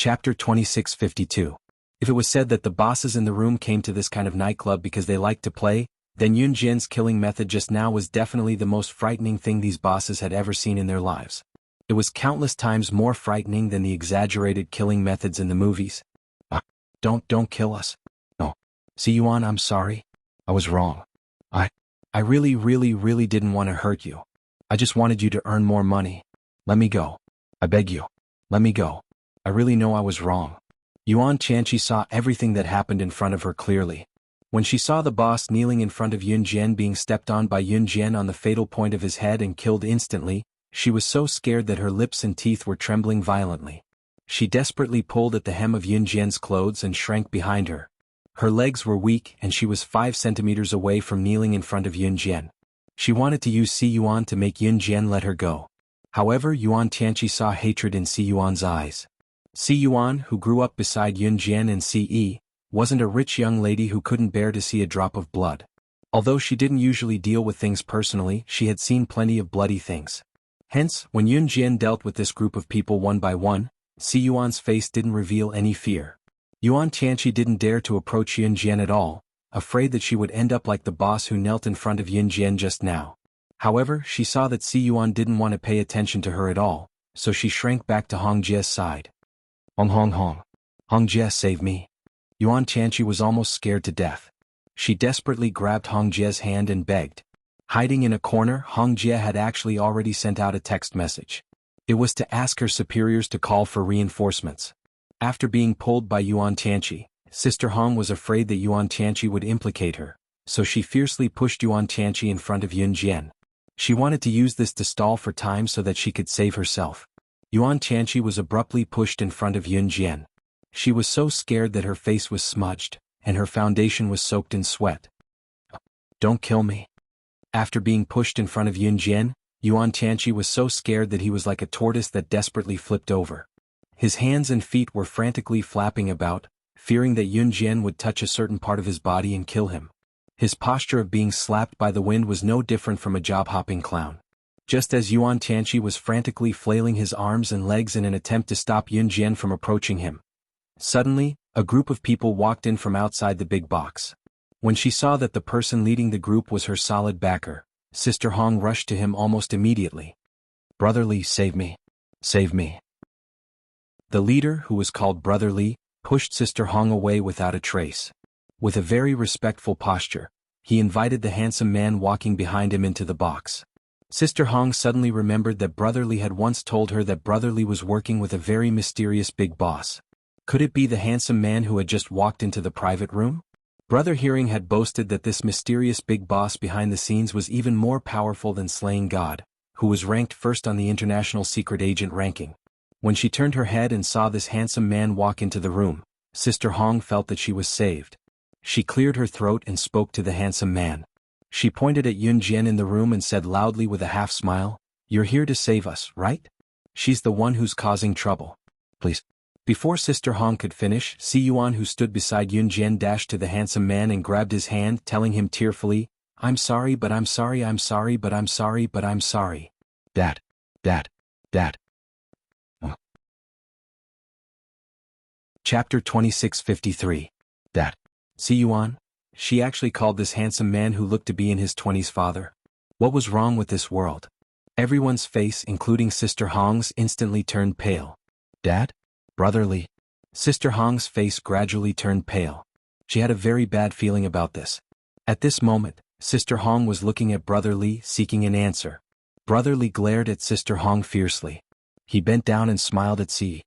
Chapter 2652. If it was said that the bosses in the room came to this kind of nightclub because they liked to play, then Yun Jian's killing method just now was definitely the most frightening thing these bosses had ever seen in their lives. It was countless times more frightening than the exaggerated killing methods in the movies. Don't kill us. No. See Yuan, I'm sorry. I was wrong. I really didn't want to hurt you. I just wanted you to earn more money. Let me go. I beg you. Let me go. I really know I was wrong. Yuan Tianqi saw everything that happened in front of her clearly. When she saw the boss kneeling in front of Yun Jian being stepped on by Yun Jian on the fatal point of his head and killed instantly, she was so scared that her lips and teeth were trembling violently. She desperately pulled at the hem of Yun Jian's clothes and shrank behind her. Her legs were weak and she was 5 centimeters away from kneeling in front of Yun Jian. She wanted to use Si Yuan to make Yun Jian let her go. However, Yuan Tianqi saw hatred in Si Yuan's eyes. Si Yuan, who grew up beside Yun Jian and Ce, wasn't a rich young lady who couldn't bear to see a drop of blood. Although she didn't usually deal with things personally, she had seen plenty of bloody things. Hence, when Yun Jian dealt with this group of people one by one, Si Yuan's face didn't reveal any fear. Yuan Tianqi didn't dare to approach Yun Jian at all, afraid that she would end up like the boss who knelt in front of Yun Jian just now. However, she saw that Si Yuan didn't want to pay attention to her at all, so she shrank back to Hong Jie's side. Hong Jie, save me. Yuan Tianqi was almost scared to death. She desperately grabbed Hong Jie's hand and begged. Hiding in a corner, Hong Jie had actually already sent out a text message. It was to ask her superiors to call for reinforcements. After being pulled by Yuan Tianqi, Sister Hong was afraid that Yuan Tianqi would implicate her, so she fiercely pushed Yuan Tianqi in front of Yun Jian. She wanted to use this to stall for time so that she could save herself. Yuan Tianqi was abruptly pushed in front of Yun Jian. She was so scared that her face was smudged, and her foundation was soaked in sweat. Don't kill me. After being pushed in front of Yun Jian, Yuan Tianqi was so scared that he was like a tortoise that desperately flipped over. His hands and feet were frantically flapping about, fearing that Yun Jian would touch a certain part of his body and kill him. His posture of being slapped by the wind was no different from a job-hopping clown. Just as Yuan Tianqi was frantically flailing his arms and legs in an attempt to stop Yun Jian from approaching him, suddenly, a group of people walked in from outside the big box. When she saw that the person leading the group was her solid backer, Sister Hong rushed to him almost immediately. Brother Li, save me. Save me. The leader, who was called Brother Li, pushed Sister Hong away without a trace. With a very respectful posture, he invited the handsome man walking behind him into the box. Sister Hong suddenly remembered that Brother Li had once told her that Brother Li was working with a very mysterious big boss. Could it be the handsome man who had just walked into the private room? Brother Hearing had boasted that this mysterious big boss behind the scenes was even more powerful than Slaying God, who was ranked first on the international secret agent ranking. When she turned her head and saw this handsome man walk into the room, Sister Hong felt that she was saved. She cleared her throat and spoke to the handsome man. She pointed at Yun Jian in the room and said loudly with a half-smile, "You're here to save us, right? She's the one who's causing trouble. Please." Before Sister Hong could finish, Si Yuan, who stood beside Yun Jian, dashed to the handsome man and grabbed his hand, telling him tearfully, I'm sorry but I'm sorry but I'm sorry. Dad. Chapter 2653. Dad. Si Yuan? She actually called this handsome man who looked to be in his 20s father. What was wrong with this world? Everyone's face, including Sister Hong's, instantly turned pale. Dad? Brother Li. Sister Hong's face gradually turned pale. She had a very bad feeling about this. At this moment, Sister Hong was looking at Brother Li, seeking an answer. Brother Li glared at Sister Hong fiercely. He bent down and smiled at Si.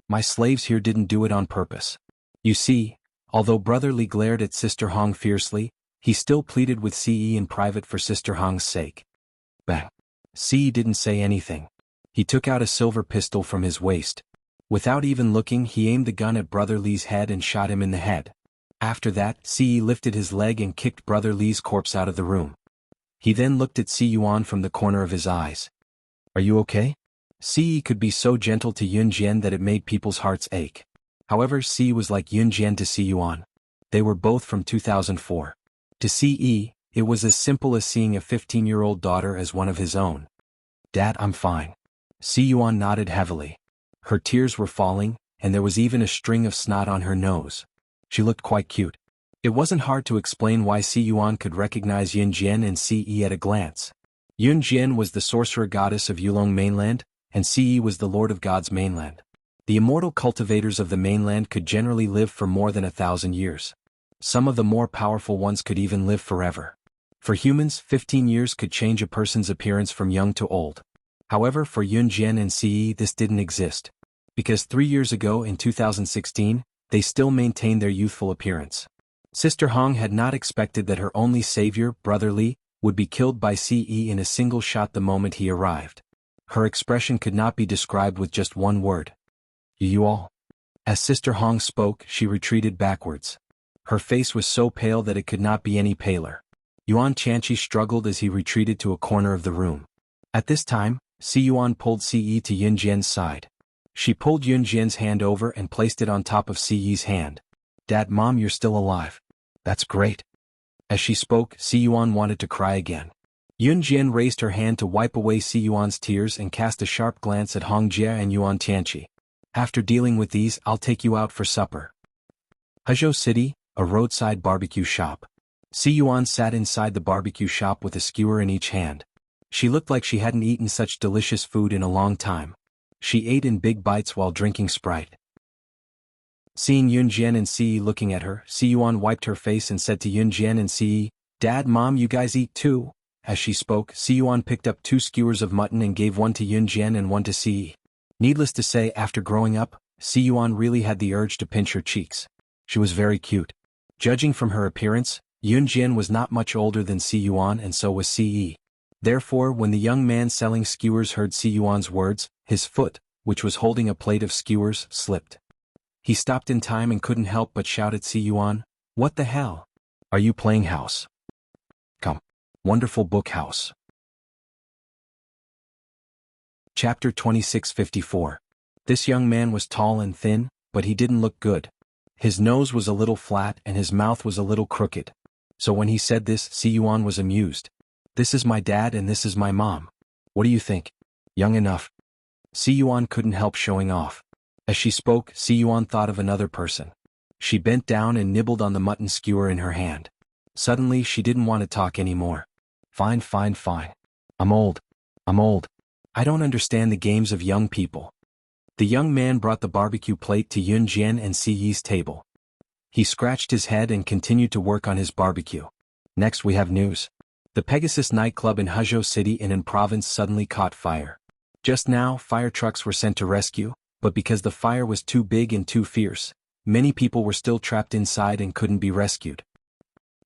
My slaves here didn't do it on purpose. You see, although Brother Li glared at Sister Hong fiercely, he still pleaded with Ce in private for Sister Hong's sake. Bang. Ce didn't say anything. He took out a silver pistol from his waist. Without even looking, he aimed the gun at Brother Li's head and shot him in the head. After that, Ce lifted his leg and kicked Brother Li's corpse out of the room. He then looked at Si Yuan from the corner of his eyes. Are you okay? Ce could be so gentle to Yun Jian that it made people's hearts ache. However, Ce was like Yun Jian to Si Yuan. They were both from 2004. To Ce, it was as simple as seeing a 15-year-old daughter as one of his own. Dad, I'm fine. Si Yuan nodded heavily. Her tears were falling, and there was even a string of snot on her nose. She looked quite cute. It wasn't hard to explain why Si Yuan could recognize Yun Jian and Si Yi at a glance. Yun Jian was the sorcerer goddess of Yulong mainland, and Si Yi was the lord of gods mainland. The immortal cultivators of the mainland could generally live for more than 1,000 years. Some of the more powerful ones could even live forever. For humans, 15 years could change a person's appearance from young to old. However, for Yun Jian and Si Yi this didn't exist. Because 3 years ago in 2016, they still maintained their youthful appearance. Sister Hong had not expected that her only savior, Brother Li, would be killed by Si Yi in a single shot the moment he arrived. Her expression could not be described with just one word. You all? As Sister Hong spoke, she retreated backwards. Her face was so pale that it could not be any paler. Yuan Tianqi struggled as he retreated to a corner of the room. At this time, Si Yuan pulled Si Yi to Yun Jian's side. She pulled Yun Jian's hand over and placed it on top of Si Yi's hand. Dad, Mom, you're still alive. That's great. As she spoke, Si Yuan wanted to cry again. Yun Jian raised her hand to wipe away Si Yuan's tears and cast a sharp glance at Hong Jie and Yuan Tianqi. After dealing with these, I'll take you out for supper. Huzhou City, a roadside barbecue shop. Si Yuan sat inside the barbecue shop with a skewer in each hand. She looked like she hadn't eaten such delicious food in a long time. She ate in big bites while drinking Sprite. Seeing Yun Jian and Si Yi looking at her, Si Yuan wiped her face and said to Yun Jian and Si Yi, Dad, Mom, you guys eat too. As she spoke, Si Yuan picked up 2 skewers of mutton and gave one to Yun Jian and one to Si Yi. Needless to say, after growing up, Si Yuan really had the urge to pinch her cheeks. She was very cute. Judging from her appearance, Yun Jian was not much older than Si Yuan and so was Si Yi. Therefore, when the young man selling skewers heard Si Yuan's words, his foot, which was holding a plate of skewers, slipped. He stopped in time and couldn't help but shout at Si Yuan, What the hell? Are you playing house? Come. Wonderful book house. Chapter 2654. This young man was tall and thin, but he didn't look good. His nose was a little flat and his mouth was a little crooked. So when he said this, Si Yuan was amused. This is my dad and this is my mom. What do you think? Young enough. Si Yuan couldn't help showing off. As she spoke, Si Yuan thought of another person. She bent down and nibbled on the mutton skewer in her hand. Suddenly she didn't want to talk anymore. Fine. I'm old. I don't understand the games of young people. The young man brought the barbecue plate to Yun Jian and Si Yi's table. He scratched his head and continued to work on his barbecue. Next we have news. The Pegasus nightclub in Huzhou City in province suddenly caught fire. Just now, fire trucks were sent to rescue, but because the fire was too big and too fierce, many people were still trapped inside and couldn't be rescued.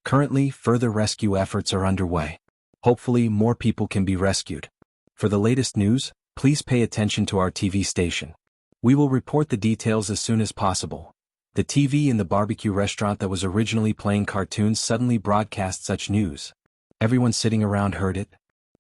Currently, further rescue efforts are underway. Hopefully, more people can be rescued. For the latest news, please pay attention to our TV station. We will report the details as soon as possible. The TV in the barbecue restaurant that was originally playing cartoons suddenly broadcast such news. Everyone sitting around heard it.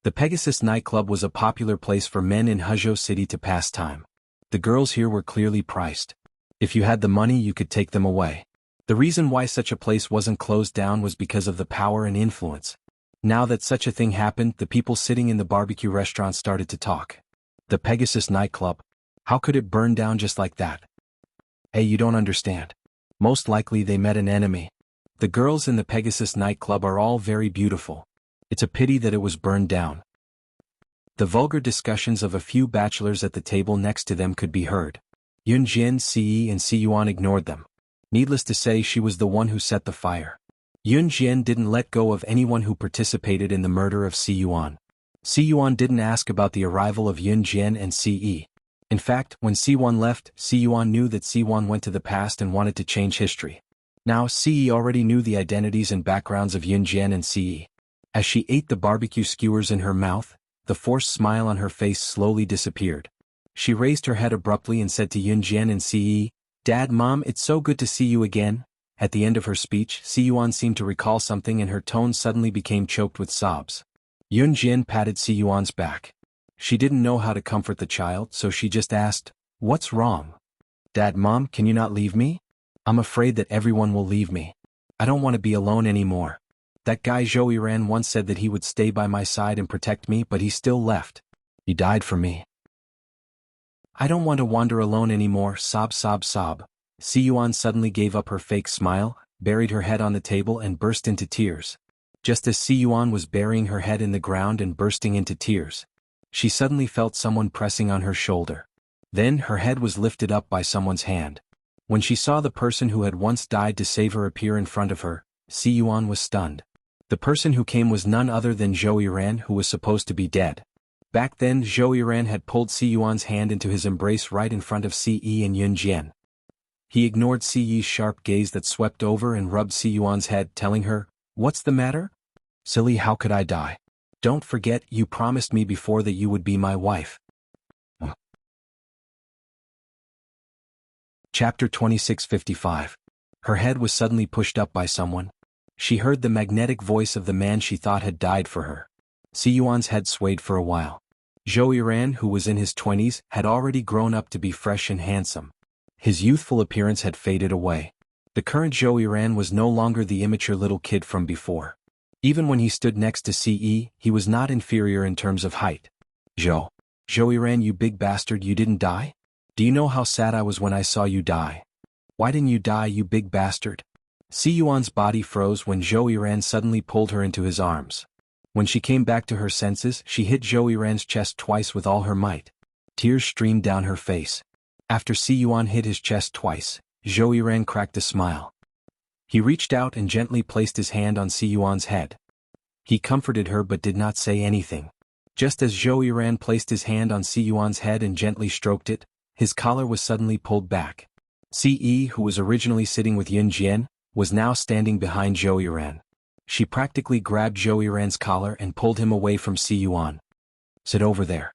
The Pegasus nightclub was a popular place for men in Huzhou City to pass time. The girls here were clearly priced. If you had the money, you could take them away. The reason why such a place wasn't closed down was because of the power and influence. Now that such a thing happened, the people sitting in the barbecue restaurant started to talk. The Pegasus nightclub? How could it burn down just like that? Hey, you don't understand. Most likely they met an enemy. The girls in the Pegasus nightclub are all very beautiful. It's a pity that it was burned down. The vulgar discussions of a few bachelors at the table next to them could be heard. Yun Jian, Si Yi and Si Yuan ignored them. Needless to say, she was the one who set the fire. Yun Jian didn't let go of anyone who participated in the murder of Si Yuan. Si Yuan didn't ask about the arrival of Yun Jian and Si Yi. In fact, when Si Yuan left, Si Yuan knew that Si Yuan went to the past and wanted to change history. Now Si Yi already knew the identities and backgrounds of Yun Jian and Si Yi. As she ate the barbecue skewers in her mouth, the forced smile on her face slowly disappeared. She raised her head abruptly and said to Yun Jian and Si Yi, Dad, Mom, it's so good to see you again. At the end of her speech, Si Yuan seemed to recall something and her tone suddenly became choked with sobs. Yun Jian patted Si Yuan's back. She didn't know how to comfort the child, so she just asked, What's wrong? Dad, Mom, can you not leave me? I'm afraid that everyone will leave me. I don't want to be alone anymore. That guy Zhou Yiran once said that he would stay by my side and protect me, but he still left. He died for me. I don't want to wander alone anymore, sob sob sob. Si Yuan suddenly gave up her fake smile, buried her head on the table and burst into tears. Just as Si Yuan was burying her head in the ground and bursting into tears, she suddenly felt someone pressing on her shoulder. Then her head was lifted up by someone's hand. When she saw the person who had once died to save her appear in front of her, Si Yuan was stunned. The person who came was none other than Zhou Yiran, who was supposed to be dead. Back then Zhou Yiran had pulled Si Yuan's hand into his embrace right in front of Si Yi and Yun Jian. He ignored Si Yi's sharp gaze that swept over and rubbed Si Yuan's head, telling her, "What's the matter? Silly, how could I die? Don't forget, you promised me before that you would be my wife." Chapter 2655. Her head was suddenly pushed up by someone. She heard the magnetic voice of the man she thought had died for her. Si Yuan's head swayed for a while. Zhou Yiran, who was in his 20s, had already grown up to be fresh and handsome. His youthful appearance had faded away. The current Zhou Yiran was no longer the immature little kid from before. Even when he stood next to Si Yi, he was not inferior in terms of height. Zhou Yiran, you big bastard, you didn't die? Do you know how sad I was when I saw you die? Why didn't you die, you big bastard? Si Yuan's body froze when Zhou Yiran suddenly pulled her into his arms. When she came back to her senses, she hit Zhou Yiran's chest twice with all her might. Tears streamed down her face. After Si Yuan hit his chest twice, Zhou Yiran cracked a smile. He reached out and gently placed his hand on Si Yuan's head. He comforted her but did not say anything. Just as Zhou Yiran placed his hand on Si Yuan's head and gently stroked it, his collar was suddenly pulled back. Si Yi, who was originally sitting with Yun Jian, was now standing behind Zhou Yiran. She practically grabbed Zhou Yiran's collar and pulled him away from Si Yuan. "Sit over there."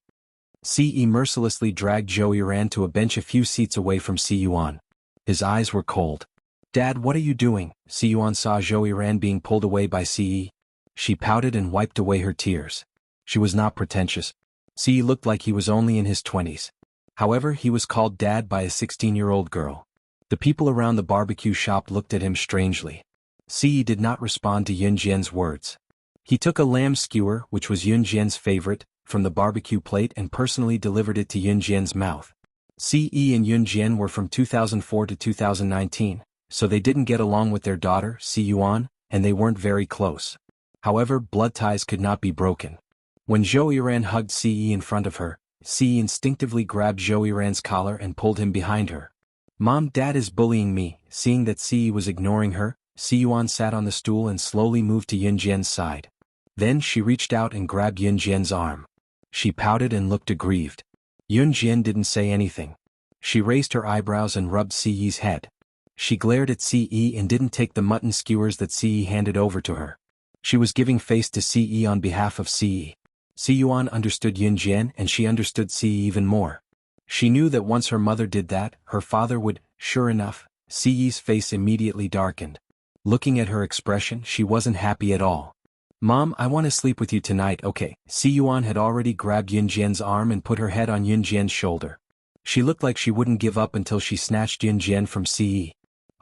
Si Yi mercilessly dragged Zhou Yiran to a bench a few seats away from Si Yuan. His eyes were cold. "Dad, what are you doing?" Si Yuan saw Zhou Yiran being pulled away by Si Yi. She pouted and wiped away her tears. She was not pretentious. Si Yi looked like he was only in his 20s. However, he was called Dad by a 16-year-old girl. The people around the barbecue shop looked at him strangely. Si Yi did not respond to Yun Jian's words. He took a lamb skewer, which was Yun Jian's favorite, from the barbecue plate and personally delivered it to Yun Jian's mouth. Si Yi and Yun Jian were from 2004 to 2019, so they didn't get along with their daughter, Si Yuan, and they weren't very close. However, blood ties could not be broken. When Zhou Yiran hugged Si Yi in front of her, Si Yi instinctively grabbed Zhou Yiran's collar and pulled him behind her. "Mom, Dad is bullying me." Seeing that Si Yi was ignoring her, Si Yuan sat on the stool and slowly moved to Yun Jian's side. Then she reached out and grabbed Yun Jian's arm. She pouted and looked aggrieved. Yun Jian didn't say anything. She raised her eyebrows and rubbed Si Yi's head. She glared at Si Yi and didn't take the mutton skewers that Si Yi handed over to her. She was giving face to Si Yi on behalf of Si Yi. Si Yuan understood Yun Jian and she understood Si Yi even more. She knew that once her mother did that, her father would. Sure enough, Si Yi's face immediately darkened. Looking at her expression, she wasn't happy at all. "Mom, I want to sleep with you tonight, okay?" Si Yuan had already grabbed Yun Jian's arm and put her head on Yun Jian's shoulder. She looked like she wouldn't give up until she snatched Yun Jian from Si Yi.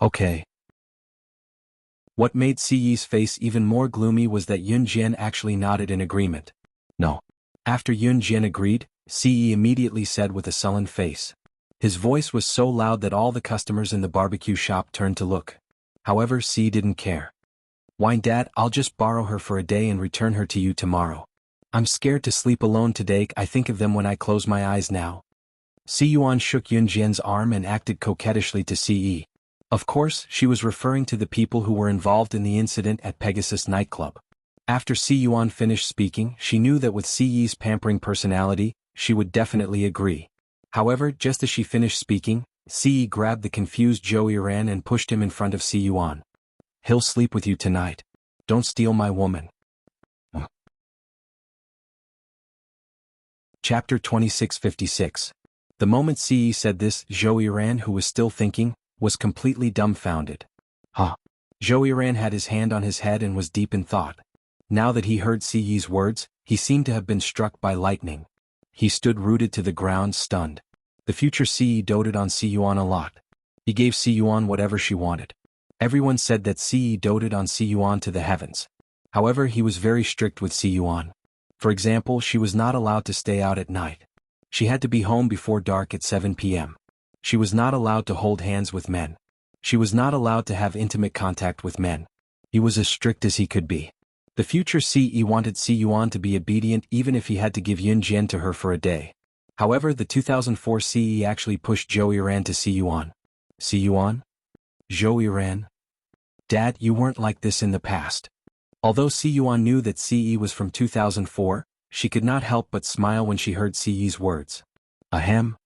"Okay." What made Si Yi's face even more gloomy was that Yun Jian actually nodded in agreement. "No." After Yun Jian agreed, Si Yi immediately said with a sullen face. His voice was so loud that all the customers in the barbecue shop turned to look. However, Si didn't care. "Why, Dad, I'll just borrow her for a day and return her to you tomorrow. I'm scared to sleep alone today. I think of them when I close my eyes now." Si Yuan shook Yun Jian's arm and acted coquettishly to Si Yi. Of course, she was referring to the people who were involved in the incident at Pegasus nightclub. After Si Yuan finished speaking, she knew that with Si Yi's pampering personality, she would definitely agree. However, just as she finished speaking, Si Yi grabbed the confused Zhou Yiran and pushed him in front of Si Yuan. "He'll sleep with you tonight. Don't steal my woman." Chapter 2656. The moment Si Yi said this, Zhou Yiran, who was still thinking, was completely dumbfounded. Huh? Zhou Yiran had his hand on his head and was deep in thought. Now that he heard Si Yi's words, he seemed to have been struck by lightning. He stood rooted to the ground, stunned. The future Si Yi doted on Si Yuan a lot. He gave Si Yuan whatever she wanted. Everyone said that Si Yi doted on Si Yuan to the heavens. However, he was very strict with Si Yuan. For example, she was not allowed to stay out at night. She had to be home before dark at 7 p.m. She was not allowed to hold hands with men. She was not allowed to have intimate contact with men. He was as strict as he could be. The future CE wanted Si Yuan to be obedient even if he had to give Yun Jian to her for a day. However, the 2004 CE actually pushed Zhou Yiran to Si Yuan. Si Yuan? Zhou Yiran? Dad, you weren't like this in the past. Although Si Yuan knew that CE was from 2004, she could not help but smile when she heard CE's words. Ahem.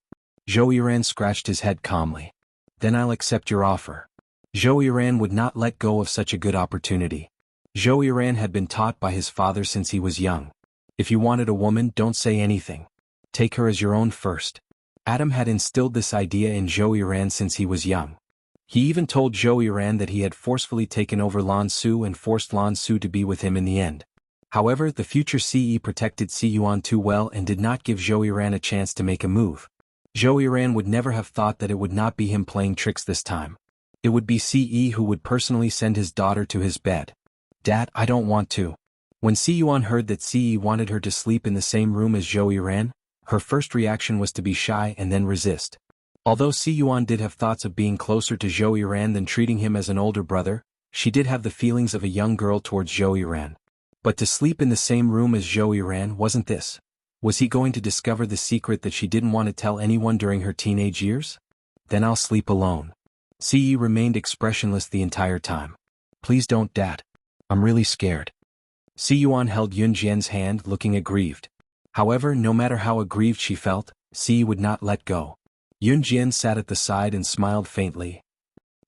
Zhou Yiran scratched his head calmly. Then I'll accept your offer. Zhou Yiran would not let go of such a good opportunity. Zhou Yiran had been taught by his father since he was young. If you wanted a woman, don't say anything. Take her as your own first. Adam had instilled this idea in Zhou Yiran since he was young. He even told Zhou Yiran that he had forcefully taken over Lan Su and forced Lan Su to be with him in the end. However, the future CE protected Si Yuan too well and did not give Zhou Yiran a chance to make a move. Zhou Yiran would never have thought that it would not be him playing tricks this time. It would be CE who would personally send his daughter to his bed. Dad, I don't want to. When Si Yuan heard that CE wanted her to sleep in the same room as Zhou Yiran, her first reaction was to be shy and then resist. Although Si Yuan did have thoughts of being closer to Zhou Yiran than treating him as an older brother, she did have the feelings of a young girl towards Zhou Yiran. But to sleep in the same room as Zhou Yiran wasn't this. Was he going to discover the secret that she didn't want to tell anyone during her teenage years? Then I'll sleep alone. CE remained expressionless the entire time. Please don't, Dad. I'm really scared. Si Yuan held Yun Jian's hand, looking aggrieved. However, no matter how aggrieved she felt, Si would not let go. Yun Jian sat at the side and smiled faintly.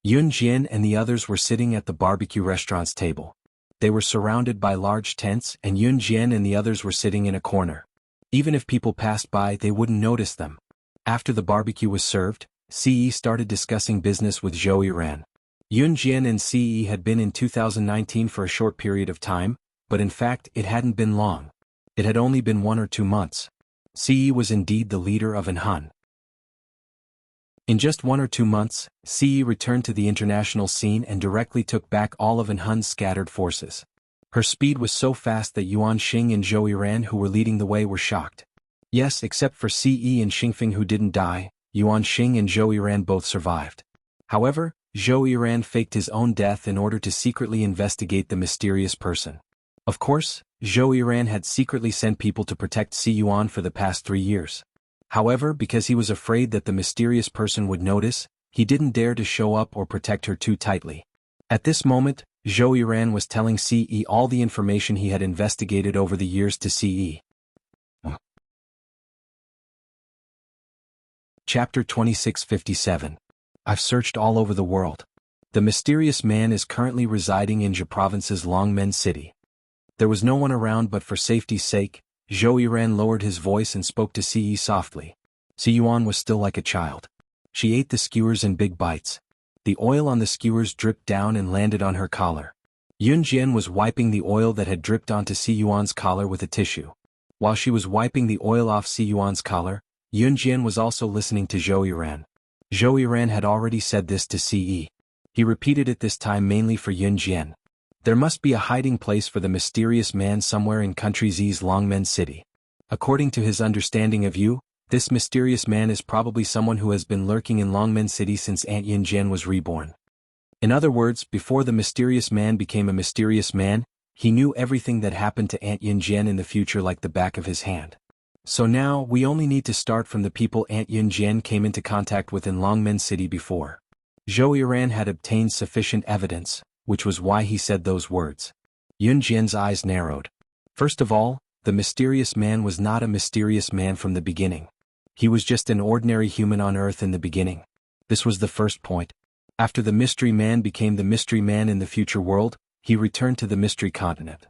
Yun Jian and the others were sitting at the barbecue restaurant's table. They were surrounded by large tents and Yun Jian and the others were sitting in a corner. Even if people passed by, they wouldn't notice them. After the barbecue was served, CE started discussing business with Zhou Yiran. Yun Jian and CE had been in 2019 for a short period of time, but in fact it hadn't been long. It had only been 1 or 2 months. CE was indeed the leader of Anhan. In just 1 or 2 months, CE returned to the international scene and directly took back all of Anhan's scattered forces. Her speed was so fast that Yuan Xing and Zhou Yiran, who were leading the way, were shocked. Yes, except for CE and Xingfeng, who didn't die, Yuan Xing and Zhou Yiran both survived. However, Zhou Yiran faked his own death in order to secretly investigate the mysterious person. Of course, Zhou Yiran had secretly sent people to protect Si Yuan for the past 3 years. However, because he was afraid that the mysterious person would notice, he didn't dare to show up or protect her too tightly. At this moment, Zhou Yiran was telling CE all the information he had investigated over the years to CE. Chapter 2657. I've searched all over the world. The mysterious man is currently residing in Zhe Province's Longmen City. There was no one around, but for safety's sake, Zhou Yiran lowered his voice and spoke to CE softly. Si Yuan was still like a child. She ate the skewers in big bites. The oil on the skewers dripped down and landed on her collar. Yun Jian was wiping the oil that had dripped onto Si Yuan's collar with a tissue. While she was wiping the oil off Si Yuan's collar, Yun Jian was also listening to Zhou Yiran. Zhou Yiran had already said this to CE. He repeated it this time mainly for Yun Jian. There must be a hiding place for the mysterious man somewhere in Country Z's Longmen City. According to his understanding of you, this mysterious man is probably someone who has been lurking in Longmen City since Aunt Yun Jian was reborn. In other words, before the mysterious man became a mysterious man, he knew everything that happened to Aunt Yun Jian in the future like the back of his hand. So now, we only need to start from the people Aunt Yun Jian came into contact with in Longmen City before. Zhou Yiran had obtained sufficient evidence, which was why he said those words. Yun Jian's eyes narrowed. First of all, the mysterious man was not a mysterious man from the beginning. He was just an ordinary human on Earth in the beginning. This was the first point. After the mystery man became the mystery man in the future world, he returned to the mystery continent.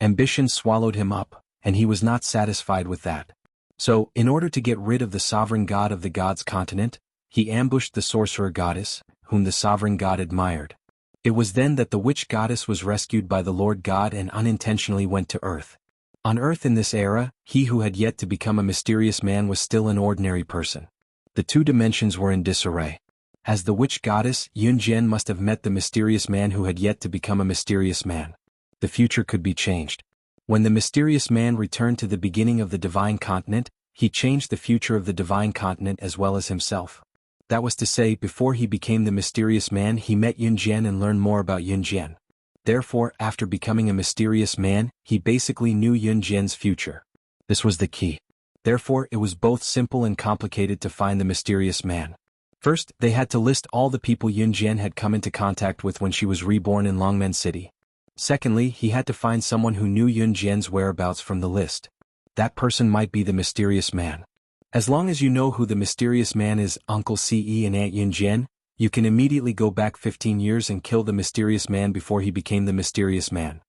Ambition swallowed him up, and he was not satisfied with that. So, in order to get rid of the sovereign god of the gods continent, he ambushed the sorcerer goddess, whom the sovereign god admired. It was then that the witch goddess was rescued by the Lord God and unintentionally went to Earth. On Earth in this era, he who had yet to become a mysterious man was still an ordinary person. The 2 dimensions were in disarray. As the witch goddess, Yun Jian must have met the mysterious man who had yet to become a mysterious man. The future could be changed. When the mysterious man returned to the beginning of the divine continent, He changed the future of the divine continent as well as himself. That was to say, before he became the mysterious man, he met Yunjian and learned more about Yunjian. Therefore, after becoming a mysterious man, he basically knew Yunjian's future. This was the key. Therefore, it was both simple and complicated to find the mysterious man. First, they had to list all the people Yunjian had come into contact with when she was reborn in Longmen City. Secondly, he had to find someone who knew Yunjian's whereabouts from the list. That person might be the mysterious man. As long as you know who the mysterious man is, Uncle Ce and Aunt Yunjian, you can immediately go back 15 years and kill the mysterious man before he became the mysterious man.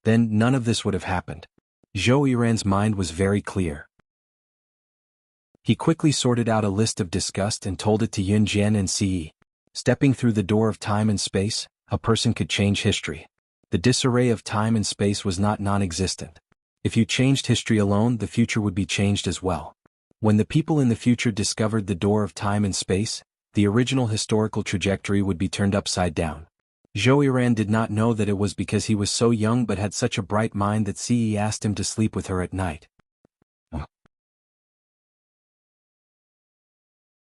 Then none of this would have happened. Zhou Yiran's mind was very clear. He quickly sorted out a list of disgust and told it to Yunjian and Ce. Stepping through the door of time and space, a person could change history. The disarray of time and space was not non-existent. If you changed history alone, the future would be changed as well. When the people in the future discovered the door of time and space, the original historical trajectory would be turned upside down. Zhou Yiran did not know that it was because he was so young but had such a bright mind that Ce asked him to sleep with her at night.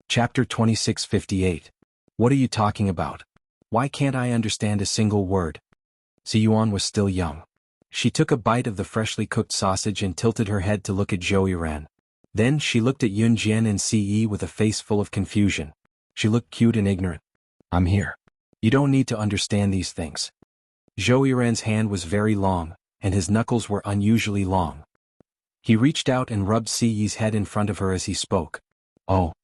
Chapter 2658. What are you talking about? Why can't I understand a single word? Siyuan was still young. She took a bite of the freshly cooked sausage and tilted her head to look at Zhou Yiran. Then she looked at Yunjian and Ce with a face full of confusion. She looked cute and ignorant. I'm here. You don't need to understand these things. Zhou Yiran's hand was very long, and his knuckles were unusually long. He reached out and rubbed Ce's head in front of her as he spoke. Oh.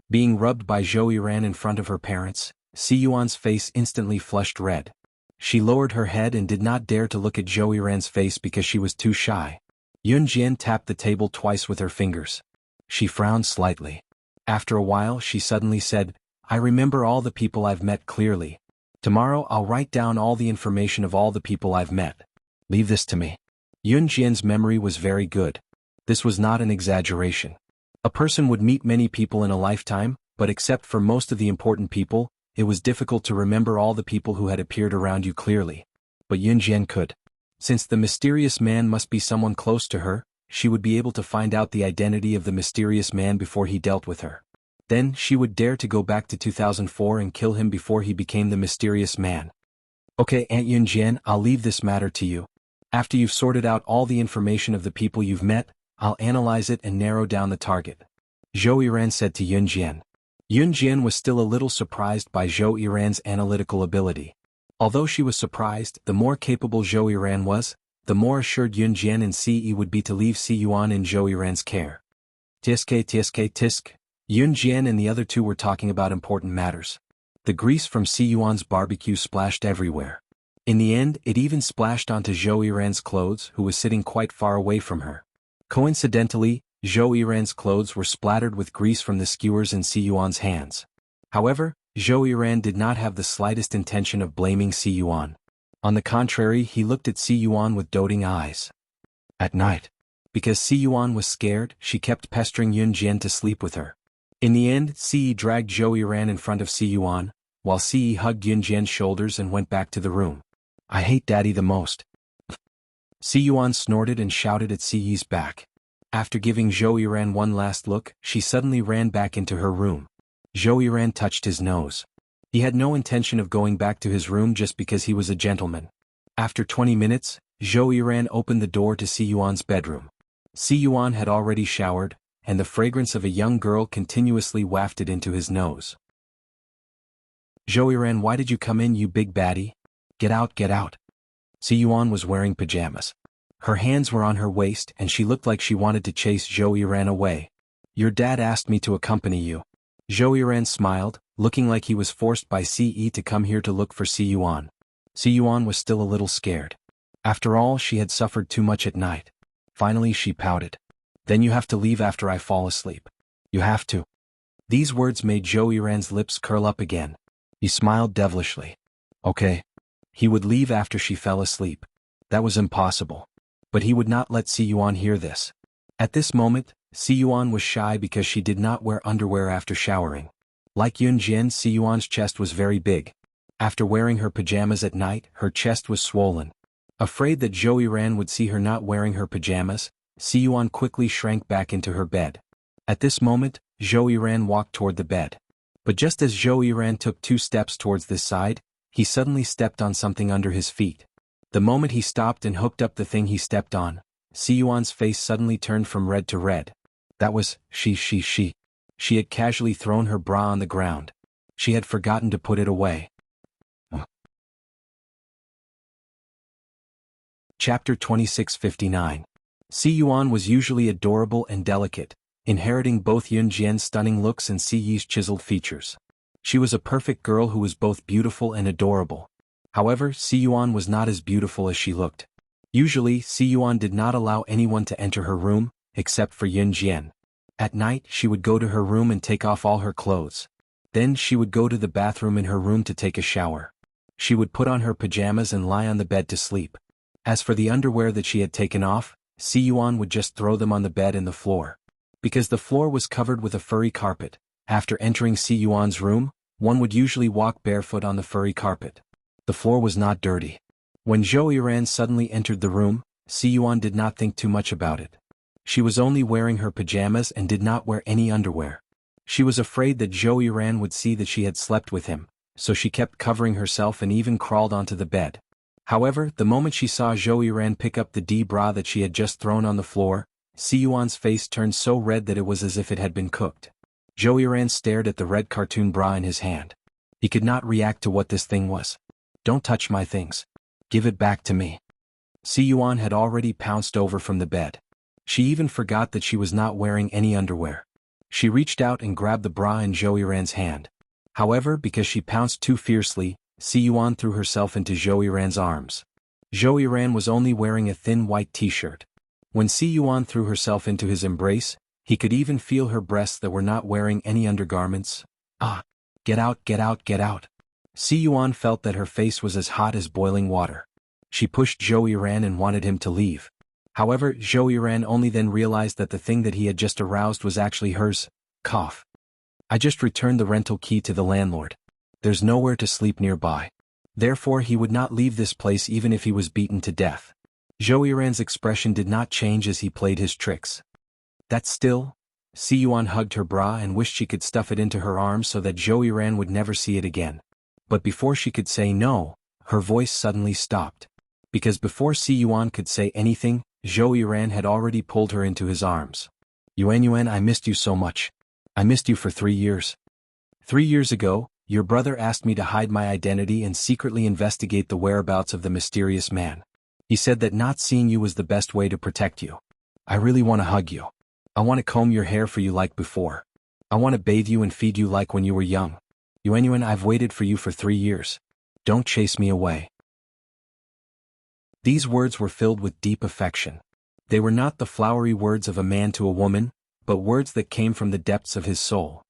Being rubbed by Zhou Yiran in front of her parents, Siyuan's face instantly flushed red. She lowered her head and did not dare to look at Zhou Yiran's face because she was too shy. Yunjian tapped the table twice with her fingers. She frowned slightly. After a while she suddenly said, I remember all the people I've met clearly. Tomorrow I'll write down all the information of all the people I've met. Leave this to me. Yunjian's memory was very good. This was not an exaggeration. A person would meet many people in a lifetime, but except for most of the important people, it was difficult to remember all the people who had appeared around you clearly. But Yunjian could. Since the mysterious man must be someone close to her, she would be able to find out the identity of the mysterious man before he dealt with her. Then she would dare to go back to 2004 and kill him before he became the mysterious man. Okay, Aunt Yunjian, I'll leave this matter to you. After you've sorted out all the information of the people you've met, I'll analyze it and narrow down the target. Zhou Yiran said to Yunjian. Yunjian was still a little surprised by Zhou Yiran's analytical ability. Although she was surprised, the more capable Zhou Yiran was, the more assured Yunjian and Ce would be to leave Siyuan in Zhou Yiran's care. Tisk. Yunjian and the other two were talking about important matters. The grease from Siyuan's barbecue splashed everywhere. In the end, it even splashed onto Zhou Yiran's clothes, who was sitting quite far away from her. Coincidentally, Zhou Yiran's clothes were splattered with grease from the skewers in Siyuan's hands. However, Zhou Yiran did not have the slightest intention of blaming Siyuan. On the contrary, he looked at Siyuan with doting eyes. At night, because Siyuan was scared, she kept pestering Yunjian to sleep with her. In the end, Ce dragged Zhou Yiran in front of Siyuan, while Ce hugged Yunjian's shoulders and went back to the room. I hate Daddy the most. Siyuan snorted and shouted at Ce's back. After giving Zhou Yiran one last look, she suddenly ran back into her room. Zhou Yiran touched his nose. He had no intention of going back to his room just because he was a gentleman. After 20 minutes, Zhou Yiran opened the door to Siyuan's bedroom. Siyuan had already showered, and the fragrance of a young girl continuously wafted into his nose. Zhou Yiran, why did you come in, you big baddie? Get out, get out. Siyuan was wearing pajamas. Her hands were on her waist and she looked like she wanted to chase Zhou Yiran away. Your dad asked me to accompany you. Zhou Yiran smiled, looking like he was forced by Ce to come here to look for Siyuan. Siyuan was still a little scared. After all, she had suffered too much at night. Finally she pouted. Then you have to leave after I fall asleep. You have to. These words made Zhou Yiran's lips curl up again. He smiled devilishly. Okay. He would leave after she fell asleep. That was impossible. But he would not let Siyuan hear this. At this moment, Siyuan was shy because she did not wear underwear after showering. Like Yunjian, Siyuan's chest was very big. After wearing her pajamas at night, her chest was swollen. Afraid that Zhou Yiran would see her not wearing her pajamas, Siyuan quickly shrank back into her bed. At this moment, Zhou Yiran walked toward the bed. But just as Zhou Yiran took 2 steps towards this side, he suddenly stepped on something under his feet. The moment he stopped and hooked up the thing he stepped on, Si Yuan's face suddenly turned from red to red. That was, she. She had casually thrown her bra on the ground. She had forgotten to put it away. Chapter 2659. Si Yuan was usually adorable and delicate, inheriting both Yun Jian's stunning looks and Si Yi's chiseled features. She was a perfect girl who was both beautiful and adorable. However, Si Yuan was not as beautiful as she looked. Usually, Si Yuan did not allow anyone to enter her room, except for Yun Jian. At night, she would go to her room and take off all her clothes. Then she would go to the bathroom in her room to take a shower. She would put on her pajamas and lie on the bed to sleep. As for the underwear that she had taken off, Si Yuan would just throw them on the bed and the floor. Because the floor was covered with a furry carpet, after entering Si Yuan's room, one would usually walk barefoot on the furry carpet. The floor was not dirty. When Zhou Yiran suddenly entered the room, Si Yuan did not think too much about it. She was only wearing her pajamas and did not wear any underwear. She was afraid that Zhou Yiran would see that she had slept with him, so she kept covering herself and even crawled onto the bed. However, the moment she saw Zhou Yiran pick up the D-bra that she had just thrown on the floor, Si Yuan's face turned so red that it was as if it had been cooked. Zhou Yiran stared at the red cartoon bra in his hand. He could not react to what this thing was. "Don't touch my things. Give it back to me." Si Yuan had already pounced over from the bed. She even forgot that she was not wearing any underwear. She reached out and grabbed the bra in Zhou Yiran's hand. However, because she pounced too fiercely, Si Yuan threw herself into Zhou Yiran's arms. Zhou Yiran was only wearing a thin white t-shirt. When Si Yuan threw herself into his embrace, he could even feel her breasts that were not wearing any undergarments. "Ah! Get out, get out, get out!" Si Yuan felt that her face was as hot as boiling water. She pushed Zhou Yiran and wanted him to leave. However, Zhou Yiran only then realized that the thing that he had just aroused was actually hers. Cough. "I just returned the rental key to the landlord. There's nowhere to sleep nearby. Therefore he would not leave this place even if he was beaten to death." Zhou Yiran's expression did not change as he played his tricks. "That still?" Si Yuan hugged her bra and wished she could stuff it into her arms so that Zhou Yiran would never see it again. But before she could say no, her voice suddenly stopped. Because before Si Yuan could say anything, Zhou Yiran had already pulled her into his arms. Yuan, I missed you so much. I missed you for 3 years. 3 years ago, your brother asked me to hide my identity and secretly investigate the whereabouts of the mysterious man. He said that not seeing you was the best way to protect you. I really want to hug you. I want to comb your hair for you like before. I want to bathe you and feed you like when you were young. Yuan, I've waited for you for 3 years. Don't chase me away." These words were filled with deep affection. They were not the flowery words of a man to a woman, but words that came from the depths of his soul.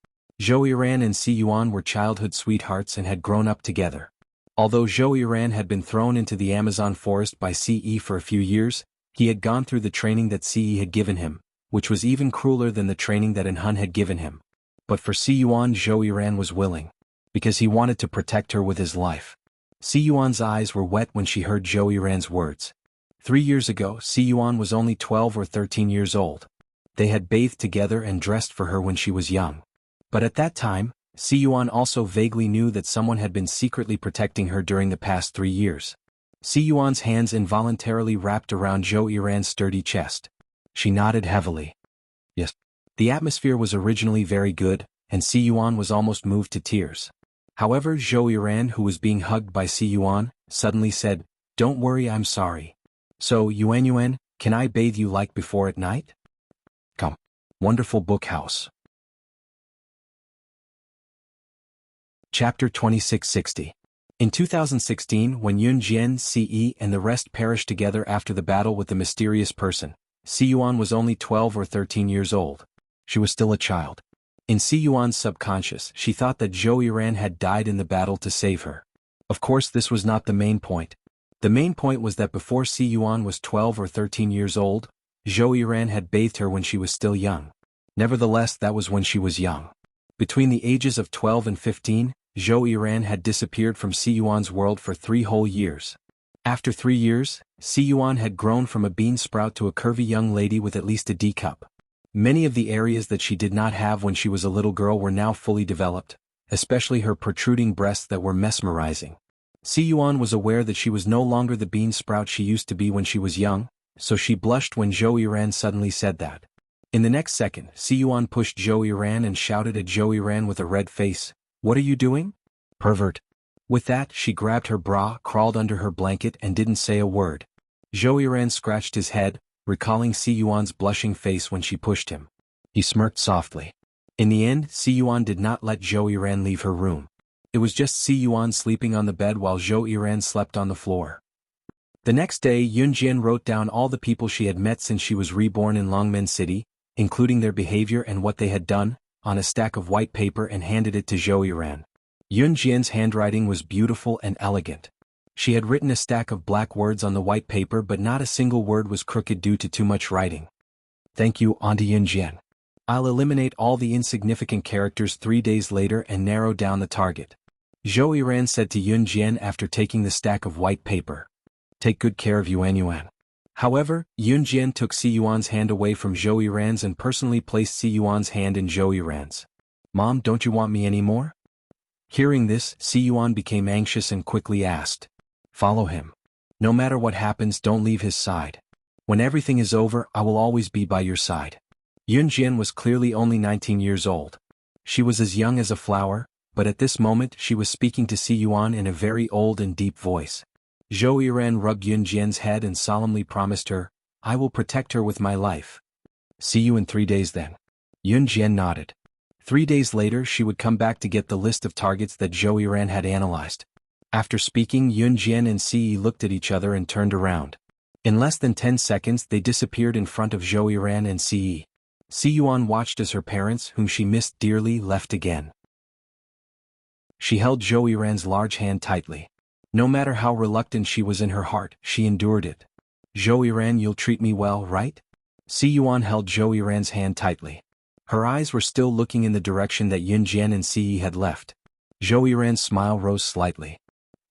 Zhou Yiran and Si Yuan were childhood sweethearts and had grown up together. Although Zhou Yiran had been thrown into the Amazon forest by Si Yi for a few years, he had gone through the training that Si Yi had given him, which was even crueler than the training that An Hun had given him. But for Si Yuan, Zhou Yiran was willing, because he wanted to protect her with his life. Si Yuan's eyes were wet when she heard Zhou Yiran's words. 3 years ago, Si Yuan was only 12 or 13 years old. They had bathed together and dressed for her when she was young. But at that time, Si Yuan also vaguely knew that someone had been secretly protecting her during the past 3 years. Si Yuan's hands involuntarily wrapped around Zhou Yiran's sturdy chest. She nodded heavily. Yes. The atmosphere was originally very good, and Si Yuan was almost moved to tears. However, Zhou Yiran, who was being hugged by Si Yuan, suddenly said, "Don't worry, I'm sorry. So, Yuan, can I bathe you like before at night?" Come. Wonderful book house. Chapter 2660. In 2016, when Yun Jian, Si Yi and the rest perished together after the battle with the mysterious person, Si Yuan was only 12 or 13 years old. She was still a child. In Si Yuan's subconscious, she thought that Zhou Yiran had died in the battle to save her. Of course, this was not the main point. The main point was that before Si Yuan was 12 or 13 years old, Zhou Yiran had bathed her when she was still young. Nevertheless, that was when she was young. Between the ages of 12 and 15, Zhou Yiran had disappeared from Si Yuan's world for 3 whole years. After 3 years, Si Yuan had grown from a bean sprout to a curvy young lady with at least a D cup. Many of the areas that she did not have when she was a little girl were now fully developed, especially her protruding breasts that were mesmerizing. Si Yuan was aware that she was no longer the bean sprout she used to be when she was young, so she blushed when Zhou Yiran suddenly said that. In the next second, Si Yuan pushed Zhou Yiran and shouted at Zhou Yiran with a red face, "What are you doing? Pervert." With that, she grabbed her bra, crawled under her blanket and didn't say a word. Zhou Yiran scratched his head, recalling Si Yuan's blushing face when she pushed him. He smirked softly. In the end, Si Yuan did not let Zhou Yiran leave her room. It was just Si Yuan sleeping on the bed while Zhou Yiran slept on the floor. The next day, Yun Jian wrote down all the people she had met since she was reborn in Longmen City, including their behavior and what they had done, on a stack of white paper and handed it to Zhou Yiran. Yun Jian's handwriting was beautiful and elegant. She had written a stack of black words on the white paper, but not a single word was crooked due to too much writing. "Thank you, Auntie Yun Jian. I'll eliminate all the insignificant characters 3 days later and narrow down the target," Zhou Yiran said to Yun Jian after taking the stack of white paper. "Take good care of Yuan Yuan." However, Yun Jian took Si Yuan's hand away from Zhou Yiran's and personally placed Si Yuan's hand in Zhou Yiran's. "Mom, don't you want me anymore?" Hearing this, Si Yuan became anxious and quickly asked, "Follow him. No matter what happens, don't leave his side. When everything is over, I will always be by your side." Yun Jian was clearly only 19 years old. She was as young as a flower, but at this moment she was speaking to Si Yuan in a very old and deep voice. Zhou Yiran rubbed Yun Jian's head and solemnly promised her, "I will protect her with my life. See you in 3 days then." Yun Jian nodded. 3 days later she would come back to get the list of targets that Zhou Yiran had analyzed. After speaking, Yun Jian and Si looked at each other and turned around. In less than 10 seconds they disappeared in front of Zhou Yiran and Si. Si Yuan watched as her parents, whom she missed dearly, left again. She held Zhou Yiran's large hand tightly. No matter how reluctant she was in her heart, she endured it. "Zhou Yiran, you'll treat me well, right?" Si Yuan held Zhou Yiran's hand tightly. Her eyes were still looking in the direction that Yun Jian and Si had left. Zhou Yiran's smile rose slightly.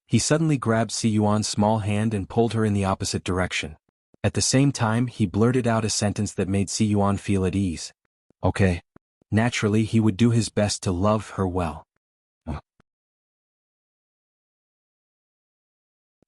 He suddenly grabbed Si Yuan's small hand and pulled her in the opposite direction. At the same time, he blurted out a sentence that made Si Yuan feel at ease. "Okay." Naturally, he would do his best to love her well.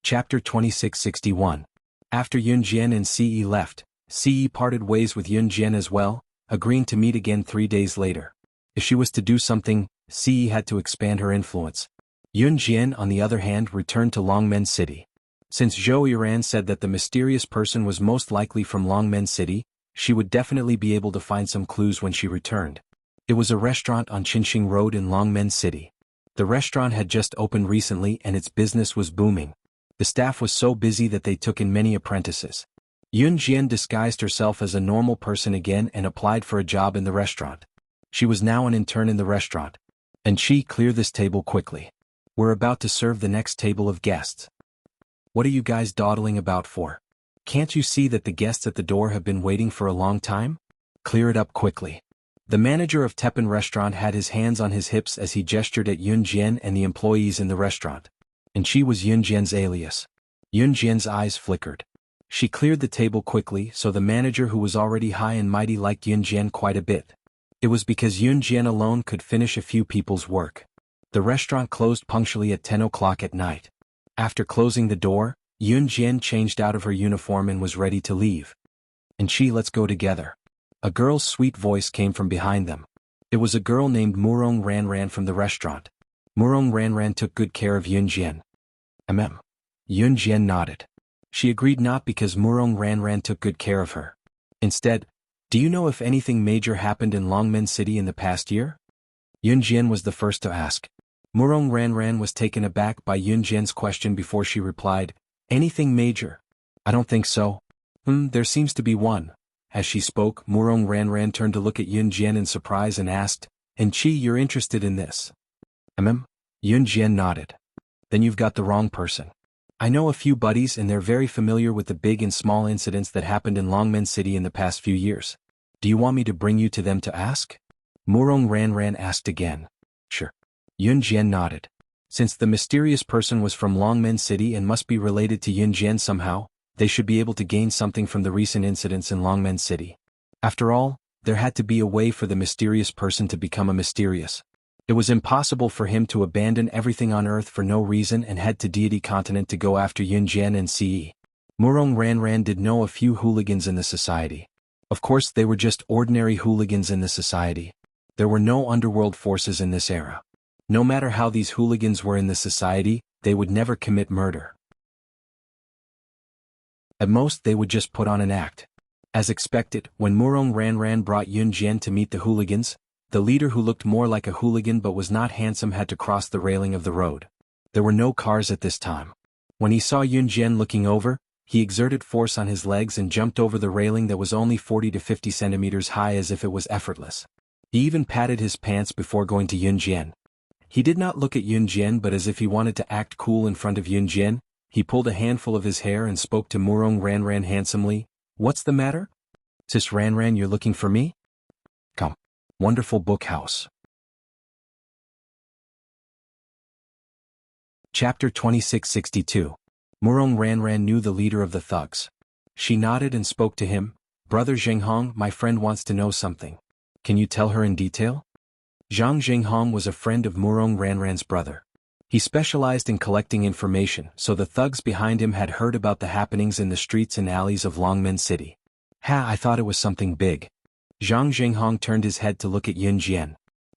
Chapter 2661. After Yun Jian and Si left, Si parted ways with Yun Jian as well, agreeing to meet again 3 days later. If she was to do something, Si had to expand her influence. Yun Jian, on the other hand, returned to Longmen City. Since Zhou Yiran said that the mysterious person was most likely from Longmen City, she would definitely be able to find some clues when she returned. It was a restaurant on Qinxing Road in Longmen City. The restaurant had just opened recently and its business was booming. The staff was so busy that they took in many apprentices. Yun Jian disguised herself as a normal person again and applied for a job in the restaurant. She was now an intern in the restaurant. "And clear this table quickly. We're about to serve the next table of guests." "What are you guys dawdling about for? Can't you see that the guests at the door have been waiting for a long time? Clear it up quickly." The manager of Teppan restaurant had his hands on his hips as he gestured at Yun Jian and the employees in the restaurant. And she was Yun Jian's alias. Yun Jian's eyes flickered. She cleared the table quickly, so the manager, who was already high and mighty, liked Yun Jian quite a bit. It was because Yun Jian alone could finish a few people's work. The restaurant closed punctually at 10 o'clock at night. After closing the door, Yun Jian changed out of her uniform and was ready to leave. "And let's go together." A girl's sweet voice came from behind them. It was a girl named Murong Ranran from the restaurant. Murong Ranran took good care of Yun Jian. Yun Jian nodded. She agreed, not because Murong Ranran took good care of her. Instead, "Do you know if anything major happened in Longmen City in the past year?" Yun Jian was the first to ask. Murong Ranran was taken aback by Yun Jian's question before she replied, "Anything major? I don't think so." There seems to be one." As she spoke, Murong Ranran turned to look at Yun Jian in surprise and asked, "And you're interested in this?" Yun Jian nodded. "Then you've got the wrong person. I know a few buddies and they're very familiar with the big and small incidents that happened in Longmen City in the past few years. Do you want me to bring you to them to ask?" Murong Ranran asked again. "Sure." Yun Jian nodded. Since the mysterious person was from Longmen City and must be related to Yun Jian somehow, they should be able to gain something from the recent incidents in Longmen City. After all, There had to be a way for the mysterious person to become a mysterious. It was impossible for him to abandon everything on Earth for no reason and head to Deity Continent to go after Yunjian and Ce. Murong Ranran did know a few hooligans in the society. Of course they were just ordinary hooligans in the society. There were no underworld forces in this era. No matter how these hooligans were in the society, they would never commit murder. At most they would just put on an act. As expected, when Murong Ranran brought Yunjian to meet the hooligans, the leader who looked more like a hooligan but was not handsome had to cross the railing of the road. There were no cars at this time. When he saw Yunjian looking over, he exerted force on his legs and jumped over the railing that was only 40 to 50 centimeters high as if it was effortless. He even patted his pants before going to Yunjian. He did not look at Yunjian, but as if he wanted to act cool in front of Yunjian, he pulled a handful of his hair and spoke to Murong Ranran handsomely. "What's the matter? Sis Ranran, you're looking for me? Come. Wonderful book house." Chapter 2662. Murong Ranran knew the leader of the thugs. She nodded and spoke to him. "Brother Jianghu, my friend wants to know something. Can you tell her in detail?" Zhang Jianghu was a friend of Murong Ranran's brother. He specialized in collecting information, so the thugs behind him had heard about the happenings in the streets and alleys of Longmen City. "Ha, I thought it was something big." Zhang Jianghu turned his head to look at Yunjian.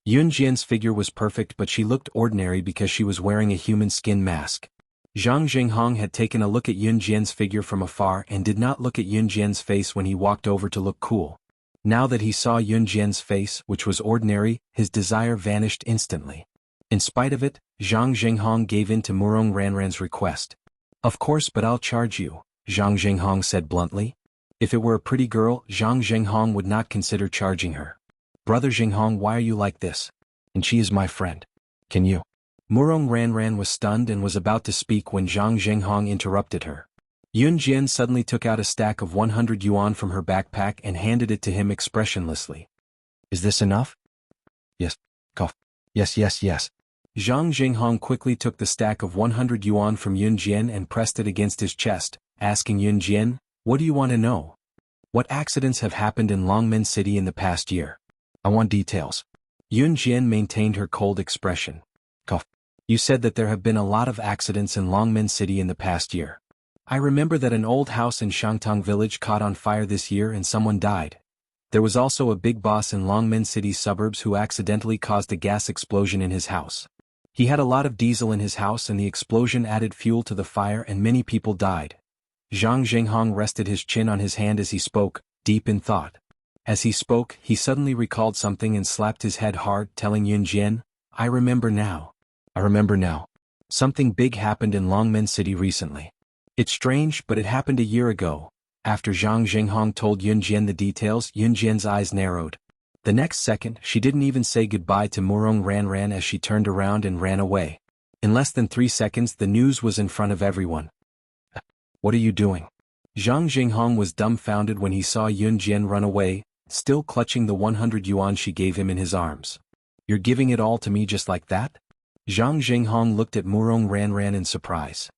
Yunjian's figure was perfect, but she looked ordinary because she was wearing a human skin mask. Zhang Jianghu had taken a look at Yunjian's figure from afar and did not look at Yunjian's face when he walked over to look cool. Now that he saw Yunjian's face, which was ordinary, his desire vanished instantly. In spite of it, Zhang Jianghu gave in to Murong Ranran's request. "Of course, but I'll charge you," Zhang Jianghu said bluntly. If it were a pretty girl, Zhang Jianghu would not consider charging her. "Brother Jianghu, why are you like this? And she is my friend. Can you?" Murong Ranran was stunned and was about to speak when Zhang Jianghu interrupted her. Yunjian suddenly took out a stack of 100 yuan from her backpack and handed it to him expressionlessly. "Is this enough?" "Yes." Cough. "Yes, yes, yes." Zhang Jianghu quickly took the stack of 100 yuan from Yunjian and pressed it against his chest, asking Yunjian, "What do you want to know? What accidents have happened in Longmen City in the past year? I want details." Yunjian maintained her cold expression. Cough. "You said that there have been a lot of accidents in Longmen City in the past year. I remember that an old house in Shangtang village caught on fire this year and someone died. There was also a big boss in Longmen City suburbs who accidentally caused a gas explosion in his house. He had a lot of diesel in his house and the explosion added fuel to the fire and many people died." Zhang Jianghu rested his chin on his hand as he spoke, deep in thought. As he spoke, he suddenly recalled something and slapped his head hard, telling Yunjian, "I remember now. I remember now. Something big happened in Longmen City recently. It's strange, but it happened a year ago." After Zhang Jianghu told Yunjian the details, Yunjian's eyes narrowed. The next second, she didn't even say goodbye to Murong Ranran as she turned around and ran away. In less than 3 seconds, the news was in front of everyone. "What are you doing?" Zhang Jianghu was dumbfounded when he saw Yunjian run away, still clutching the 100 yuan she gave him in his arms. "You're giving it all to me just like that?" Zhang Jianghu looked at Murong Ranran in surprise.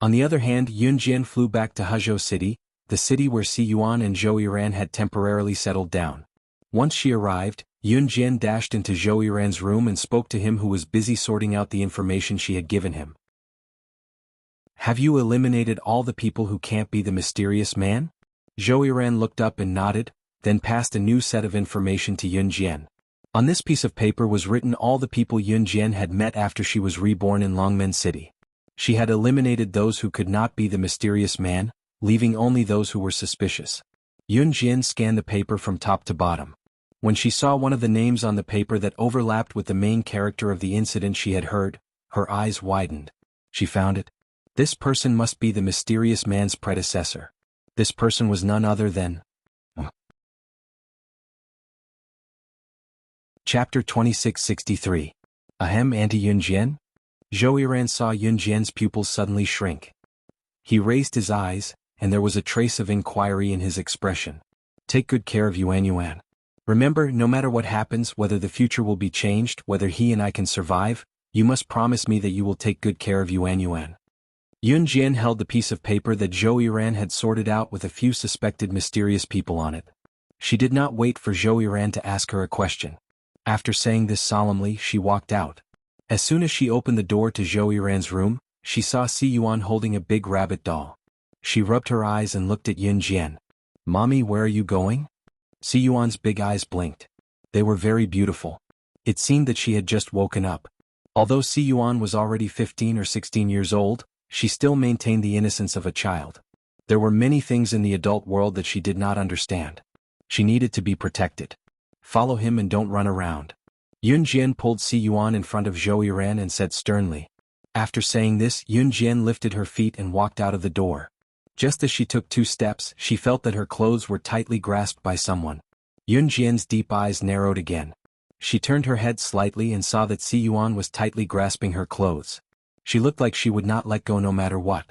On the other hand, Yunjian flew back to Huzhou City, the city where Si Yuan and Zhou Yiran had temporarily settled down. Once she arrived, Yunjian dashed into Zhou Yiran's room and spoke to him, who was busy sorting out the information she had given him. "Have you eliminated all the people who can't be the mysterious man?" Zhou Yiran looked up and nodded, then passed a new set of information to Yunjian. On this piece of paper was written all the people Yunjian had met after she was reborn in Longmen City. She had eliminated those who could not be the mysterious man, leaving only those who were suspicious. Yunjian scanned the paper from top to bottom. When she saw one of the names on the paper that overlapped with the main character of the incident she had heard, her eyes widened. She found it. This person must be the mysterious man's predecessor. This person was none other than... Chapter 2663. Ahem, Anti-Yunjian? Zhou Yiran saw Yunjian's pupils suddenly shrink. He raised his eyes, and there was a trace of inquiry in his expression. "Take good care of Yuan. Remember, no matter what happens, whether the future will be changed, whether he and I can survive, you must promise me that you will take good care of Yuan. Yunjian held the piece of paper that Zhou Yiran had sorted out with a few suspected mysterious people on it. She did not wait for Zhou Yiran to ask her a question. After saying this solemnly, she walked out. As soon as she opened the door to Zhou Yiran's room, she saw Si Yuan holding a big rabbit doll. She rubbed her eyes and looked at Yun Jian. "Mommy, where are you going?" Si Yuan's big eyes blinked. They were very beautiful. It seemed that she had just woken up. Although Si Yuan was already 15 or 16 years old, she still maintained the innocence of a child. There were many things in the adult world that she did not understand. She needed to be protected. "Follow him and don't run around." Yun Jian pulled Si Yuan in front of Zhou Yiran and said sternly. After saying this, Yun Jian lifted her feet and walked out of the door. Just as she took 2 steps, she felt that her clothes were tightly grasped by someone. Yun Jian's deep eyes narrowed again. She turned her head slightly and saw that Si Yuan was tightly grasping her clothes. She looked like she would not let go no matter what.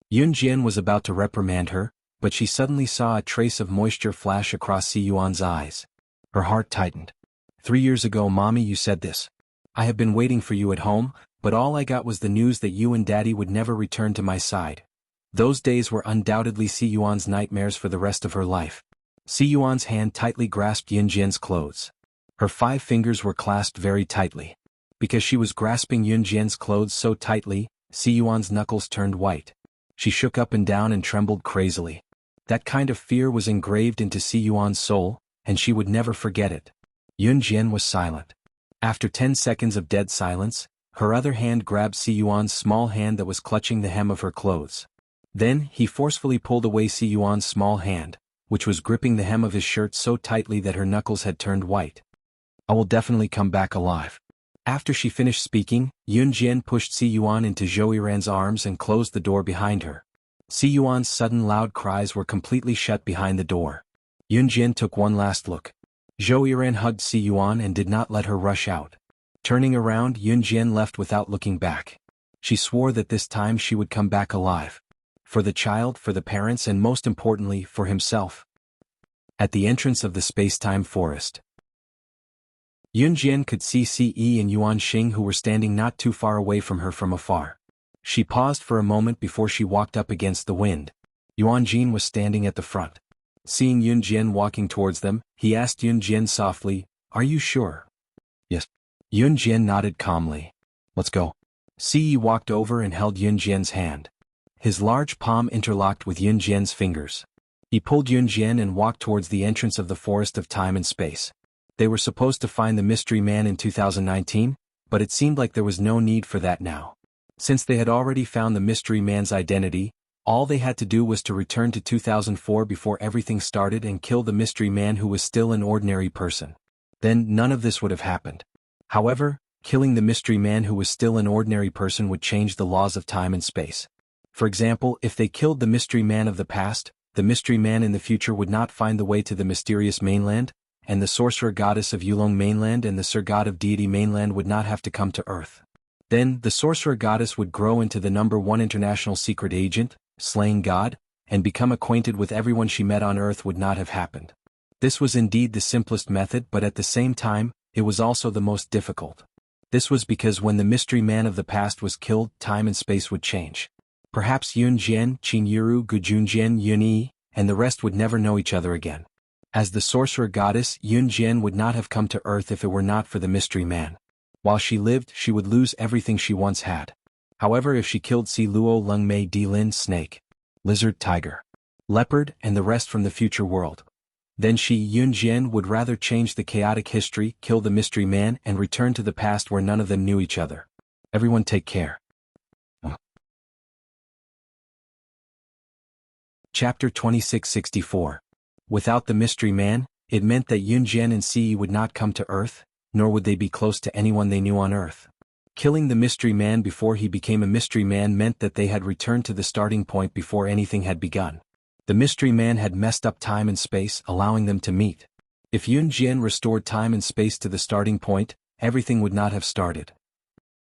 Yun Jian was about to reprimand her, but she suddenly saw a trace of moisture flash across Si Yuan's eyes. Her heart tightened. 3 years ago, Mommy, you said this. I have been waiting for you at home, but all I got was the news that you and Daddy would never return to my side. Those days were undoubtedly Si Yuan's nightmares for the rest of her life. Si Yuan's hand tightly grasped Yun Jian's clothes. Her 5 fingers were clasped very tightly. Because she was grasping Yun Jian's clothes so tightly, Si Yuan's knuckles turned white. She shook up and down and trembled crazily. That kind of fear was engraved into Si Yuan's soul, and she would never forget it. Yun Jian was silent. After 10 seconds of dead silence, her other hand grabbed Si Yuan's small hand that was clutching the hem of her clothes. Then, he forcefully pulled away Si Yuan's small hand, which was gripping the hem of his shirt so tightly that her knuckles had turned white. I will definitely come back alive. After she finished speaking, Yun Jian pushed Si Yuan into Zhou Yiran's arms and closed the door behind her. Si Yuan's sudden loud cries were completely shut behind the door. Yun Jian took one last look. Zhou Yiran hugged Si Yuan and did not let her rush out. Turning around, Yun Jian left without looking back. She swore that this time she would come back alive. For the child, for the parents, and most importantly, for himself. At the entrance of the space-time forest, Yun Jian could see Ce and Yuan Xing, who were standing not too far away from her from afar. She paused for a moment before she walked up against the wind. Yuan Jin was standing at the front. Seeing Yun Jian walking towards them, he asked Yun Jian softly, "Are you sure?" "Yes." Yun Jian nodded calmly. "Let's go." Ce walked over and held Yun Jian's hand. His large palm interlocked with Yun Jian's fingers. He pulled Yun Jian and walked towards the entrance of the forest of time and space. They were supposed to find the mystery man in 2019, but it seemed like there was no need for that now. Since they had already found the mystery man's identity, all they had to do was to return to 2004 before everything started and kill the mystery man who was still an ordinary person. Then none of this would have happened. However, killing the mystery man who was still an ordinary person would change the laws of time and space. For example, if they killed the mystery man of the past, the mystery man in the future would not find the way to the mysterious mainland, and the sorcerer goddess of Yulong mainland and the Sir God of Deity mainland would not have to come to Earth. Then, the sorcerer goddess would grow into the #1 international secret agent, slaying God, and become acquainted with everyone she met on Earth would not have happened. This was indeed the simplest method, but at the same time, it was also the most difficult. This was because when the mystery man of the past was killed, time and space would change. Perhaps Yun Jian, Qin Yiru, Gujunjian, Yun Yi, and the rest would never know each other again. As the sorcerer goddess, Yun Jian would not have come to Earth if it were not for the mystery man. While she lived, she would lose everything she once had. However, if she killed Si Luo, Lung Mei, Di Lin, snake, lizard, tiger, leopard, and the rest from the future world, then she, Yun Jian, would rather change the chaotic history, kill the mystery man, and return to the past where none of them knew each other. Everyone take care. Chapter 2664. Without the mystery man, it meant that Yun Jian and Ce would not come to Earth, nor would they be close to anyone they knew on Earth. Killing the mystery man before he became a mystery man meant that they had returned to the starting point before anything had begun. The mystery man had messed up time and space, allowing them to meet. If Yun Jian restored time and space to the starting point, everything would not have started.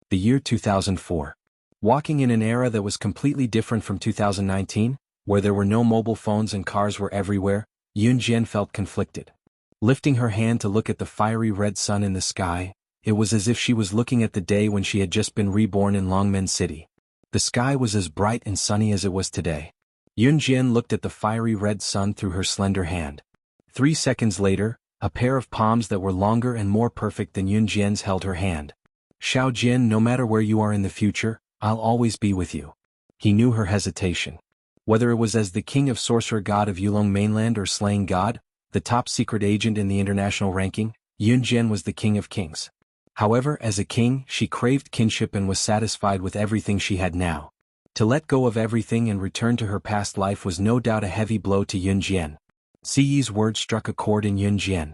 The year 2004. Walking in an era that was completely different from 2019, where there were no mobile phones and cars were everywhere, Yun Jian felt conflicted. Lifting her hand to look at the fiery red sun in the sky, it was as if she was looking at the day when she had just been reborn in Longmen City. The sky was as bright and sunny as it was today. Yun Jian looked at the fiery red sun through her slender hand. 3 seconds later, a pair of palms that were longer and more perfect than Yun Jian's held her hand. Xiao Jin, no matter where you are in the future, I'll always be with you. He knew her hesitation. Whether it was as the king of sorcerer god of Yulong mainland or slaying god, the top secret agent in the international ranking, Yun Jian was the king of kings. However, as a king, she craved kinship and was satisfied with everything she had now. To let go of everything and return to her past life was no doubt a heavy blow to Yun Jian. Siyi's words struck a chord in Yun Jian.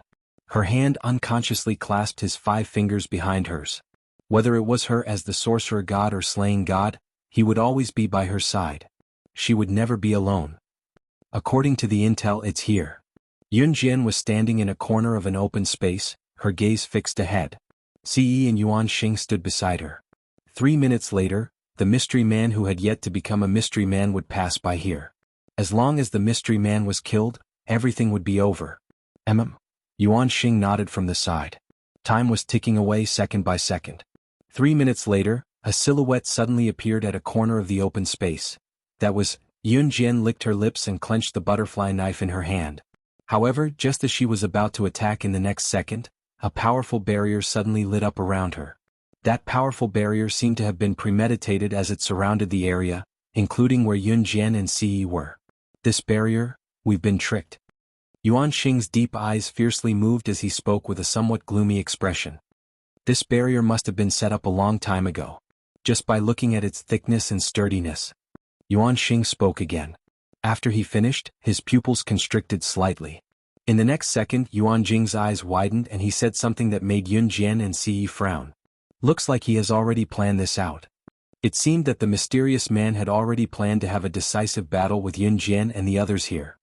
Her hand unconsciously clasped his 5 fingers behind hers. Whether it was her as the sorcerer god or slaying god, he would always be by her side. She would never be alone. According to the intel, it's here. Yun Jian was standing in a corner of an open space, her gaze fixed ahead. Siyi and Yuan Xing stood beside her. 3 minutes later, the mystery man who had yet to become a mystery man would pass by here. As long as the mystery man was killed, everything would be over. Yuan Xing nodded from the side. Time was ticking away second by second. 3 minutes later, a silhouette suddenly appeared at a corner of the open space. That was, Yun Jian licked her lips and clenched the butterfly knife in her hand. However, just as she was about to attack in the next second, a powerful barrier suddenly lit up around her. That powerful barrier seemed to have been premeditated as it surrounded the area, including where Yun Jian and Siyi were. This barrier, we've been tricked. Yuan Xing's deep eyes fiercely moved as he spoke with a somewhat gloomy expression. This barrier must have been set up a long time ago. Just by looking at its thickness and sturdiness. Yuan Xing spoke again. After he finished, his pupils constricted slightly. In the next second, Yuan Jing's eyes widened and he said something that made Yun Jian and Siyi frown. Looks like he has already planned this out. It seemed that the mysterious man had already planned to have a decisive battle with Yun Jian and the others here.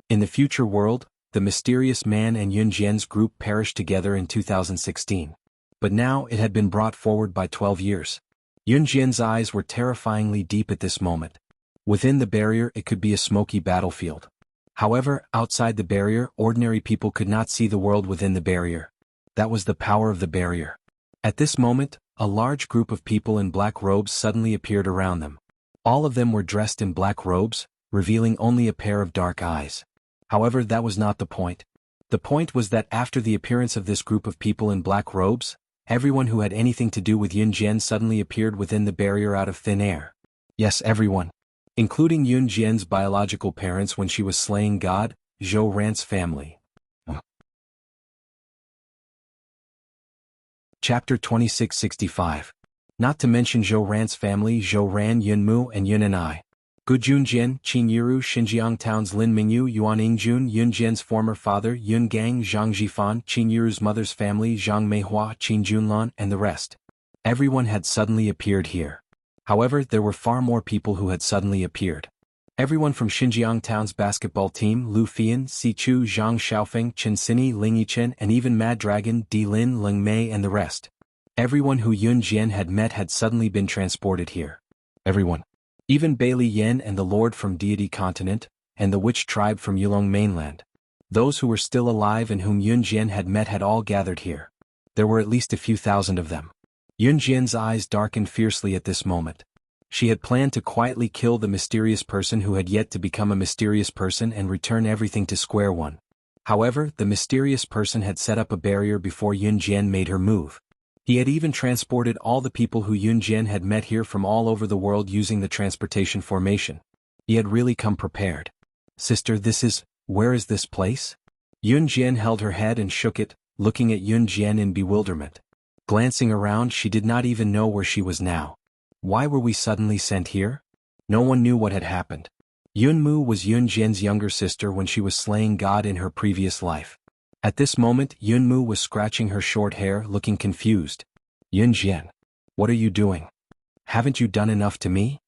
In the future world, the mysterious man and Yun Jian's group perished together in 2016. But now it had been brought forward by 12 years. Yun Jian's eyes were terrifyingly deep at this moment. Within the barrier it could be a smoky battlefield. However, outside the barrier, ordinary people could not see the world within the barrier. That was the power of the barrier. At this moment, a large group of people in black robes suddenly appeared around them. All of them were dressed in black robes, revealing only a pair of dark eyes. However, that was not the point. The point was that after the appearance of this group of people in black robes, everyone who had anything to do with Yun Jian suddenly appeared within the barrier out of thin air. Yes, everyone. Including Yun Jian's biological parents when she was slaying God, Zhou Ran's family. Chapter 2665. Not to mention Zhou Ran's family, Zhou Ran, Yun Mu and Yun and I. Gu Junjian, Qin Yiru, Xinjiang Town's Lin Mingyu, Yuan Yingjun, Yun Jian's former father, Yun Gang, Zhang Jifan, Qin Yiru's mother's family, Zhang Meihua, Qin Junlan, and the rest. Everyone had suddenly appeared here. However, there were far more people who had suddenly appeared. Everyone from Xinjiang Town's basketball team, Lu Fian, Si Chu, Zhang Xiaofeng, Chen Sini, Ling Yichen, and even Mad Dragon, Di Lin, Ling Mei, and the rest. Everyone who Yun Jian had met had suddenly been transported here. Everyone. Even Bailey Yen and the Lord from Deity Continent, and the witch tribe from Yulong mainland. Those who were still alive and whom Yun Jian had met had all gathered here. There were at least a few thousand of them. Yun Jian's eyes darkened fiercely at this moment. She had planned to quietly kill the mysterious person who had yet to become a mysterious person and return everything to square one. However, the mysterious person had set up a barrier before Yun Jian made her move. He had even transported all the people who Yun Jian had met here from all over the world using the transportation formation. He had really come prepared. Sister, where is this place? Yun Jian held her head and shook it, looking at Yun Jian in bewilderment. Glancing around, she did not even know where she was now. Why were we suddenly sent here? No one knew what had happened. Yun Mu was Yun Jian's younger sister when she was slaying God in her previous life. At this moment, Yun Mu was scratching her short hair, looking confused. Yun Jian, what are you doing? Haven't you done enough to me?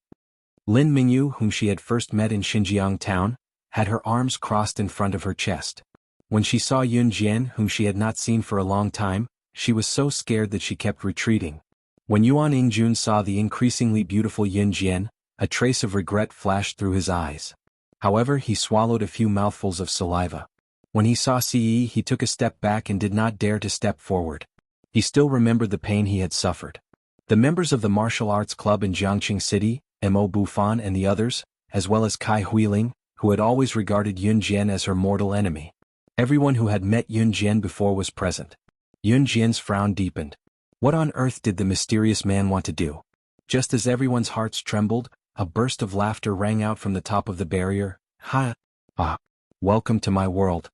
Lin Mingyu, whom she had first met in Xinjiang Town, had her arms crossed in front of her chest. When she saw Yun Jian, whom she had not seen for a long time, she was so scared that she kept retreating. When Yuan Yingjun saw the increasingly beautiful Yun Jian, a trace of regret flashed through his eyes. However, he swallowed a few mouthfuls of saliva. When he saw Siyi, he took a step back and did not dare to step forward. He still remembered the pain he had suffered. The members of the martial arts club in Jiangqing City, Mo Bufan and the others, as well as Kai Huiling, who had always regarded Yun Jian as her mortal enemy. Everyone who had met Yun Jian before was present. Yun Jian's frown deepened. What on earth did the mysterious man want to do? Just as everyone's hearts trembled, a burst of laughter rang out from the top of the barrier. Ha! Ah! Welcome to my world.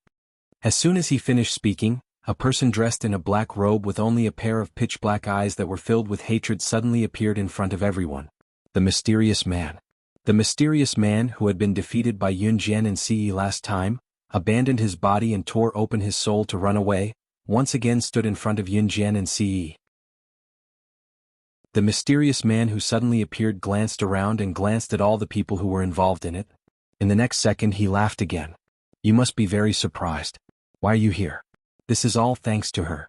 As soon as he finished speaking, a person dressed in a black robe with only a pair of pitch-black eyes that were filled with hatred suddenly appeared in front of everyone. The mysterious man. The mysterious man who had been defeated by Yun Jian and Ce last time, abandoned his body and tore open his soul to run away, once again stood in front of Yun Jian and Ce. The mysterious man who suddenly appeared glanced around and glanced at all the people who were involved in it. In the next second he laughed again. You must be very surprised. Why are you here? This is all thanks to her.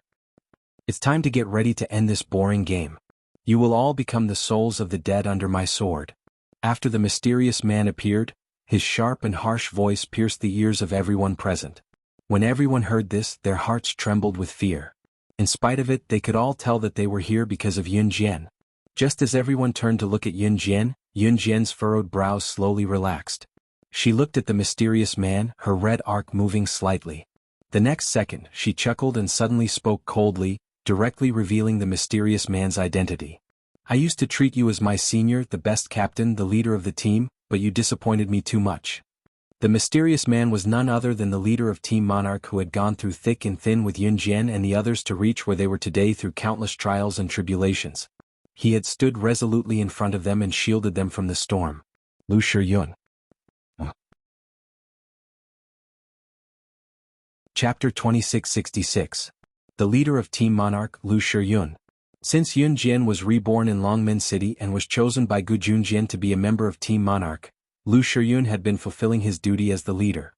It's time to get ready to end this boring game. You will all become the souls of the dead under my sword. After the mysterious man appeared, his sharp and harsh voice pierced the ears of everyone present. When everyone heard this, their hearts trembled with fear. In spite of it, they could all tell that they were here because of Yun Jian. Just as everyone turned to look at Yun Jian's furrowed brows slowly relaxed. She looked at the mysterious man, her red arc moving slightly. The next second, she chuckled and suddenly spoke coldly, directly revealing the mysterious man's identity. I used to treat you as my senior, the best captain, the leader of the team, but you disappointed me too much. The mysterious man was none other than the leader of Team Monarch who had gone through thick and thin with Yun Jian and the others to reach where they were today through countless trials and tribulations. He had stood resolutely in front of them and shielded them from the storm. Lu Shiyun. Chapter 2666. The leader of Team Monarch, Lu Shiyun. Since Yun Jian was reborn in Longmen City and was chosen by Gu Junjian to be a member of Team Monarch, Lu Shiyun had been fulfilling his duty as the leader.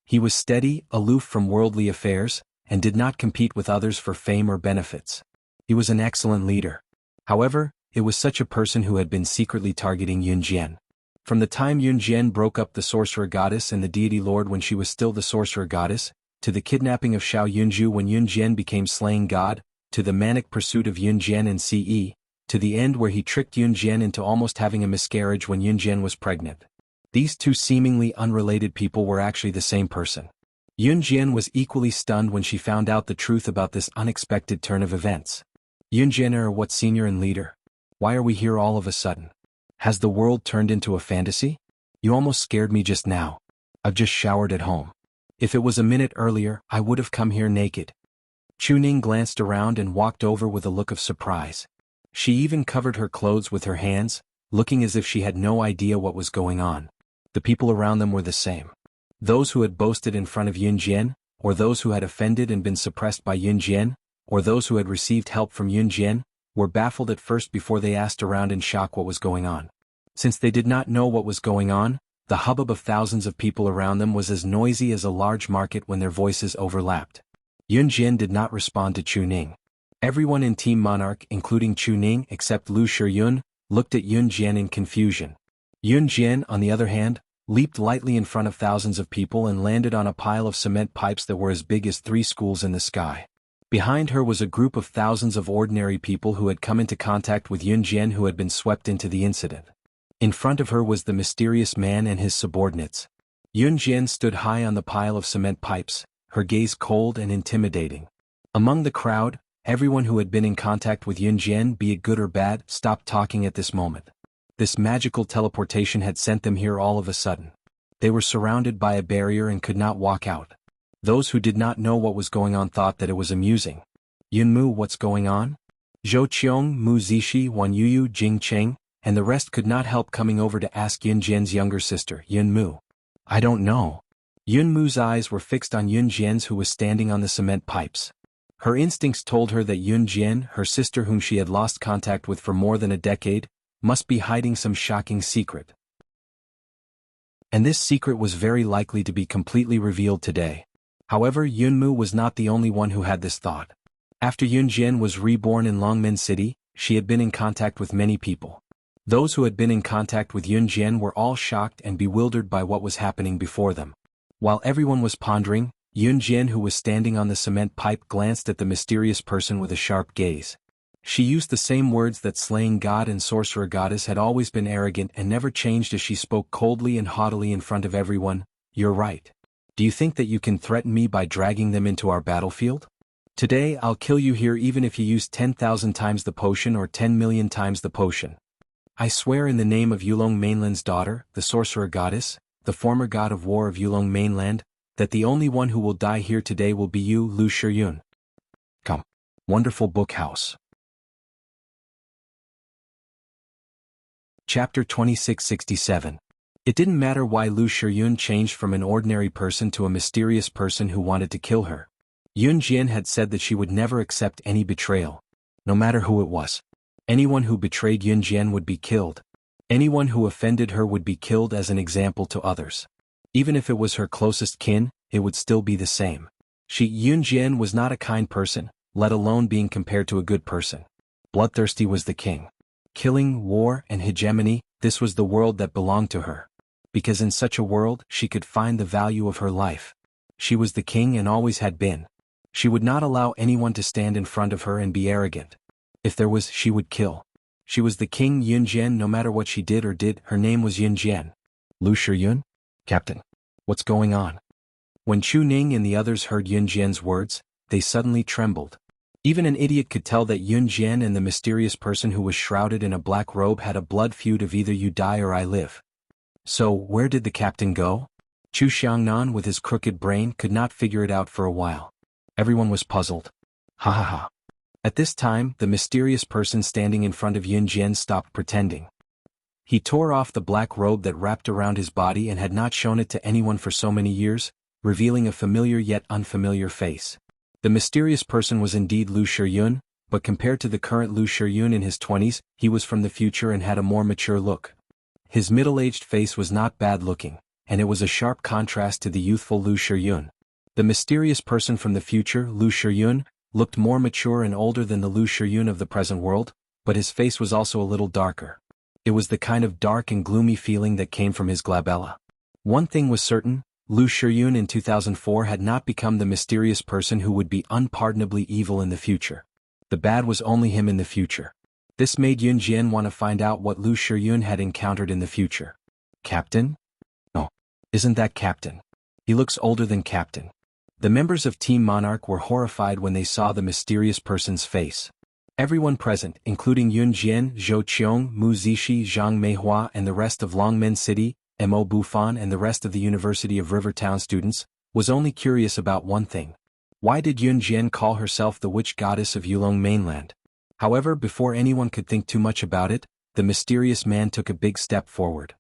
He was steady, aloof from worldly affairs, and did not compete with others for fame or benefits. He was an excellent leader. However, it was such a person who had been secretly targeting Yun Jian. From the time Yun Jian broke up the sorcerer goddess and the deity lord when she was still the sorcerer goddess, to the kidnapping of Xiao Yunju when Yun Jian became slaying god, to the manic pursuit of Yun Jian and Ce, to the end where he tricked Yun Jian into almost having a miscarriage when Yun Jian was pregnant. These two seemingly unrelated people were actually the same person. Yun Jian was equally stunned when she found out the truth about this unexpected turn of events. Yun Jian are what senior and leader? Why are we here all of a sudden? Has the world turned into a fantasy? You almost scared me just now. I've just showered at home. If it was a minute earlier, I would have come here naked. Chuning glanced around and walked over with a look of surprise. She even covered her clothes with her hands, looking as if she had no idea what was going on. The people around them were the same. Those who had boasted in front of Yun Jian, or those who had offended and been suppressed by Yun Jian, or those who had received help from Yun Jian, were baffled at first before they asked around in shock what was going on. Since they did not know what was going on, the hubbub of thousands of people around them was as noisy as a large market when their voices overlapped. Yun Jian did not respond to Chu Ning. Everyone in Team Monarch, including Chu Ning except Lu Shiyun, looked at Yun Jian in confusion. Yun Jian, on the other hand, leaped lightly in front of thousands of people and landed on a pile of cement pipes that were as big as 3 schools in the sky. Behind her was a group of thousands of ordinary people who had come into contact with Yun Jian who had been swept into the incident. In front of her was the mysterious man and his subordinates. Yun Jian stood high on the pile of cement pipes, her gaze cold and intimidating. Among the crowd, everyone who had been in contact with Yun Jian, be it good or bad, stopped talking at this moment. This magical teleportation had sent them here all of a sudden. They were surrounded by a barrier and could not walk out. Those who did not know what was going on thought that it was amusing. Yun Mu, what's going on? Zhou Qiong, Mu Zishi, Wan Yuyu, Jing Cheng, and the rest could not help coming over to ask Yun Jian's younger sister, Yun Mu. I don't know. Yun Mu's eyes were fixed on Yun Jian's who was standing on the cement pipes. Her instincts told her that Yun Jian, her sister whom she had lost contact with for more than a decade, must be hiding some shocking secret. And this secret was very likely to be completely revealed today. However, Yun Mu was not the only one who had this thought. After Yun Jian was reborn in Longmen City, she had been in contact with many people. Those who had been in contact with Yun Jian were all shocked and bewildered by what was happening before them. While everyone was pondering, Yun Jian, who was standing on the cement pipe, glanced at the mysterious person with a sharp gaze. She used the same words that slaying god and sorcerer goddess had always been arrogant and never changed as she spoke coldly and haughtily in front of everyone. You're right. Do you think that you can threaten me by dragging them into our battlefield? Today I'll kill you here even if you use 10,000 times the potion or 10 million times the potion. I swear in the name of Yulong Mainland's daughter, the sorcerer goddess, the former god of war of Yulong Mainland, that the only one who will die here today will be you, Lu Shiyun. Come. Wonderful book house. Chapter 2667. It didn't matter why Lu Shiyun changed from an ordinary person to a mysterious person who wanted to kill her. Yun Jian had said that she would never accept any betrayal, no matter who it was. Anyone who betrayed Yun Jian would be killed. Anyone who offended her would be killed as an example to others. Even if it was her closest kin, it would still be the same. Yun Jian was not a kind person, let alone being compared to a good person. Bloodthirsty was the king. Killing, war, and hegemony, this was the world that belonged to her. Because in such a world, she could find the value of her life. She was the king and always had been. She would not allow anyone to stand in front of her and be arrogant. If there was, she would kill. She was the king Yun Jian no matter what she did or did. Her name was Yun Jian. Lu Shiyun? Captain. What's going on? When Chu Ning and the others heard Yun Jian's words, they suddenly trembled. Even an idiot could tell that Yun Jian and the mysterious person who was shrouded in a black robe had a blood feud of either you die or I live. So, where did the captain go? Chu Xiangnan with his crooked brain could not figure it out for a while. Everyone was puzzled. Ha ha ha. At this time, the mysterious person standing in front of Yun Jian stopped pretending. He tore off the black robe that wrapped around his body and had not shown it to anyone for so many years, revealing a familiar yet unfamiliar face. The mysterious person was indeed Lu Shiyun, but compared to the current Lu Shiyun in his 20s, he was from the future and had a more mature look. His middle-aged face was not bad-looking, and it was a sharp contrast to the youthful Lu Shiyun. The mysterious person from the future, Lu Shiyun, looked more mature and older than the Lu Shiyun of the present world, but his face was also a little darker. It was the kind of dark and gloomy feeling that came from his glabella. One thing was certain, Lu Shiyun in 2004 had not become the mysterious person who would be unpardonably evil in the future. The bad was only him in the future. This made Yun Jian want to find out what Lu Shiyun had encountered in the future. Captain? No. Isn't that Captain? He looks older than Captain. The members of Team Monarch were horrified when they saw the mysterious person's face. Everyone present, including Yun Jian, Zhou Qiong, Mu Zixi, Zhang Meihua and the rest of Longmen City, Mo Bufan and the rest of the University of Rivertown students, was only curious about one thing. Why did Yun Jian call herself the witch goddess of Yulong Mainland? However, before anyone could think too much about it, the mysterious man took a big step forward.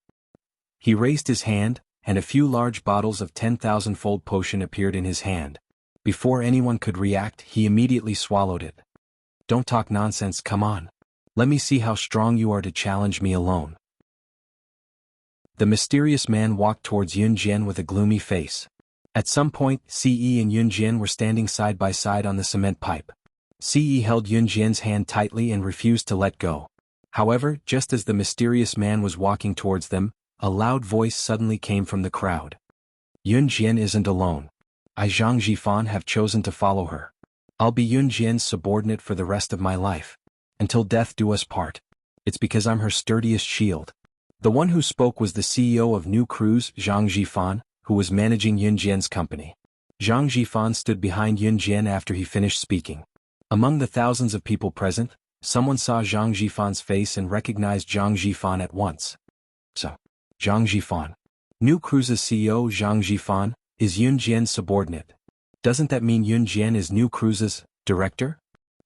He raised his hand, and a few large bottles of 10,000-fold potion appeared in his hand. Before anyone could react, he immediately swallowed it. Don't talk nonsense, come on. Let me see how strong you are to challenge me alone. The mysterious man walked towards Yun Jian with a gloomy face. At some point, Ce and Yun Jian were standing side by side on the cement pipe. Ce held Yun Jian's hand tightly and refused to let go. However, just as the mysterious man was walking towards them, a loud voice suddenly came from the crowd. Yun Jian isn't alone. I Zhang Jifan have chosen to follow her. I'll be Yun Jian's subordinate for the rest of my life. Until death do us part. It's because I'm her sturdiest shield. The one who spoke was the CEO of New Cruise, Zhang Jifan, who was managing Yun Jian's company. Zhang Jifan stood behind Yun Jian after he finished speaking. Among the thousands of people present, someone saw Zhang Jifan's face and recognized Zhang Jifan at once. So, Zhang Jifan. New Cruise's CEO Zhang Jifan is Yun Jian's subordinate. Doesn't that mean Yun Jian is New Cruise's director?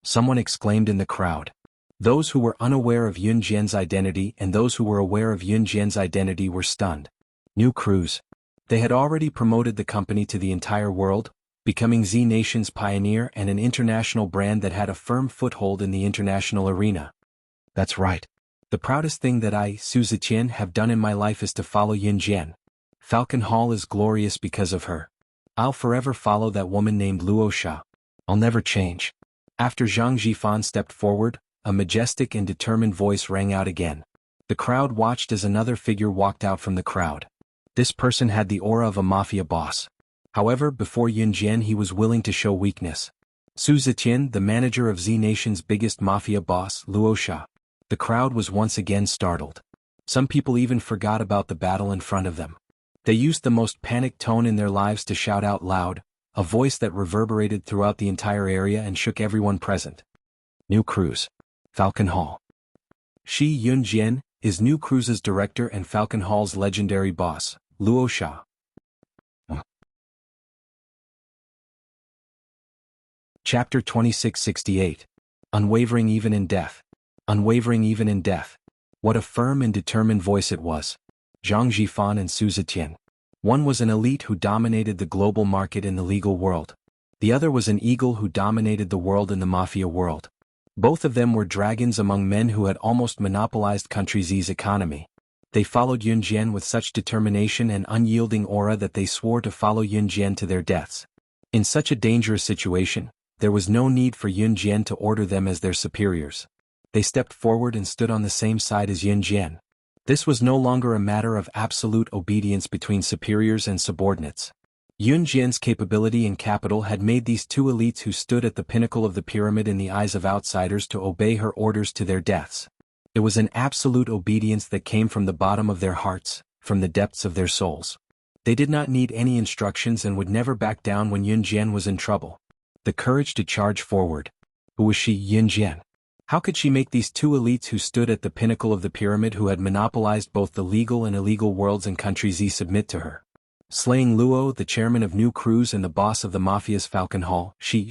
Someone exclaimed in the crowd. Those who were unaware of Yun Jian's identity and those who were aware of Yun Jian's identity were stunned. New Cruise. They had already promoted the company to the entire world, becoming Z Nation's pioneer and an international brand that had a firm foothold in the international arena. That's right. The proudest thing that I, Su Ziqian, have done in my life is to follow Yun Jian. Falcon Hall is glorious because of her. I'll forever follow that woman named Luo Sha. I'll never change. After Zhang Jifan stepped forward, a majestic and determined voice rang out again. The crowd watched as another figure walked out from the crowd. This person had the aura of a mafia boss. However, before Yun Jian he was willing to show weakness. Su Zetian, the manager of Z Nation's biggest mafia boss, Luosha. The crowd was once again startled. Some people even forgot about the battle in front of them. They used the most panicked tone in their lives to shout out loud, a voice that reverberated throughout the entire area and shook everyone present. New Cruise. Falcon Hall. Shi Yunjian is New Cruise's director and Falcon Hall's legendary boss, Luo Sha. Chapter 2668. Unwavering even in death. Unwavering even in death. What a firm and determined voice it was. Zhang Jifan and Su Zetian. One was an elite who dominated the global market in the legal world. The other was an eagle who dominated the world in the mafia world. Both of them were dragons among men who had almost monopolized Country Z's economy. They followed Yunjian with such determination and unyielding aura that they swore to follow Yunjian to their deaths. In such a dangerous situation, there was no need for Yunjian to order them as their superiors. They stepped forward and stood on the same side as Yunjian. This was no longer a matter of absolute obedience between superiors and subordinates. Yunjian's capability and capital had made these two elites who stood at the pinnacle of the pyramid in the eyes of outsiders to obey her orders to their deaths. It was an absolute obedience that came from the bottom of their hearts, from the depths of their souls. They did not need any instructions and would never back down when Yunjian was in trouble. The courage to charge forward. Who was she, Yunjian? How could she make these two elites who stood at the pinnacle of the pyramid who had monopolized both the legal and illegal worlds and Country Z submit to her? Slaying Luo, the chairman of New Cruise and the boss of the mafia's Falcon Hall, she.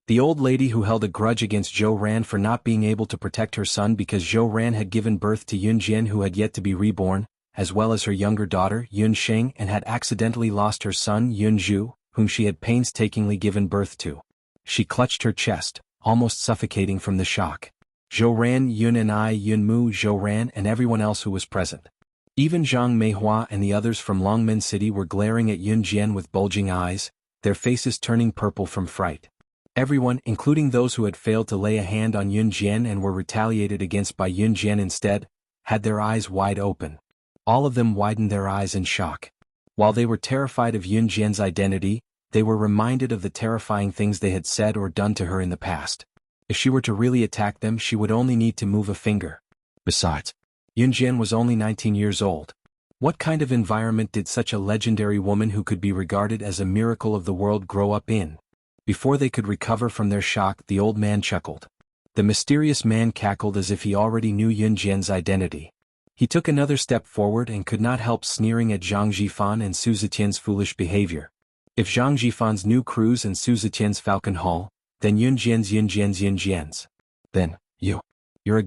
The old lady who held a grudge against Zhou Ran for not being able to protect her son because Zhou Ran had given birth to Yunjian who had yet to be reborn, as well as her younger daughter, Yun Sheng, and had accidentally lost her son, Yun Zhu, whom she had painstakingly given birth to. She clutched her chest, almost suffocating from the shock. Zhou Ran, Yun and Yun Mu, Zhou Ran and everyone else who was present. Even Zhang Meihua and the others from Longmen City were glaring at Yunjian with bulging eyes, their faces turning purple from fright. Everyone, including those who had failed to lay a hand on Yunjian and were retaliated against by Yunjian instead, had their eyes wide open. All of them widened their eyes in shock. While they were terrified of Yunjian's identity, they were reminded of the terrifying things they had said or done to her in the past. If she were to really attack them, she would only need to move a finger. Besides, Yunjian was only 19 years old. What kind of environment did such a legendary woman who could be regarded as a miracle of the world grow up in? Before they could recover from their shock, the old man chuckled. The mysterious man cackled as if he already knew Yunjian's identity. He took another step forward and could not help sneering at Zhang Jifan and Su Zetian's foolish behavior. If Zhang Jifan's New Cruise and Su Zetian's Falcon Hall, then Yunjian's. Then, you're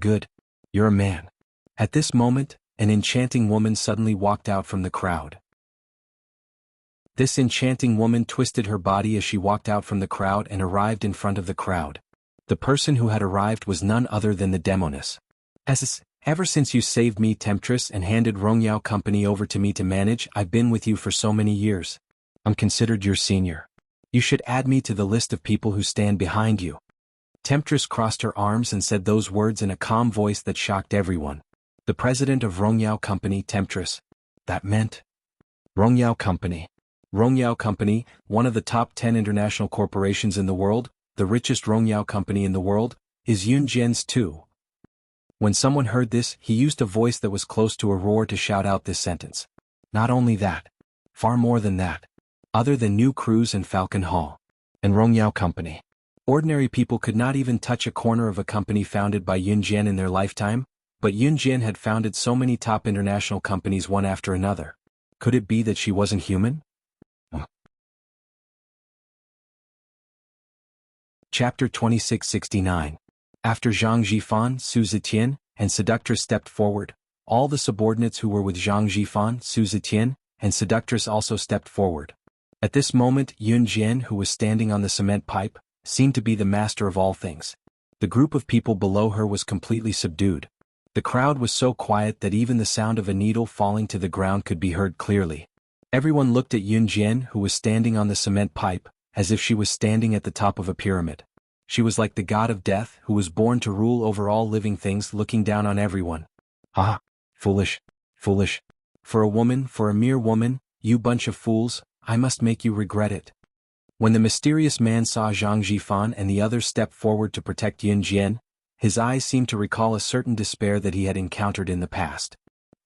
a man. At this moment, an enchanting woman suddenly walked out from the crowd. This enchanting woman twisted her body as she walked out from the crowd and arrived in front of the crowd. The person who had arrived was none other than the Demoness. Ever since you saved me, Temptress, and handed Rongyao Company over to me to manage, I've been with you for so many years. I'm considered your senior. You should add me to the list of people who stand behind you. Temptress crossed her arms and said those words in a calm voice that shocked everyone. The president of Rongyao Company, Temptress. That meant? Rongyao Company. Rongyao Company, one of the top 10 international corporations in the world, the richest Rongyao Company in the world, is Yunjian's too. When someone heard this, he used a voice that was close to a roar to shout out this sentence. Not only that. Far more than that. Other than New Cruise and Falcon Hall. And Rongyao Company. Ordinary people could not even touch a corner of a company founded by Yunjian in their lifetime, but Yunjian had founded so many top international companies one after another. Could it be that she wasn't human? Chapter 2669. After Zhang Jifan, Su Zetian, and Seductress stepped forward, all the subordinates who were with Zhang Jifan, Su Zetian, and Seductress also stepped forward. At this moment, Yunjian, who was standing on the cement pipe, seemed to be the master of all things. The group of people below her was completely subdued. The crowd was so quiet that even the sound of a needle falling to the ground could be heard clearly. Everyone looked at Yunjian, who was standing on the cement pipe, as if she was standing at the top of a pyramid. She was like the god of death, who was born to rule over all living things, looking down on everyone. Ah, foolish. For a mere woman, you bunch of fools, I must make you regret it. When the mysterious man saw Zhang Jifan and the others step forward to protect Yun Jian, his eyes seemed to recall a certain despair that he had encountered in the past.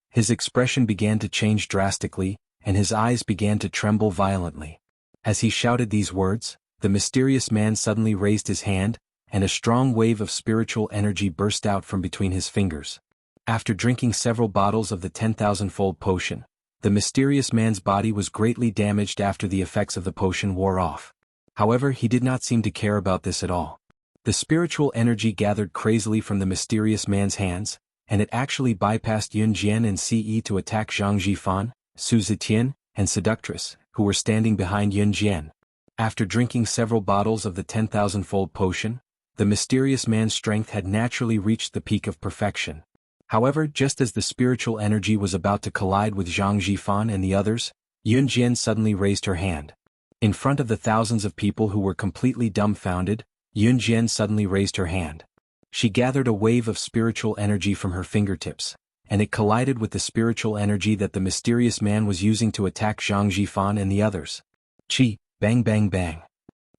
His expression began to change drastically, and his eyes began to tremble violently. As he shouted these words, the mysterious man suddenly raised his hand, and a strong wave of spiritual energy burst out from between his fingers. After drinking several bottles of the 10,000-fold potion, the mysterious man's body was greatly damaged after the effects of the potion wore off. However, he did not seem to care about this at all. The spiritual energy gathered crazily from the mysterious man's hands, and it actually bypassed Yun Jian and Ce to attack Zhang Jifan, Su Zetian, and Seductress, who were standing behind Yun Jian. After drinking several bottles of the 10,000-fold potion, the mysterious man's strength had naturally reached the peak of perfection. However, just as the spiritual energy was about to collide with Zhang Jifan and the others, Yun Jian suddenly raised her hand. In front of the thousands of people who were completely dumbfounded, Yun Jian suddenly raised her hand. She gathered a wave of spiritual energy from her fingertips, and it collided with the spiritual energy that the mysterious man was using to attack Zhang Jifan and the others. Chi, bang bang bang.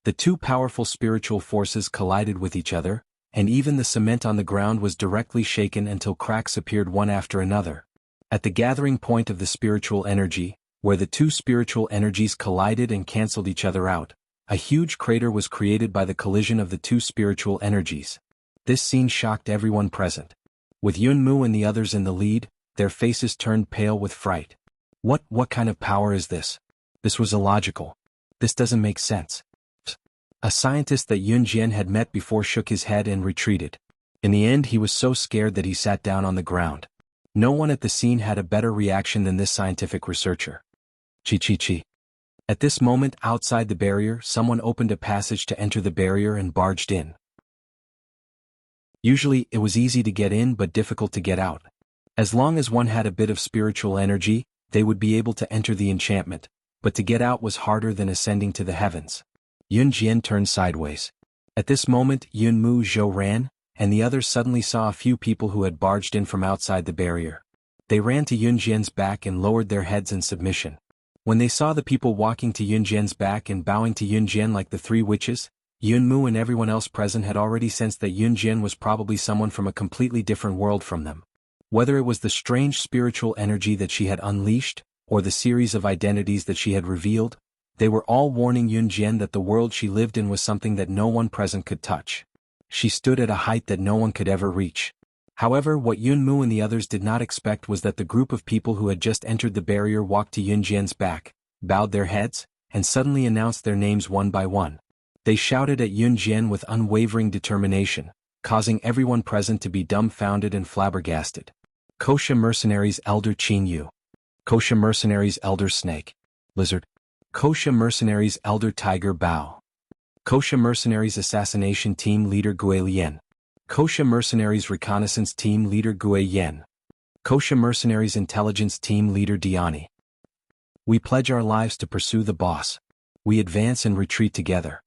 The two powerful spiritual forces collided with each other, and even the cement on the ground was directly shaken until cracks appeared one after another. At the gathering point of the spiritual energy, where the two spiritual energies collided and cancelled each other out, a huge crater was created by the collision of the two spiritual energies. This scene shocked everyone present. With Yun Mu and the others in the lead, their faces turned pale with fright. What kind of power is this? This was illogical. This doesn't make sense. A scientist that Yun Jian had met before shook his head and retreated. In the end, he was so scared that he sat down on the ground. No one at the scene had a better reaction than this scientific researcher. Chi. At this moment, outside the barrier, someone opened a passage to enter the barrier and barged in. Usually, it was easy to get in but difficult to get out. As long as one had a bit of spiritual energy, they would be able to enter the enchantment, but to get out was harder than ascending to the heavens. Yun Jian turned sideways. At this moment, Yun Mu Zhou ran, and the others suddenly saw a few people who had barged in from outside the barrier. They ran to Yun Jian's back and lowered their heads in submission. When they saw the people walking to Yun Jian's back and bowing to Yun Jian like the three witches, Yun Mu and everyone else present had already sensed that Yun Jian was probably someone from a completely different world from them. Whether it was the strange spiritual energy that she had unleashed, or the series of identities that she had revealed, they were all warning Yun Jian that the world she lived in was something that no one present could touch. She stood at a height that no one could ever reach. However, what Yun Mu and the others did not expect was that the group of people who had just entered the barrier walked to Yun Jian's back, bowed their heads, and suddenly announced their names one by one. They shouted at Yun Jian with unwavering determination, causing everyone present to be dumbfounded and flabbergasted. Kosha Mercenaries Elder Qin Yu. Kosha Mercenaries Elder Snake. Lizard. Kosha Mercenaries Elder Tiger Bao. Kosha Mercenaries Assassination Team Leader Gui Lian. Kosha Mercenaries Reconnaissance Team Leader Gui Yen. Kosha Mercenaries Intelligence Team Leader Diani. We pledge our lives to pursue the boss. We advance and retreat together.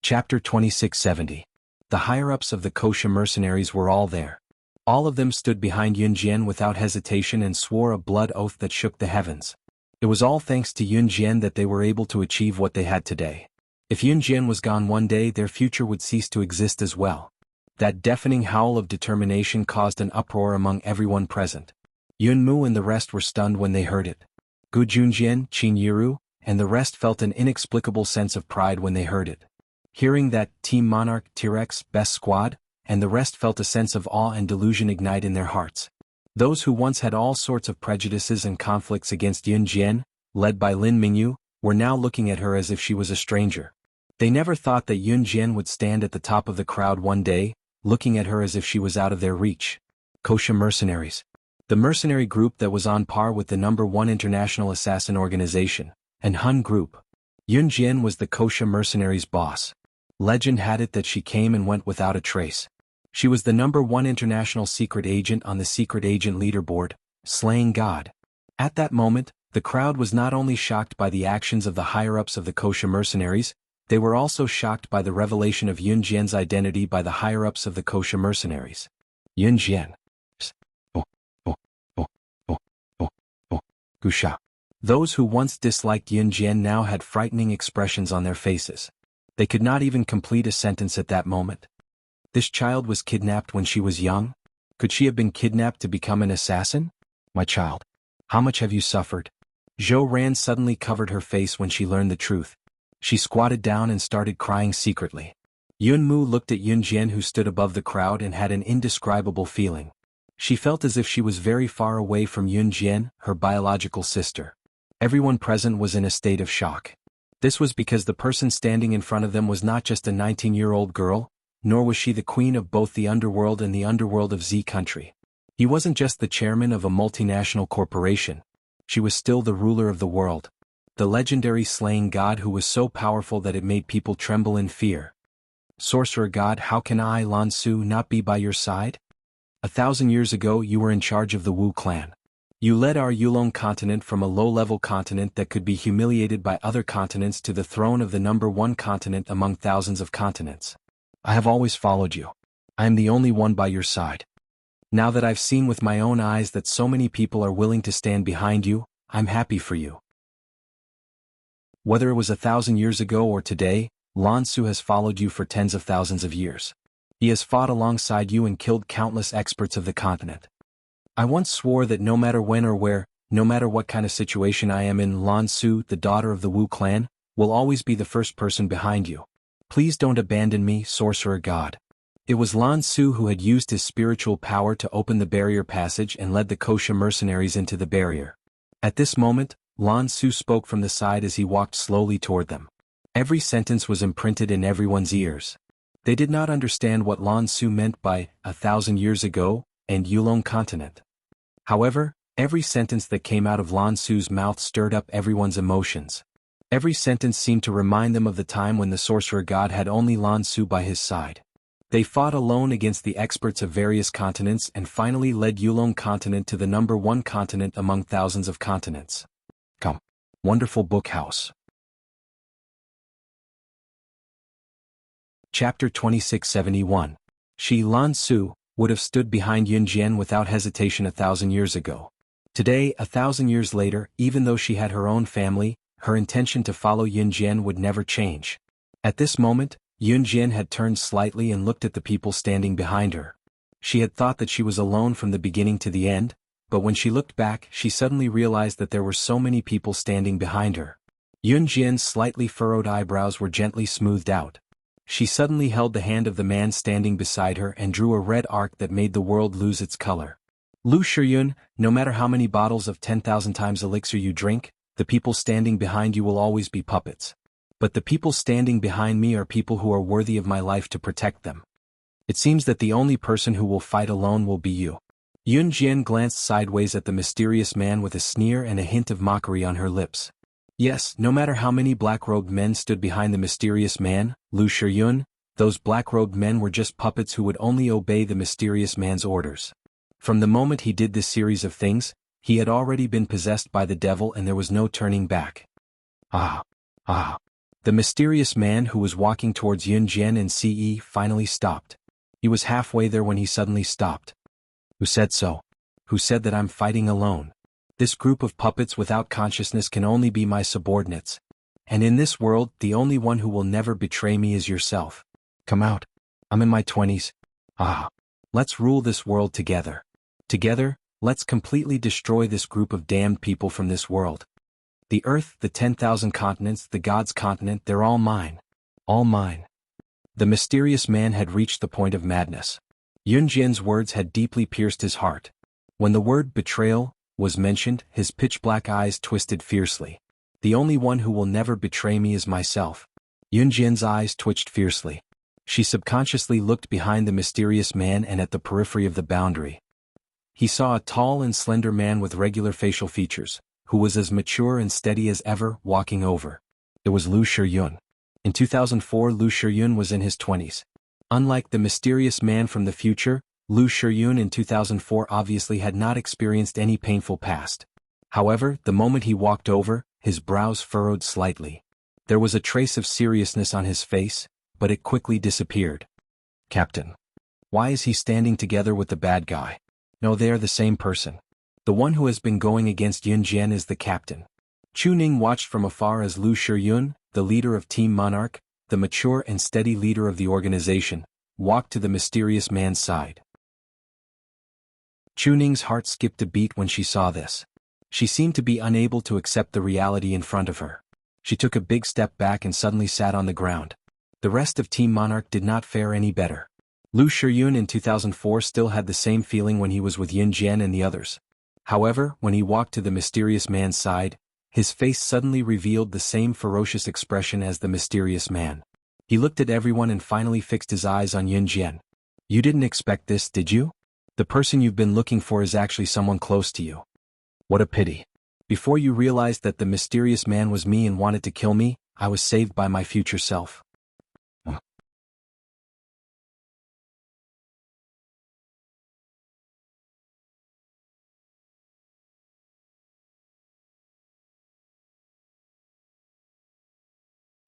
Chapter 2670. The higher-ups of the Kosha mercenaries were all there. All of them stood behind Yun Jian without hesitation and swore a blood oath that shook the heavens. It was all thanks to Yun Jian that they were able to achieve what they had today. If Yun Jian was gone one day, their future would cease to exist as well. That deafening howl of determination caused an uproar among everyone present. Yun Mu and the rest were stunned when they heard it. Gu Junjian, Qin Yiru, and the rest felt an inexplicable sense of pride when they heard it. Hearing that, Team Monarch, T-Rex, Best Squad, and the rest felt a sense of awe and delusion ignite in their hearts. Those who once had all sorts of prejudices and conflicts against Yun Jian, led by Lin Mingyu, were now looking at her as if she was a stranger. They never thought that Yun Jian would stand at the top of the crowd one day, looking at her as if she was out of their reach. Kosha Mercenaries. The mercenary group that was on par with the #1 international assassin organization, and Hun Group. Yun Jian was the Kosha mercenaries' boss. Legend had it that she came and went without a trace. She was the #1 international secret agent on the secret agent leaderboard, slaying God. At that moment, the crowd was not only shocked by the actions of the higher-ups of the Kosha mercenaries, they were also shocked by the revelation of Yun Jian's identity by the higher-ups of the Kosha mercenaries. Yun Jian. Gusha. Those who once disliked Yun Jian now had frightening expressions on their faces. They could not even complete a sentence at that moment. This child was kidnapped when she was young? Could she have been kidnapped to become an assassin? My child, how much have you suffered? Zhou Ran suddenly covered her face when she learned the truth. She squatted down and started crying secretly. Yun Mu looked at Yun Jian, who stood above the crowd, and had an indescribable feeling. She felt as if she was very far away from Yun Jian, her biological sister. Everyone present was in a state of shock. This was because the person standing in front of them was not just a 19-year-old girl, nor was she the queen of both the underworld and the underworld of Z country. He wasn't just the chairman of a multinational corporation. She was still the ruler of the world. The legendary slaying god who was so powerful that it made people tremble in fear. Sorcerer God, how can I, Lan Su, not be by your side? 1,000 years ago you were in charge of the Wu clan. You led our Yulong continent from a low-level continent that could be humiliated by other continents to the throne of the #1 continent among thousands of continents. I have always followed you. I am the only one by your side. Now that I've seen with my own eyes that so many people are willing to stand behind you, I'm happy for you. Whether it was 1,000 years ago or today, Lan Su has followed you for tens of thousands of years. He has fought alongside you and killed countless experts of the continent. I once swore that no matter when or where, no matter what kind of situation I am in, Lan Su, the daughter of the Wu clan, will always be the first person behind you. Please don't abandon me, Sorcerer God. It was Lan Su who had used his spiritual power to open the barrier passage and led the Kosha mercenaries into the barrier. At this moment, Lan Su spoke from the side as he walked slowly toward them. Every sentence was imprinted in everyone's ears. They did not understand what Lan Su meant by 1,000 years ago and Yulong continent. However, every sentence that came out of Lan Su's mouth stirred up everyone's emotions. Every sentence seemed to remind them of the time when the Sorcerer God had only Lan Su by his side. They fought alone against the experts of various continents and finally led Yulong continent to the #1 continent among thousands of continents. Come. Wonderful book house. Chapter 2671. She, Lan Su, would have stood behind Yun Jian without hesitation 1,000 years ago. Today, 1,000 years later, even though she had her own family, her intention to follow Yun Jian would never change. At this moment, Yun Jian had turned slightly and looked at the people standing behind her. She had thought that she was alone from the beginning to the end, but when she looked back, she suddenly realized that there were so many people standing behind her. Yun Jian's slightly furrowed eyebrows were gently smoothed out. She suddenly held the hand of the man standing beside her and drew a red arc that made the world lose its color. Lu Shiyun, no matter how many bottles of 10,000 times elixir you drink, the people standing behind you will always be puppets. But the people standing behind me are people who are worthy of my life to protect them. It seems that the only person who will fight alone will be you. Yun Jian glanced sideways at the mysterious man with a sneer and a hint of mockery on her lips. Yes, no matter how many black-robed men stood behind the mysterious man, Lu Shiyun, those black-robed men were just puppets who would only obey the mysterious man's orders. From the moment he did this series of things, he had already been possessed by the devil and there was no turning back. Ah. The mysterious man who was walking towards Yun Jian and Ce finally stopped. He was halfway there when he suddenly stopped. Who said so? Who said that I'm fighting alone? This group of puppets without consciousness can only be my subordinates. And in this world, the only one who will never betray me is yourself. Come out. I'm in my 20s. Let's rule this world together. Together, let's completely destroy this group of damned people from this world. The earth, the 10,000 continents, the gods' continent, they're all mine. All mine. The mysterious man had reached the point of madness. Yun Jian's words had deeply pierced his heart. When the word betrayal was mentioned, his pitch-black eyes twisted fiercely. The only one who will never betray me is myself. Yun Jian's eyes twitched fiercely. She subconsciously looked behind the mysterious man and at the periphery of the boundary. He saw a tall and slender man with regular facial features, who was as mature and steady as ever, walking over. It was Lu Shiyun. In 2004, Lu Shiyun was in his 20s. Unlike the mysterious man from the future, Lu Shiyun in 2004 obviously had not experienced any painful past. However, the moment he walked over, his brows furrowed slightly. There was a trace of seriousness on his face, but it quickly disappeared. Captain. Why is he standing together with the bad guy? No, they are the same person. The one who has been going against Yun Jian is the captain. Chu Ning watched from afar as Lu Shiyun, the leader of Team Monarch, the mature and steady leader of the organization, walked to the mysterious man's side. Chu Ning's heart skipped a beat when she saw this. She seemed to be unable to accept the reality in front of her. She took a big step back and suddenly sat on the ground. The rest of Team Monarch did not fare any better. Lu Shiyun in 2004 still had the same feeling when he was with Yun Jian and the others. However, when he walked to the mysterious man's side, his face suddenly revealed the same ferocious expression as the mysterious man. He looked at everyone and finally fixed his eyes on Yun Jian. "You didn't expect this, did you? The person you've been looking for is actually someone close to you. What a pity. Before you realized that the mysterious man was me and wanted to kill me, I was saved by my future self."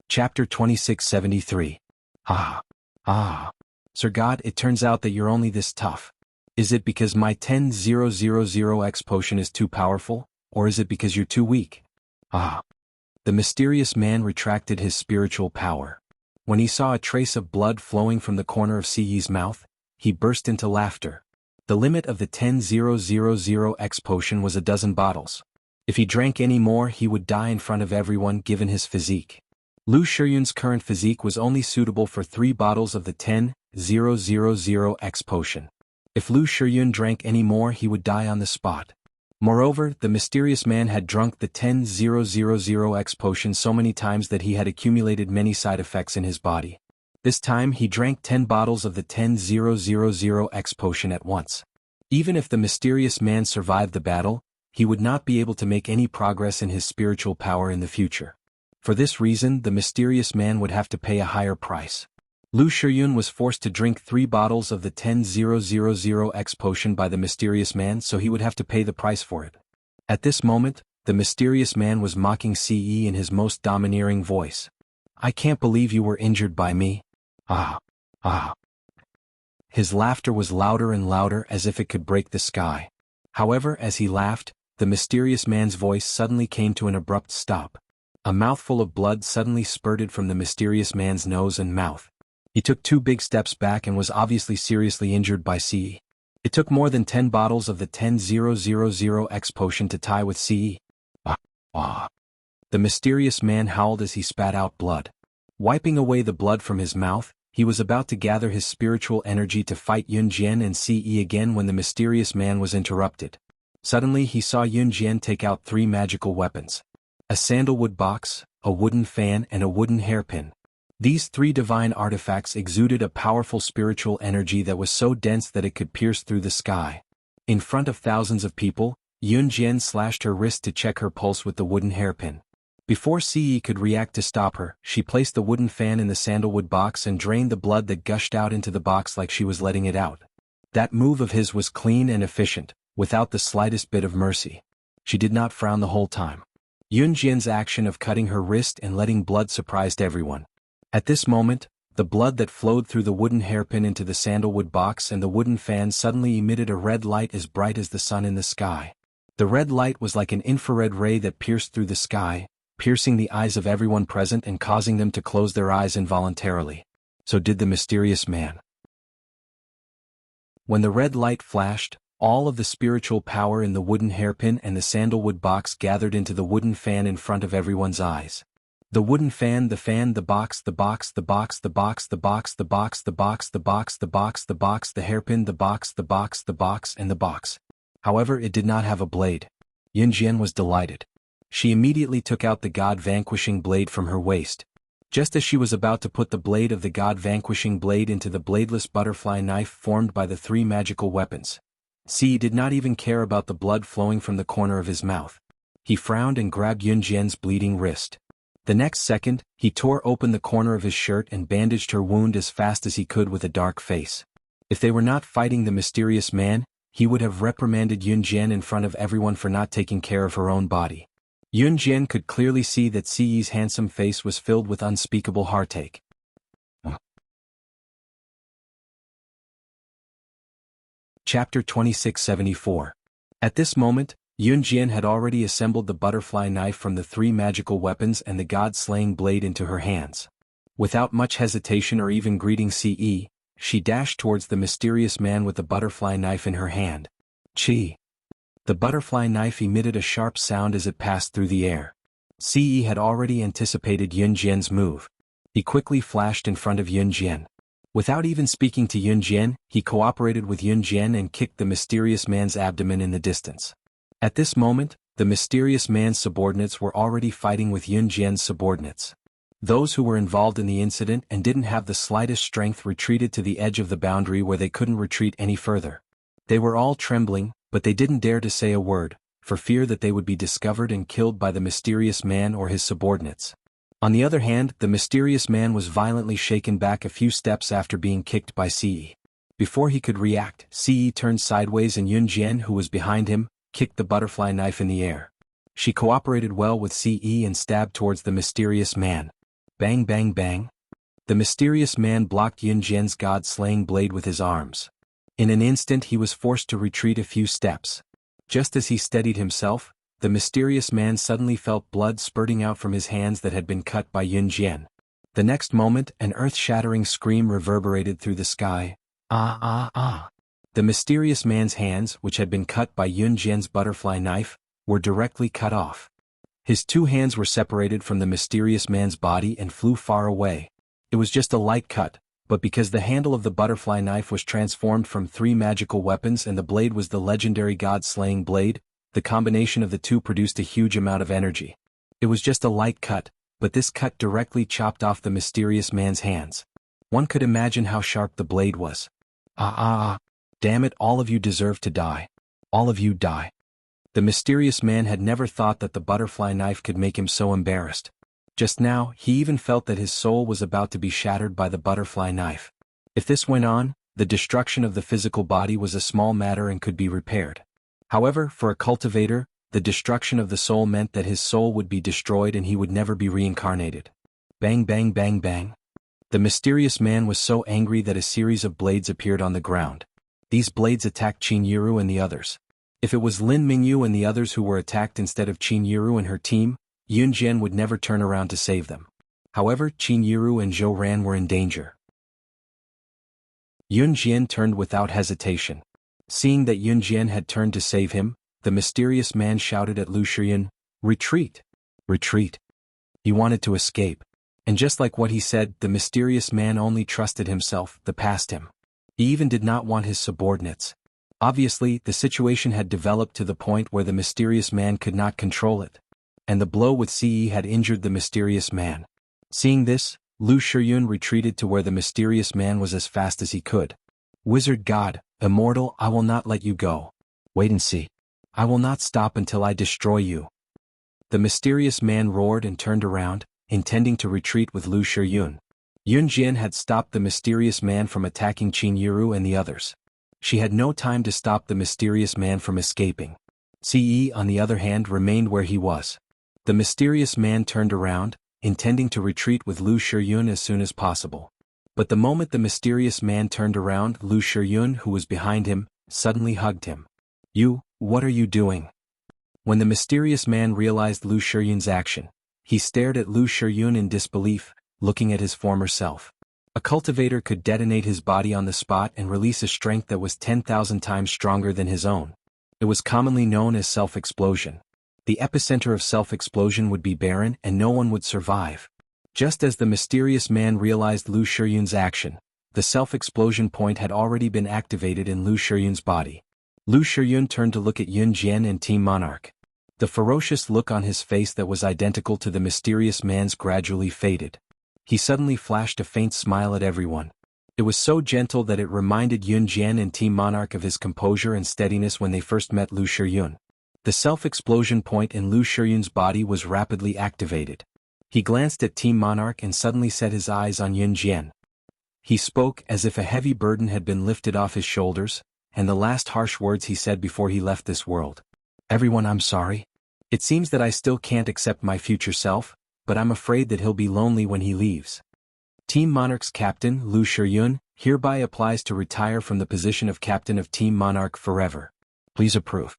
Chapter 2673. Sir God, it turns out that you're only this tough. Is it because my 10,000X potion is too powerful, or is it because you're too weak? The mysterious man retracted his spiritual power. When he saw a trace of blood flowing from the corner of Siyi's mouth, he burst into laughter. The limit of the 10,000X potion was a dozen bottles. If he drank any more, he would die in front of everyone given his physique. Lu Shiyun's current physique was only suitable for 3 bottles of the 10,000X potion. If Lu Shiyun drank any more, he would die on the spot. Moreover, the mysterious man had drunk the 10,000X potion so many times that he had accumulated many side effects in his body. This time he drank 10 bottles of the 10,000X potion at once. Even if the mysterious man survived the battle, he would not be able to make any progress in his spiritual power in the future. For this reason, the mysterious man would have to pay a higher price. Lu Shiyun was forced to drink 3 bottles of the 10,000X potion by the mysterious man, so he would have to pay the price for it. At this moment, the mysterious man was mocking Ce in his most domineering voice. "I can't believe you were injured by me." His laughter was louder and louder as if it could break the sky. However, as he laughed, the mysterious man's voice suddenly came to an abrupt stop. A mouthful of blood suddenly spurted from the mysterious man's nose and mouth. He took 2 big steps back and was obviously seriously injured by Ce. It took more than 10 bottles of the 10,000X potion to tie with Ce. The mysterious man howled as he spat out blood. Wiping away the blood from his mouth, he was about to gather his spiritual energy to fight Yun Jian and Ce again when the mysterious man was interrupted. Suddenly he saw Yun Jian take out 3 magical weapons. A sandalwood box, a wooden fan and a wooden hairpin. These 3 divine artifacts exuded a powerful spiritual energy that was so dense that it could pierce through the sky. In front of thousands of people, Yun Jian slashed her wrist to check her pulse with the wooden hairpin. Before Ce could react to stop her, she placed the wooden fan in the sandalwood box and drained the blood that gushed out into the box like she was letting it out. That move of his was clean and efficient, without the slightest bit of mercy. She did not frown the whole time. Yun Jian's action of cutting her wrist and letting blood surprised everyone. At this moment, the blood that flowed through the wooden hairpin into the sandalwood box and the wooden fan suddenly emitted a red light as bright as the sun in the sky. The red light was like an infrared ray that pierced through the sky, piercing the eyes of everyone present and causing them to close their eyes involuntarily. So did the mysterious man. When the red light flashed, all of the spiritual power in the wooden hairpin and the sandalwood box gathered into the wooden fan in front of everyone's eyes. The wooden fan, the box, the box, the box, the box, the box, the box, the box, the box, the box, the box, the hairpin, the box, the box, the box, and the box. However, it did not have a blade. Yun Jian was delighted. She immediately took out the god-vanquishing blade from her waist. Just as she was about to put the blade of the god-vanquishing blade into the bladeless butterfly knife formed by the 3 magical weapons, Ce did not even care about the blood flowing from the corner of his mouth. He frowned and grabbed Yun Jian's bleeding wrist. The next second, he tore open the corner of his shirt and bandaged her wound as fast as he could with a dark face. If they were not fighting the mysterious man, he would have reprimanded Yun Jian in front of everyone for not taking care of her own body. Yun Jian could clearly see that Ce's handsome face was filled with unspeakable heartache. Chapter 2674. At this moment, Yun Jian had already assembled the butterfly knife from the three magical weapons and the god-slaying blade into her hands. Without much hesitation or even greeting Ce, she dashed towards the mysterious man with the butterfly knife in her hand. Chi! The butterfly knife emitted a sharp sound as it passed through the air. Ce had already anticipated Yun Jian's move. He quickly flashed in front of Yun Jian. Without even speaking to Yun Jian, he cooperated with Yun Jian and kicked the mysterious man's abdomen in the distance. At this moment, the mysterious man's subordinates were already fighting with Yun Jian's subordinates. Those who were involved in the incident and didn't have the slightest strength retreated to the edge of the boundary where they couldn't retreat any further. They were all trembling, but they didn't dare to say a word, for fear that they would be discovered and killed by the mysterious man or his subordinates. On the other hand, the mysterious man was violently shaken back a few steps after being kicked by Ce. Before he could react, Ce turned sideways and Yun Jian, who was behind him, kicked the butterfly knife in the air. She cooperated well with Ce and stabbed towards the mysterious man. Bang bang bang. The mysterious man blocked Yun Jian's god-slaying blade with his arms. In an instant he was forced to retreat a few steps. Just as he steadied himself, the mysterious man suddenly felt blood spurting out from his hands that had been cut by Yun Jian. The next moment, an earth-shattering scream reverberated through the sky. Ah ah ah. The mysterious man's hands, which had been cut by Yun Jian's butterfly knife, were directly cut off. His two hands were separated from the mysterious man's body and flew far away. It was just a light cut, but because the handle of the butterfly knife was transformed from three magical weapons and the blade was the legendary god-slaying blade, the combination of the two produced a huge amount of energy. It was just a light cut, but this cut directly chopped off the mysterious man's hands. One could imagine how sharp the blade was. Ah ah ah. Damn it, all of you deserve to die. All of you die. The mysterious man had never thought that the butterfly knife could make him so embarrassed. Just now, he even felt that his soul was about to be shattered by the butterfly knife. If this went on, the destruction of the physical body was a small matter and could be repaired. However, for a cultivator, the destruction of the soul meant that his soul would be destroyed and he would never be reincarnated. Bang bang bang bang. The mysterious man was so angry that a series of blades appeared on the ground. These blades attacked Qin Yiru and the others. If it was Lin Mingyu and the others who were attacked instead of Qin Yiru and her team, Yun Jian would never turn around to save them. However, Qin Yiru and Zhou Ran were in danger. Yun Jian turned without hesitation. Seeing that Yun Jian had turned to save him, the mysterious man shouted at Lu Shiyun, "Retreat! Retreat!" He wanted to escape. And just like what he said, the mysterious man only trusted himself, the past him. He even did not want his subordinates. Obviously, the situation had developed to the point where the mysterious man could not control it. And the blow with Ce had injured the mysterious man. Seeing this, Lu Shiyun retreated to where the mysterious man was as fast as he could. "Wizard God, immortal, I will not let you go. Wait and see. I will not stop until I destroy you." The mysterious man roared and turned around, intending to retreat with Lu Shiyun. Yun Jian had stopped the mysterious man from attacking Qin Yiru and the others. She had no time to stop the mysterious man from escaping. Ce, on the other hand, remained where he was. The mysterious man turned around, intending to retreat with Lu Shiyun as soon as possible. But the moment the mysterious man turned around, Lu Shiyun, who was behind him, suddenly hugged him. "You, what are you doing?" When the mysterious man realized Lu Shiyun's action, he stared at Lu Shiyun in disbelief, looking at his former self. A cultivator could detonate his body on the spot and release a strength that was 10,000 times stronger than his own. It was commonly known as self-explosion. The epicenter of self-explosion would be barren and no one would survive. Just as the mysterious man realized Lu Shiyun's action, the self-explosion point had already been activated in Lu Shiyun's body. Lu Shiyun turned to look at Yun Jian and Team Monarch. The ferocious look on his face that was identical to the mysterious man's gradually faded. He suddenly flashed a faint smile at everyone. It was so gentle that it reminded Yun Jian and Team Monarch of his composure and steadiness when they first met Lu Shiyun. The self-explosion point in Lu Shiyun's body was rapidly activated. He glanced at Team Monarch and suddenly set his eyes on Yun Jian. He spoke as if a heavy burden had been lifted off his shoulders, and the last harsh words he said before he left this world. "Everyone, I'm sorry. It seems that I still can't accept my future self, but I'm afraid that he'll be lonely when he leaves. Team Monarch's captain, Lu Shiyun, hereby applies to retire from the position of captain of Team Monarch forever. Please approve."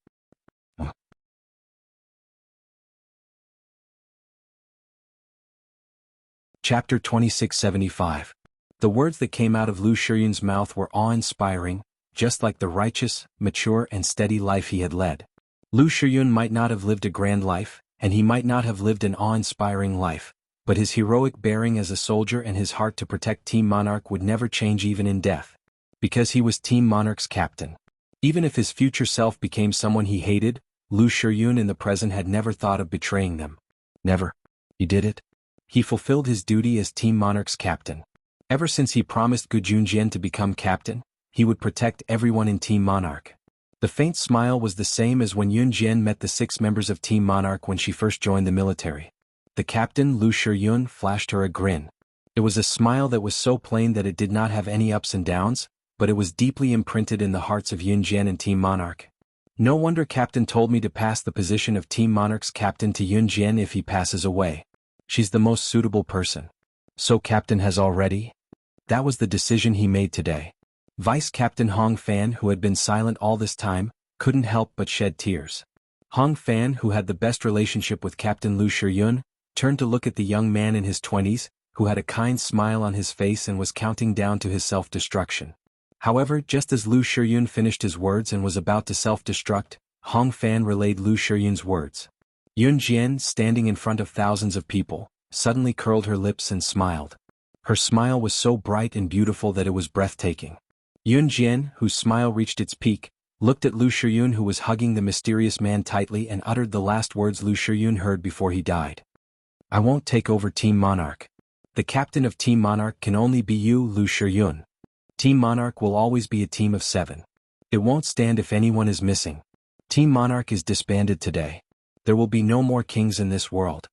Chapter 2675. The words that came out of Lu Shiyun's mouth were awe-inspiring, just like the righteous, mature and steady life he had led. Lu Shiyun might not have lived a grand life, and he might not have lived an awe-inspiring life, but his heroic bearing as a soldier and his heart to protect Team Monarch would never change even in death. Because he was Team Monarch's captain. Even if his future self became someone he hated, Lu Shiyun in the present had never thought of betraying them. Never. He did it. He fulfilled his duty as Team Monarch's captain. Ever since he promised Gu Junjian to become captain, he would protect everyone in Team Monarch. The faint smile was the same as when Yun Jian met the 6 members of Team Monarch when she first joined the military. The captain, Lu Shiyun, flashed her a grin. It was a smile that was so plain that it did not have any ups and downs, but it was deeply imprinted in the hearts of Yun Jian and Team Monarch. No wonder Captain told me to pass the position of Team Monarch's captain to Yun Jian if he passes away. She's the most suitable person. So Captain has already? That was the decision he made today. Vice Captain Hong Fan, who had been silent all this time, couldn't help but shed tears. Hong Fan, who had the best relationship with Captain Lu Shiyun, turned to look at the young man in his 20s, who had a kind smile on his face and was counting down to his self-destruction. However, just as Lu Shiyun finished his words and was about to self-destruct, Hong Fan relayed Lu Shiyun's words. Yun Jian, standing in front of thousands of people, suddenly curled her lips and smiled. Her smile was so bright and beautiful that it was breathtaking. Yun Jian, whose smile reached its peak, looked at Lu Shiyun, who was hugging the mysterious man tightly, and uttered the last words Lu Shiyun heard before he died. I won't take over Team Monarch. The captain of Team Monarch can only be you, Lu Shiyun. Team Monarch will always be a team of 7. It won't stand if anyone is missing. Team Monarch is disbanded today. There will be no more kings in this world.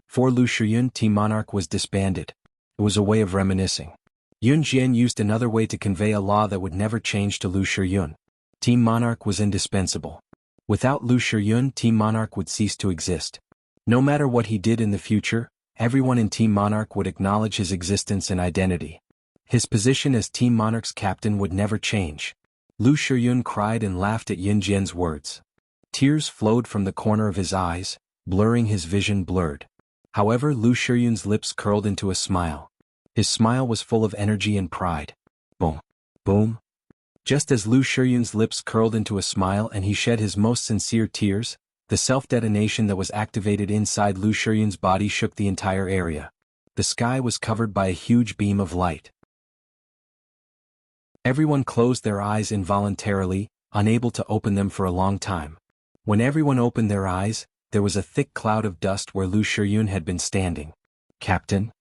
For Lu Shiyun, Team Monarch was disbanded. It was a way of reminiscing. Yun Jian used another way to convey a law that would never change to Lu Shiyun. Team Monarch was indispensable. Without Lu Shiyun, Team Monarch would cease to exist. No matter what he did in the future, everyone in Team Monarch would acknowledge his existence and identity. His position as Team Monarch's captain would never change. Lu Shiyun cried and laughed at Yun Jian's words. Tears flowed from the corner of his eyes, blurring his vision blurred. However, Lu Shiyun's lips curled into a smile. His smile was full of energy and pride. Boom. Boom. Just as Lu Shiyun's lips curled into a smile and he shed his most sincere tears, the self-detonation that was activated inside Lu Shiyun's body shook the entire area. The sky was covered by a huge beam of light. Everyone closed their eyes involuntarily, unable to open them for a long time. When everyone opened their eyes, there was a thick cloud of dust where Lu Shiyun had been standing. Captain?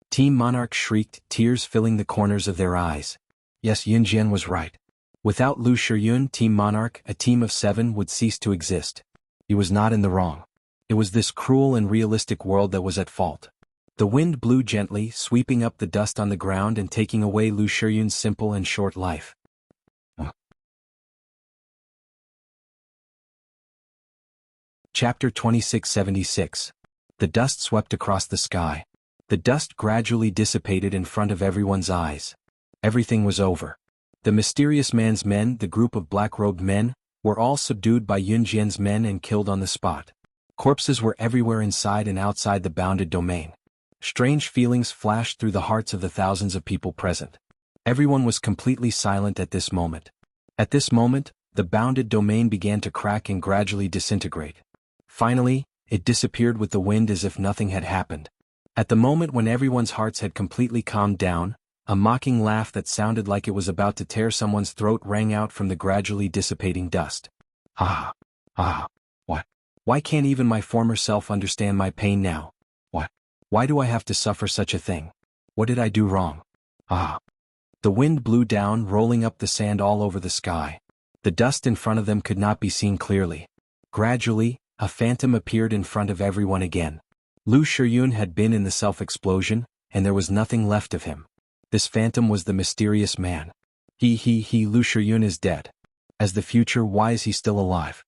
Team Monarch shrieked, tears filling the corners of their eyes. Yes, Yun Jian was right. Without Lu Shiyun, Team Monarch, a team of 7, would cease to exist. He was not in the wrong. It was this cruel and realistic world that was at fault. The wind blew gently, sweeping up the dust on the ground and taking away Lu Shiyun's simple and short life. Chapter 2676. The dust swept across the sky. The dust gradually dissipated in front of everyone's eyes. Everything was over. The mysterious man's men, the group of black-robed men, were all subdued by Yun Jian's men and killed on the spot. Corpses were everywhere inside and outside the bounded domain. Strange feelings flashed through the hearts of the thousands of people present. Everyone was completely silent at this moment. At this moment, the bounded domain began to crack and gradually disintegrate. Finally, it disappeared with the wind as if nothing had happened. At the moment when everyone's hearts had completely calmed down, a mocking laugh that sounded like it was about to tear someone's throat rang out from the gradually dissipating dust. Ah! Ah! What? Why can't even my former self understand my pain now? What? Why do I have to suffer such a thing? What did I do wrong? Ah! The wind blew down, rolling up the sand all over the sky. The dust in front of them could not be seen clearly. Gradually, a phantom appeared in front of everyone again. Lu Shiyun had been in the self-explosion, and there was nothing left of him. This phantom was the mysterious man. Lu Shiyun is dead. As the future, why is he still alive?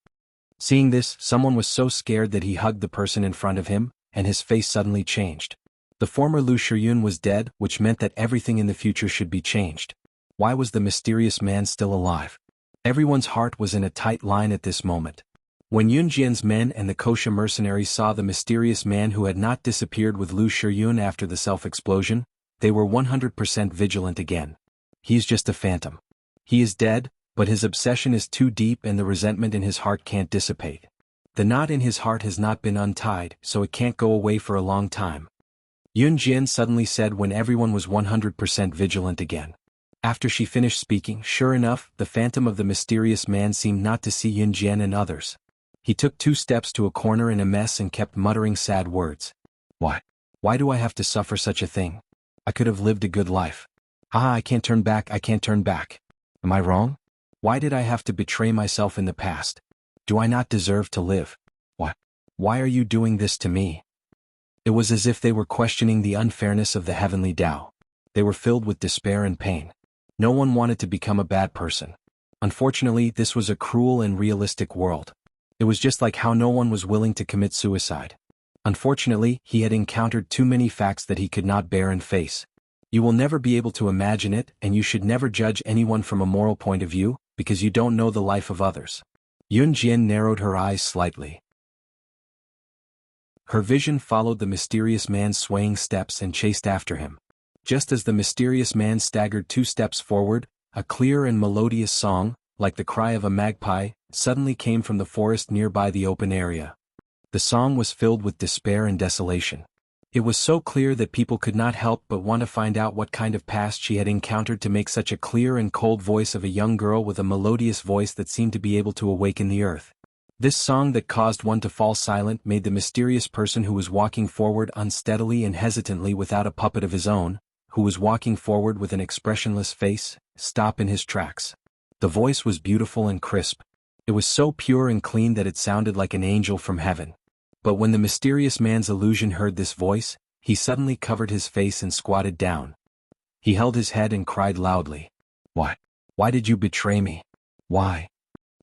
Seeing this, someone was so scared that he hugged the person in front of him, and his face suddenly changed. The former Lu Shiyun was dead, which meant that everything in the future should be changed. Why was the mysterious man still alive? Everyone's heart was in a tight line at this moment. When Yun Jian's men and the kosher mercenaries saw the mysterious man who had not disappeared with Lu Shiyun after the self-explosion, they were 100% vigilant again. He's just a phantom. He is dead, but his obsession is too deep and the resentment in his heart can't dissipate. The knot in his heart has not been untied, so it can't go away for a long time. Yun Jian suddenly said when everyone was 100% vigilant again. After she finished speaking, sure enough, the phantom of the mysterious man seemed not to see Yun Jian and others. He took 2 steps to a corner in a mess and kept muttering sad words. Why? Why do I have to suffer such a thing? I could have lived a good life. I can't turn back, I can't turn back. Am I wrong? Why did I have to betray myself in the past? Do I not deserve to live? What? Why are you doing this to me? It was as if they were questioning the unfairness of the heavenly Tao. They were filled with despair and pain. No one wanted to become a bad person. Unfortunately, this was a cruel and realistic world. It was just like how no one was willing to commit suicide. Unfortunately, he had encountered too many facts that he could not bear and face. You will never be able to imagine it, and you should never judge anyone from a moral point of view, because you don't know the life of others. Yun Jian narrowed her eyes slightly. Her vision followed the mysterious man's swaying steps and chased after him. Just as the mysterious man staggered 2 steps forward, a clear and melodious song, like the cry of a magpie, suddenly came from the forest nearby the open area. The song was filled with despair and desolation. It was so clear that people could not help but want to find out what kind of past she had encountered to make such a clear and cold voice of a young girl with a melodious voice that seemed to be able to awaken the earth. This song that caused one to fall silent made the mysterious person who was walking forward unsteadily and hesitantly without a puppet of his own, who was walking forward with an expressionless face, stop in his tracks. The voice was beautiful and crisp. It was so pure and clean that it sounded like an angel from heaven. But when the mysterious man's illusion heard this voice, he suddenly covered his face and squatted down. He held his head and cried loudly. Why? Why did you betray me? Why?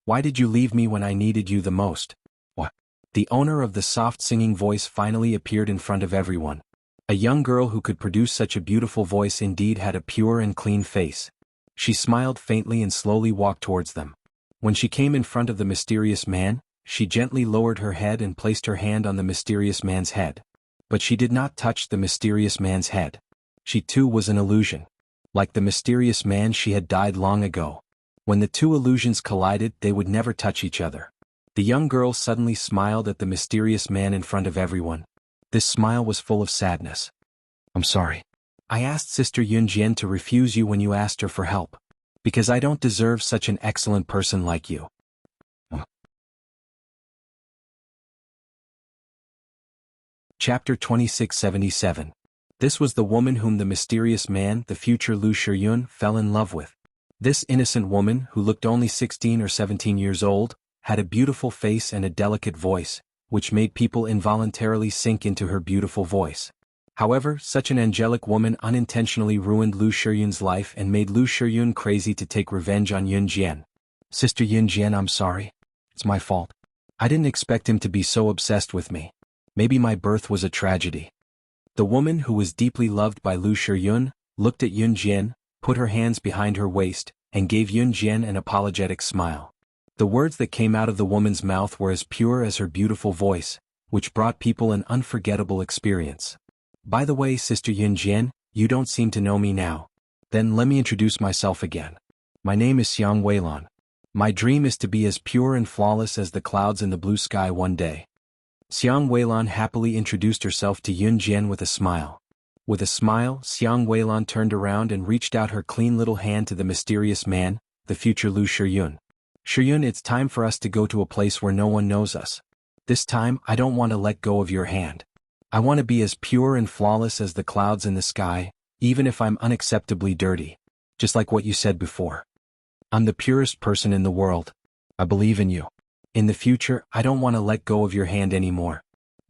Why did you leave me when I needed you the most? What? The owner of the soft singing voice finally appeared in front of everyone. A young girl who could produce such a beautiful voice indeed had a pure and clean face. She smiled faintly and slowly walked towards them. When she came in front of the mysterious man, she gently lowered her head and placed her hand on the mysterious man's head. But she did not touch the mysterious man's head. She too was an illusion. Like the mysterious man, she had died long ago. When the 2 illusions collided, they would never touch each other. The young girl suddenly smiled at the mysterious man in front of everyone. This smile was full of sadness. I'm sorry. I asked Sister Yun Jian to refuse you when you asked her for help. Because I don't deserve such an excellent person like you. Chapter 2677. This was the woman whom the mysterious man, the future Lu Shiyun, fell in love with. This innocent woman, who looked only 16 or 17 years old, had a beautiful face and a delicate voice, which made people involuntarily sink into her beautiful voice. However, such an angelic woman unintentionally ruined Lu Shiyun's life and made Lu Shiyun crazy to take revenge on Yun Jian. Sister Yun Jian, I'm sorry. It's my fault. I didn't expect him to be so obsessed with me. Maybe my birth was a tragedy. The woman, who was deeply loved by Lu Shiyun, looked at Yun Jian, put her hands behind her waist, and gave Yun Jian an apologetic smile. The words that came out of the woman's mouth were as pure as her beautiful voice, which brought people an unforgettable experience. By the way, Sister Yun Jian, you don't seem to know me now. Then let me introduce myself again. My name is Xiang Weilan. My dream is to be as pure and flawless as the clouds in the blue sky one day. Xiang Weilan happily introduced herself to Yun Jian with a smile. With a smile, Xiang Weilan turned around and reached out her clean little hand to the mysterious man, the future Lu Shiyun. Shiyun, it's time for us to go to a place where no one knows us. This time, I don't want to let go of your hand. I want to be as pure and flawless as the clouds in the sky, even if I'm unacceptably dirty. Just like what you said before. I'm the purest person in the world. I believe in you. In the future, I don't want to let go of your hand anymore.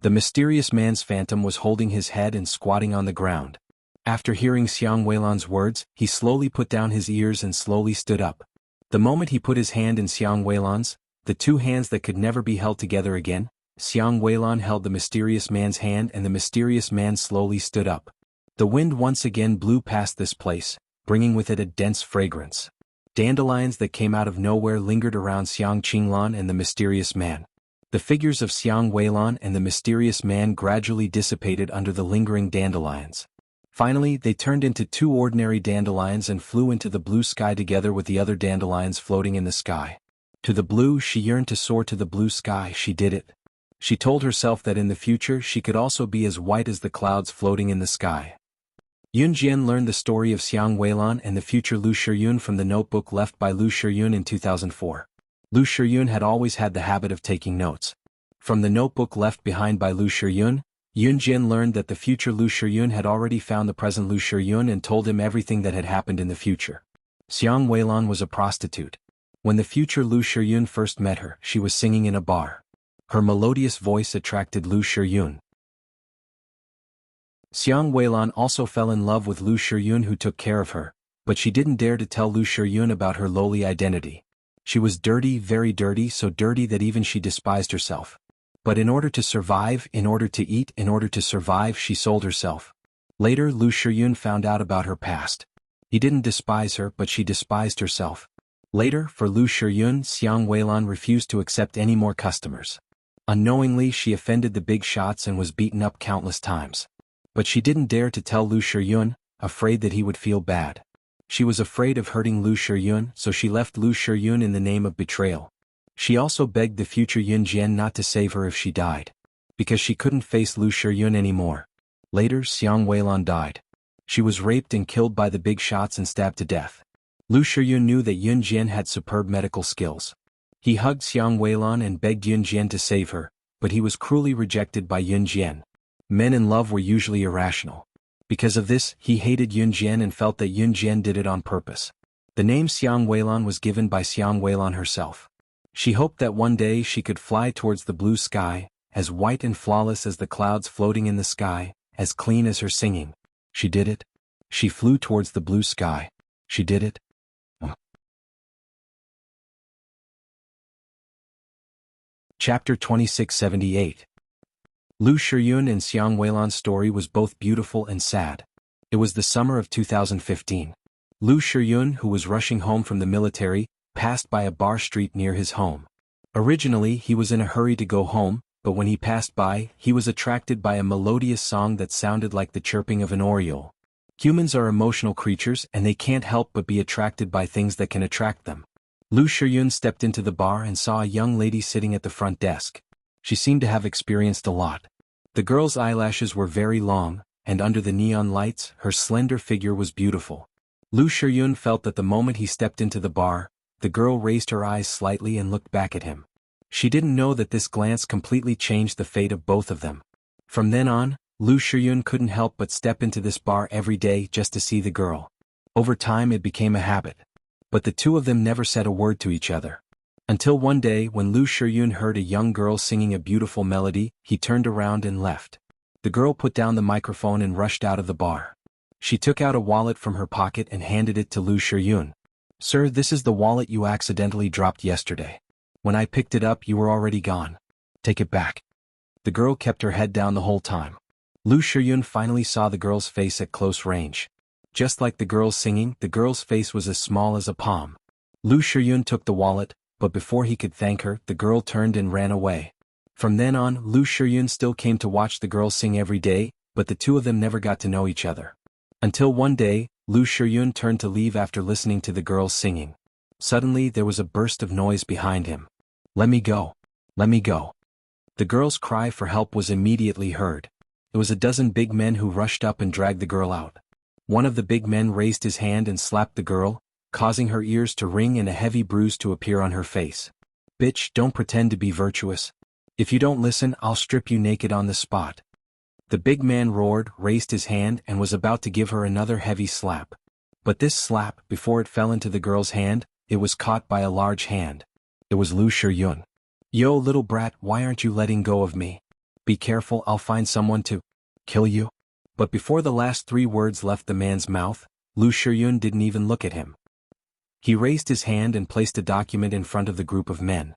The mysterious man's phantom was holding his head and squatting on the ground. After hearing Xiang Weilan's words, he slowly put down his ears and slowly stood up. The moment he put his hand in Xiang Weilan's, the 2 hands that could never be held together again, Xiang Weilan held the mysterious man's hand and the mysterious man slowly stood up. The wind once again blew past this place, bringing with it a dense fragrance. Dandelions that came out of nowhere lingered around Xiang Qinglan and the mysterious man. The figures of Xiang Weilan and the mysterious man gradually dissipated under the lingering dandelions. Finally, they turned into two ordinary dandelions and flew into the blue sky together with the other dandelions floating in the sky. To the blue, she yearned to soar to the blue sky. She did it. She told herself that in the future she could also be as white as the clouds floating in the sky. Yun Jian learned the story of Xiang Weilan and the future Lu Shiyun from the notebook left by Lu Shiyun in 2004. Lu Shiyun had always had the habit of taking notes. From the notebook left behind by Lu Shiyun, Yun Jian learned that the future Lu Shiyun had already found the present Lu Shiyun and told him everything that had happened in the future. Xiang Weilan was a prostitute. When the future Lu Shiyun first met her, she was singing in a bar. Her melodious voice attracted Lu Shiyun. Xiang Weilan also fell in love with Lu Shiyun, who took care of her, but she didn't dare to tell Lu Shiyun about her lowly identity. She was dirty, very dirty, so dirty that even she despised herself. But in order to survive, in order to eat, in order to survive, she sold herself. Later, Lu Shiyun found out about her past. He didn't despise her, but she despised herself. Later, for Lu Shiyun, Xiang Weilan refused to accept any more customers. Unknowingly, she offended the big shots and was beaten up countless times. But she didn't dare to tell Lu Shiyun, afraid that he would feel bad. She was afraid of hurting Lu Shiyun, so she left Lu Shiyun in the name of betrayal. She also begged the future Yun Jian not to save her if she died, because she couldn't face Lu Shiyun anymore. Later, Xiang Weilan died. She was raped and killed by the big shots and stabbed to death. Lu Shiyun knew that Yun Jian had superb medical skills. He hugged Xiang Weilan and begged Yun Jian to save her, but he was cruelly rejected by Yun Jian. Men in love were usually irrational. Because of this, he hated Yun Jian and felt that Yun Jian did it on purpose. The name Xiang Weilan was given by Xiang Weilan herself. She hoped that one day she could fly towards the blue sky, as white and flawless as the clouds floating in the sky, as clean as her singing. She did it. She flew towards the blue sky. She did it. Chapter 2678. Lu Shiyun and Xiang Weilan's story was both beautiful and sad. It was the summer of 2015. Lu Shiyun, who was rushing home from the military, passed by a bar street near his home. Originally, he was in a hurry to go home, but when he passed by, he was attracted by a melodious song that sounded like the chirping of an oriole. Humans are emotional creatures and they can't help but be attracted by things that can attract them. Lu Shiyun stepped into the bar and saw a young lady sitting at the front desk. She seemed to have experienced a lot. The girl's eyelashes were very long, and under the neon lights, her slender figure was beautiful. Lu Shiyun felt that the moment he stepped into the bar, the girl raised her eyes slightly and looked back at him. She didn't know that this glance completely changed the fate of both of them. From then on, Lu Shiyun couldn't help but step into this bar every day just to see the girl. Over time it became a habit. But the two of them never said a word to each other. Until one day when Lu Shiyun heard a young girl singing a beautiful melody, he turned around and left. The girl put down the microphone and rushed out of the bar. She took out a wallet from her pocket and handed it to Lu Shiyun. "Sir, this is the wallet you accidentally dropped yesterday. When I picked it up you were already gone. Take it back." The girl kept her head down the whole time. Lu Shiyun finally saw the girl's face at close range. Just like the girl's singing, the girl's face was as small as a palm. Lu Shiyun took the wallet, but before he could thank her, the girl turned and ran away. From then on, Lu Shiyun still came to watch the girl sing every day, but the two of them never got to know each other. Until one day, Lu Shiyun turned to leave after listening to the girl singing. Suddenly there was a burst of noise behind him. "Let me go. Let me go." The girl's cry for help was immediately heard. It was a dozen big men who rushed up and dragged the girl out. One of the big men raised his hand and slapped the girl, causing her ears to ring and a heavy bruise to appear on her face. "Bitch, don't pretend to be virtuous. If you don't listen, I'll strip you naked on the spot." The big man roared, raised his hand and was about to give her another heavy slap. But this slap, before it fell into the girl's hand, it was caught by a large hand. It was Lu Shiyun. "Yo, little brat, why aren't you letting go of me? Be careful, I'll find someone to kill you." But before the last three words left the man's mouth, Lu Shiyun didn't even look at him. He raised his hand and placed a document in front of the group of men.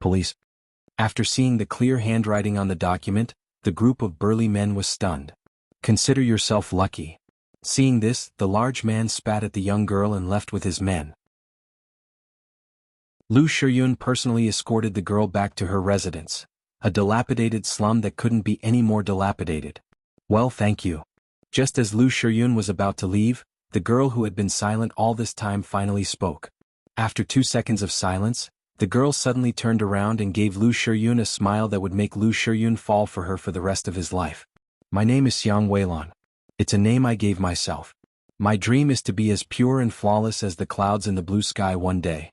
"Police." After seeing the clear handwriting on the document, the group of burly men was stunned. "Consider yourself lucky." Seeing this, the large man spat at the young girl and left with his men. Lu Shiyun personally escorted the girl back to her residence, a dilapidated slum that couldn't be any more dilapidated. Well, thank you. Just as Lu Shiyun was about to leave, the girl who had been silent all this time finally spoke. After 2 seconds of silence, the girl suddenly turned around and gave Lu Shiyun a smile that would make Lu Shiyun fall for her for the rest of his life. My name is Xiang Weilan. It's a name I gave myself. My dream is to be as pure and flawless as the clouds in the blue sky one day.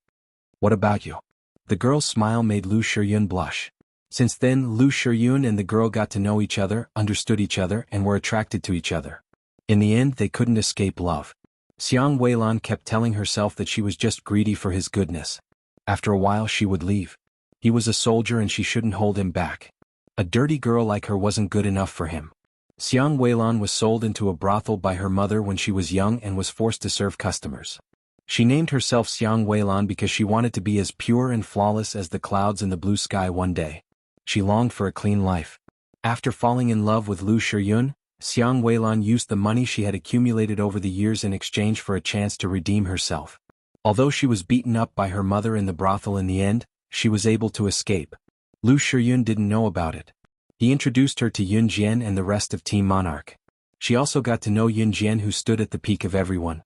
What about you? The girl's smile made Lu Shiyun blush. Since then, Lu Shiyun and the girl got to know each other, understood each other, and were attracted to each other. In the end, they couldn't escape love. Xiang Weilan kept telling herself that she was just greedy for his goodness. After a while she would leave. He was a soldier and she shouldn't hold him back. A dirty girl like her wasn't good enough for him. Xiang Weilan was sold into a brothel by her mother when she was young and was forced to serve customers. She named herself Xiang Weilan because she wanted to be as pure and flawless as the clouds in the blue sky one day. She longed for a clean life. After falling in love with Lu Shiyun, Xiang Weilan used the money she had accumulated over the years in exchange for a chance to redeem herself. Although she was beaten up by her mother in the brothel in the end, she was able to escape. Lu Shiyun didn't know about it. He introduced her to Yun Jian and the rest of Team Monarch. She also got to know Yun Jian, who stood at the peak of everyone.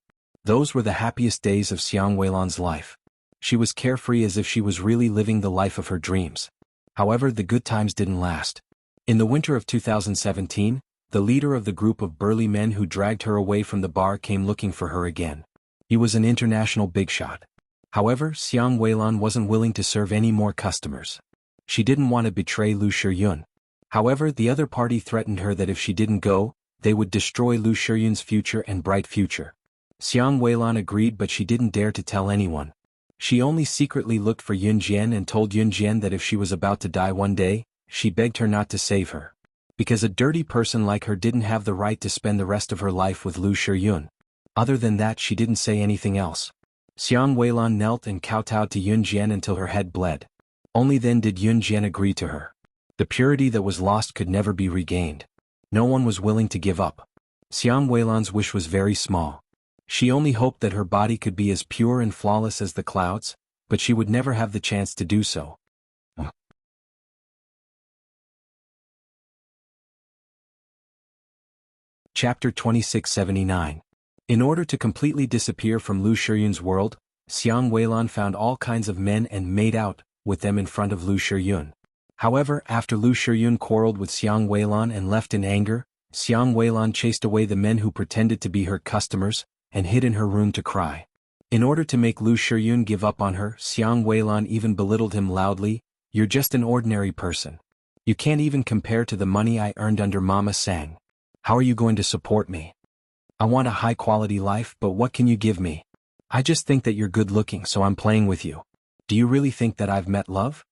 Those were the happiest days of Xiang Weilan's life. She was carefree as if she was really living the life of her dreams. However, the good times didn't last. In the winter of 2017, the leader of the group of burly men who dragged her away from the bar came looking for her again. He was an international big shot. However, Xiang Weilan wasn't willing to serve any more customers. She didn't want to betray Lu Shiyun. However, the other party threatened her that if she didn't go, they would destroy Lu Shiyun's future and bright future. Xiang Weilan agreed, but she didn't dare to tell anyone. She only secretly looked for Yun Jian and told Yun Jian that if she was about to die one day, she begged her not to save her. Because a dirty person like her didn't have the right to spend the rest of her life with Lu Shiyun. Other than that, she didn't say anything else. Xiang Weilan knelt and kowtowed to Yun Jian until her head bled. Only then did Yun Jian agree to her. The purity that was lost could never be regained. No one was willing to give up. Xiang Weilan's wish was very small. She only hoped that her body could be as pure and flawless as the clouds, but she would never have the chance to do so. Chapter 2679. In order to completely disappear from Lu Shiyun's world, Xiang Weilan found all kinds of men and made out with them in front of Lu Shiyun. However, after Lu Shiyun quarreled with Xiang Weilan and left in anger, Xiang Weilan chased away the men who pretended to be her customers, and hid in her room to cry. In order to make Lu Shiyun give up on her, Xiang Weilan even belittled him loudly. You're just an ordinary person. You can't even compare to the money I earned under Mama Sang. How are you going to support me? I want a high-quality life, but what can you give me? I just think that you're good-looking, so I'm playing with you. Do you really think that I've met love?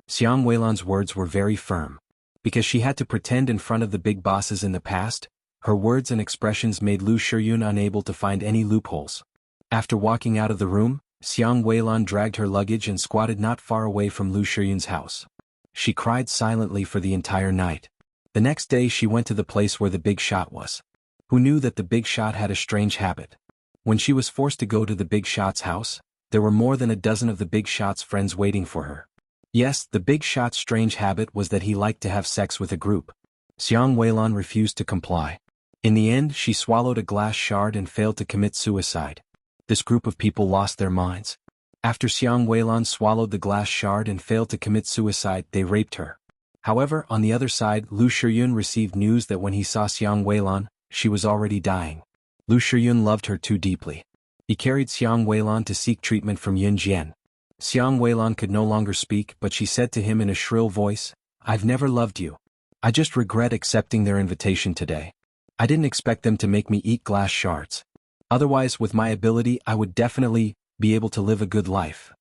Xiang Weilan's words were very firm. Because she had to pretend in front of the big bosses in the past, her words and expressions made Lu Shiyun unable to find any loopholes. After walking out of the room, Xiang Weilan dragged her luggage and squatted not far away from Lu Shiyun's house. She cried silently for the entire night. The next day she went to the place where the big shot was. Who knew that the big shot had a strange habit? When she was forced to go to the big shot's house, there were more than a dozen of the big shot's friends waiting for her. Yes, the big shot's strange habit was that he liked to have sex with a group. Xiang Weilan refused to comply. In the end, she swallowed a glass shard and failed to commit suicide. This group of people lost their minds. After Xiang Weilan swallowed the glass shard and failed to commit suicide, they raped her. However, on the other side, Lu Shiyun received news that when he saw Xiang Weilan, she was already dying. Lu Shiyun loved her too deeply. He carried Xiang Weilan to seek treatment from Yun Jian. Xiang Weilan could no longer speak, but she said to him in a shrill voice, "I've never loved you. I just regret accepting their invitation today. I didn't expect them to make me eat glass shards. Otherwise, with my ability, I would definitely be able to live a good life."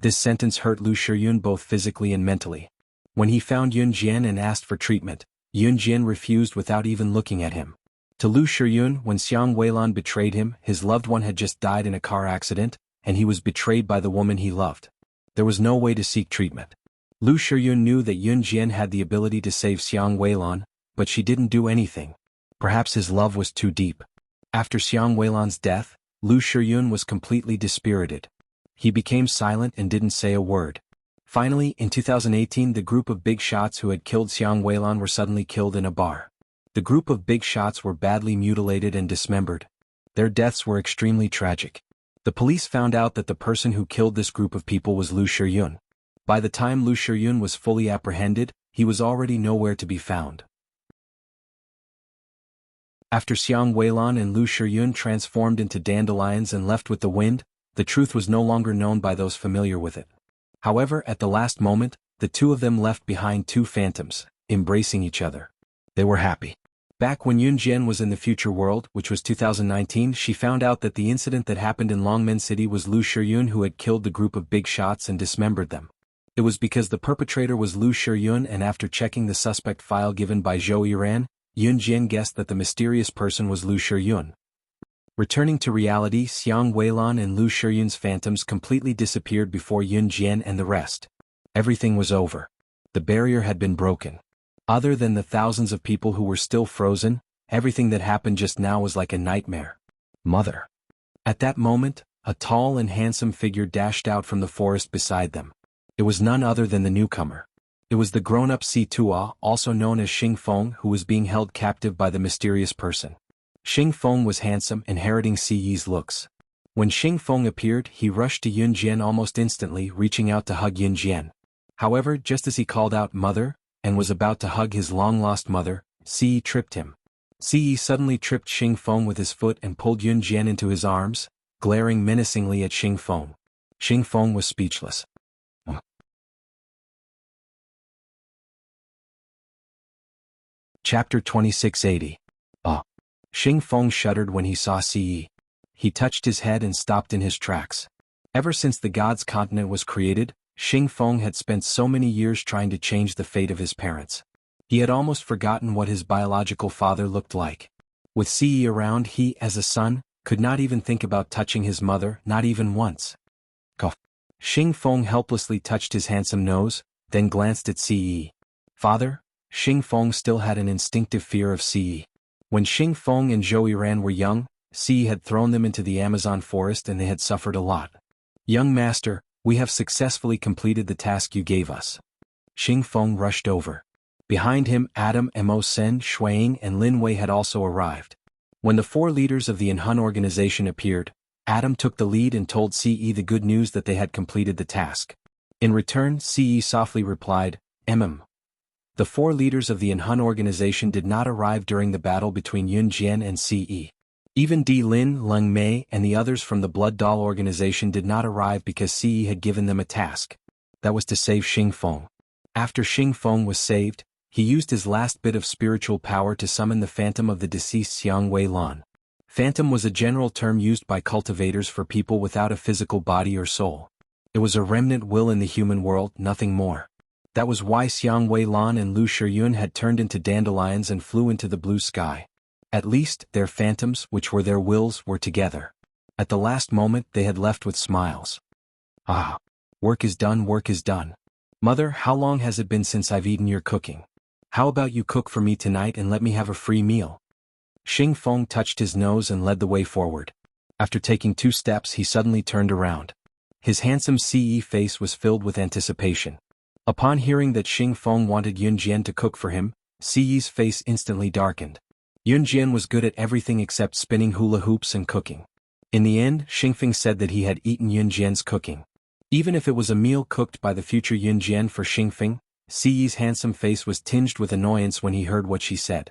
This sentence hurt Lu Shiyun both physically and mentally. When he found Yun Jian and asked for treatment, Yun Jian refused without even looking at him. To Lu Shiyun, when Xiang Weilan betrayed him, his loved one had just died in a car accident, and he was betrayed by the woman he loved. There was no way to seek treatment. Lu Shiyun knew that Yun Jian had the ability to save Xiang Weilan, but she didn't do anything. Perhaps his love was too deep. After Xiang Weilan's death, Lu Shiyun was completely dispirited. He became silent and didn't say a word. Finally, in 2018 the group of big shots who had killed Xiang Weilan were suddenly killed in a bar. The group of big shots were badly mutilated and dismembered. Their deaths were extremely tragic. The police found out that the person who killed this group of people was Lu Shiyun. By the time Lu Shiyun was fully apprehended, he was already nowhere to be found. After Xiang Weilan and Lu Shiyun transformed into dandelions and left with the wind, the truth was no longer known by those familiar with it. However, at the last moment, the two of them left behind two phantoms, embracing each other. They were happy. Back when Yun Jian was in the future world, which was 2019, she found out that the incident that happened in Longmen City was Lu Shiyun who had killed the group of big shots and dismembered them. It was because the perpetrator was Lu Shiyun, and after checking the suspect file given by Zhou Yiran, Yun Jian guessed that the mysterious person was Lu Shiyun. Returning to reality, Xiang Weilan and Lu Shiyun's phantoms completely disappeared before Yun Jian and the rest. Everything was over. The barrier had been broken. Other than the thousands of people who were still frozen, everything that happened just now was like a nightmare. Mother. At that moment, a tall and handsome figure dashed out from the forest beside them. It was none other than the newcomer. It was the grown-up Si Tua, also known as Xing Feng, who was being held captive by the mysterious person. Xing Feng was handsome, inheriting Si Yi's looks. When Xing Feng appeared, he rushed to Yun Jian almost instantly, reaching out to hug Yun Jian. However, just as he called out "Mother," and was about to hug his long-lost mother, Si Yi tripped him. Si Yi suddenly tripped Xing Feng with his foot and pulled Yun Jian into his arms, glaring menacingly at Xing Feng. Xing Feng was speechless. Chapter 2680. Xing Feng shuddered when he saw Si Yi. He touched his head and stopped in his tracks. Ever since the God's continent was created, Xing Feng had spent so many years trying to change the fate of his parents. He had almost forgotten what his biological father looked like. With Si Yi around, he, as a son, could not even think about touching his mother, not even once. Cough. Xing Feng helplessly touched his handsome nose, then glanced at Si Yi. Father? Xing Feng still had an instinctive fear of Si Yi. When Xing Feng and Zhou Yiran were young, Si Yi had thrown them into the Amazon forest and they had suffered a lot. Young master, we have successfully completed the task you gave us. Xing Feng rushed over. Behind him, Adam, Mo Sen, Shuiying, and Lin Wei had also arrived. When the four leaders of the Inhun organization appeared, Adam took the lead and told Si Yi the good news that they had completed the task. In return, Si Yi softly replied, The four leaders of the Inhun organization did not arrive during the battle between Yun Jian and Si Yi. Even Di Lin, Leng Mei, and the others from the Blood Doll organization did not arrive because Si Yi had given them a task. That was to save Xing Feng. After Xing Feng was saved, he used his last bit of spiritual power to summon the phantom of the deceased Xiang Weilan. Phantom was a general term used by cultivators for people without a physical body or soul. It was a remnant will in the human world, nothing more. That was why Xiang Weilan and Lu Shiyun had turned into dandelions and flew into the blue sky. At least, their phantoms, which were their wills, were together. At the last moment, they had left with smiles. Work is done, work is done. Mother, how long has it been since I've eaten your cooking? How about you cook for me tonight and let me have a free meal? Xing Feng touched his nose and led the way forward. After taking 2 steps, he suddenly turned around. His handsome Si Yi face was filled with anticipation. Upon hearing that Xing Feng wanted Yun Jian to cook for him, Si Yi's face instantly darkened. Yun Jian was good at everything except spinning hula hoops and cooking. In the end, Xing Feng said that he had eaten Yun Jian's cooking. Even if it was a meal cooked by the future Yun Jian for Xing Feng, Si Yi's handsome face was tinged with annoyance when he heard what she said.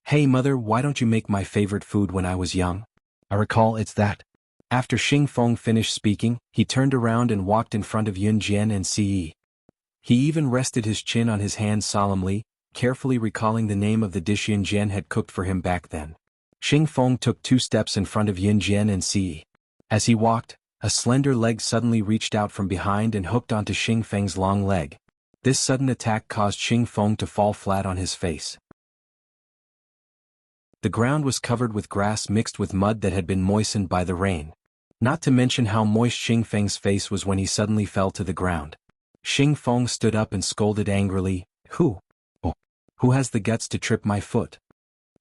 Hey mother, why don't you make my favorite food when I was young? I recall it's that. After Xing Feng finished speaking, he turned around and walked in front of Yun Jian and Si Yi. He even rested his chin on his hand solemnly, carefully recalling the name of the dish Yun Jian had cooked for him back then. Xing Feng took 2 steps in front of Yun Jian and Si Yi. As he walked, a slender leg suddenly reached out from behind and hooked onto Xing Feng's long leg. This sudden attack caused Xing Feng to fall flat on his face. The ground was covered with grass mixed with mud that had been moistened by the rain. Not to mention how moist Xing Feng's face was when he suddenly fell to the ground. Xing Feng stood up and scolded angrily, Who has the guts to trip my foot?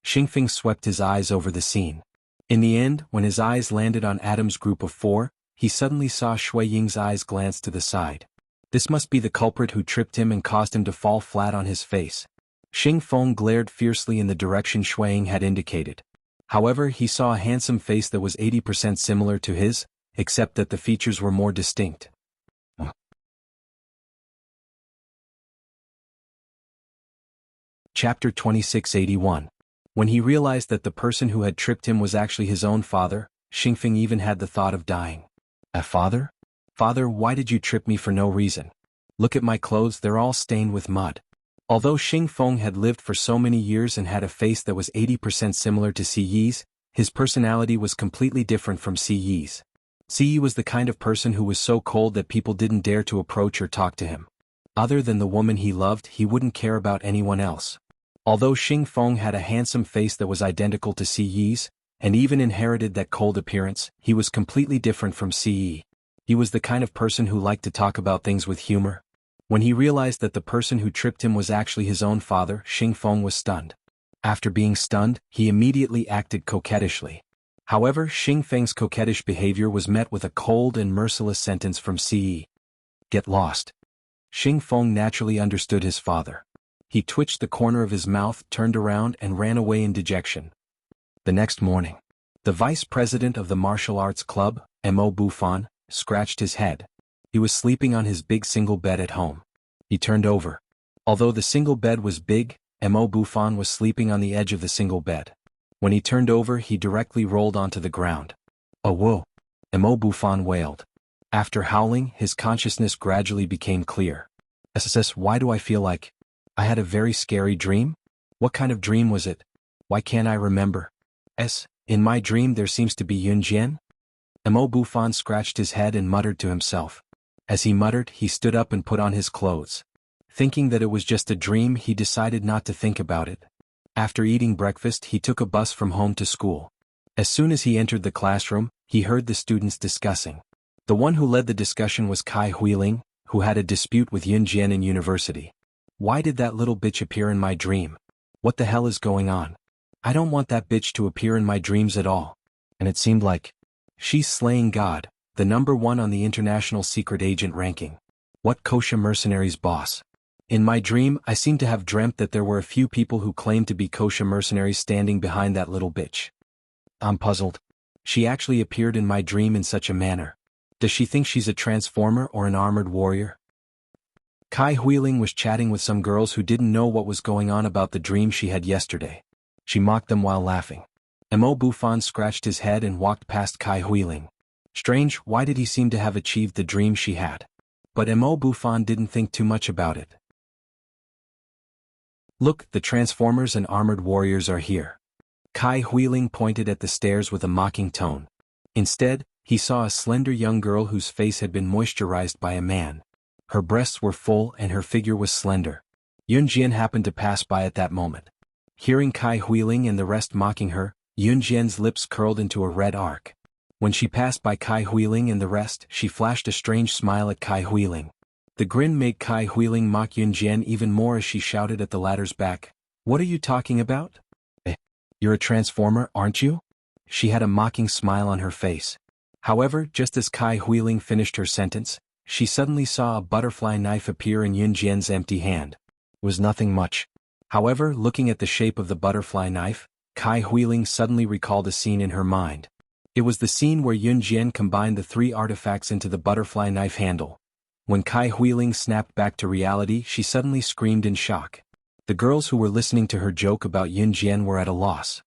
Xing Feng swept his eyes over the scene. In the end, when his eyes landed on Adam's group of 4, he suddenly saw Shui Ying's eyes glance to the side. This must be the culprit who tripped him and caused him to fall flat on his face. Xing Feng glared fiercely in the direction Shui Ying had indicated. However, he saw a handsome face that was 80% similar to his, except that the features were more distinct. Chapter 2681. When he realized that the person who had tripped him was actually his own father, Xingfeng even had the thought of dying. Father? Father, why did you trip me for no reason? Look at my clothes, they're all stained with mud. Although Xing Feng had lived for so many years and had a face that was 80% similar to Si Yi's, his personality was completely different from Si Yi's. Si Yi was the kind of person who was so cold that people didn't dare to approach or talk to him. Other than the woman he loved, he wouldn't care about anyone else. Although Xing Feng had a handsome face that was identical to Si Yi's, and even inherited that cold appearance, he was completely different from Si Yi. He was the kind of person who liked to talk about things with humor. When he realized that the person who tripped him was actually his own father, Xing Feng was stunned. After being stunned, he immediately acted coquettishly. However, Xing Feng's coquettish behavior was met with a cold and merciless sentence from Si Yi. Get lost. Xing Feng naturally understood his father. He twitched the corner of his mouth, turned around and ran away in dejection. The next morning, the vice president of the martial arts club, Mo Bufan, scratched his head. He was sleeping on his big single bed at home. He turned over. Although the single bed was big, Mo Bufan was sleeping on the edge of the single bed. When he turned over, he directly rolled onto the ground. Oh whoa! Mo Bufan wailed. After howling, his consciousness gradually became clear. SSS, why do I feel like I had a very scary dream? What kind of dream was it? Why can't I remember? In my dream there seems to be Yun Jian? Mo Bufan scratched his head and muttered to himself. As he muttered, he stood up and put on his clothes. Thinking that it was just a dream, he decided not to think about it. After eating breakfast, he took a bus from home to school. As soon as he entered the classroom, he heard the students discussing. The one who led the discussion was Kai Huiling, who had a dispute with Yun Jian in university. Why did that little bitch appear in my dream? What the hell is going on? I don't want that bitch to appear in my dreams at all. And it seemed like she's slaying God, the #1 on the international secret agent ranking. What kosher mercenaries boss? In my dream, I seem to have dreamt that there were a few people who claimed to be kosher mercenaries standing behind that little bitch. I'm puzzled. She actually appeared in my dream in such a manner. Does she think she's a transformer or an armored warrior? Kai Huiling was chatting with some girls who didn't know what was going on about the dream she had yesterday. She mocked them while laughing. Mo Bufan scratched his head and walked past Kai Huiling. Strange, why did he seem to have achieved the dream she had? But Mo Bufan didn't think too much about it. Look, the Transformers and Armored Warriors are here. Kai Huiling pointed at the stairs with a mocking tone. Instead, he saw a slender young girl whose face had been moisturized by a man. Her breasts were full and her figure was slender. Yun Jian happened to pass by at that moment. Hearing Kai Huiling and the rest mocking her, Yun Jian's lips curled into a red arc. When she passed by Kai Huiling and the rest, she flashed a strange smile at Kai Huiling. The grin made Kai Huiling mock Yun Jian even more as she shouted at the latter's back. What are you talking about? You're a transformer, aren't you? She had a mocking smile on her face. However, just as Kai Huiling finished her sentence, she suddenly saw a butterfly knife appear in Yun Jian's empty hand. It was nothing much. However, looking at the shape of the butterfly knife, Kai Huiling suddenly recalled a scene in her mind. It was the scene where Yun Jian combined the 3 artifacts into the butterfly knife handle. When Kai Huiling snapped back to reality, she suddenly screamed in shock. The girls who were listening to her joke about Yun Jian were at a loss.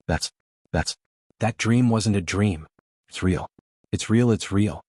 That dream wasn't a dream. It's real. It's real, it's real.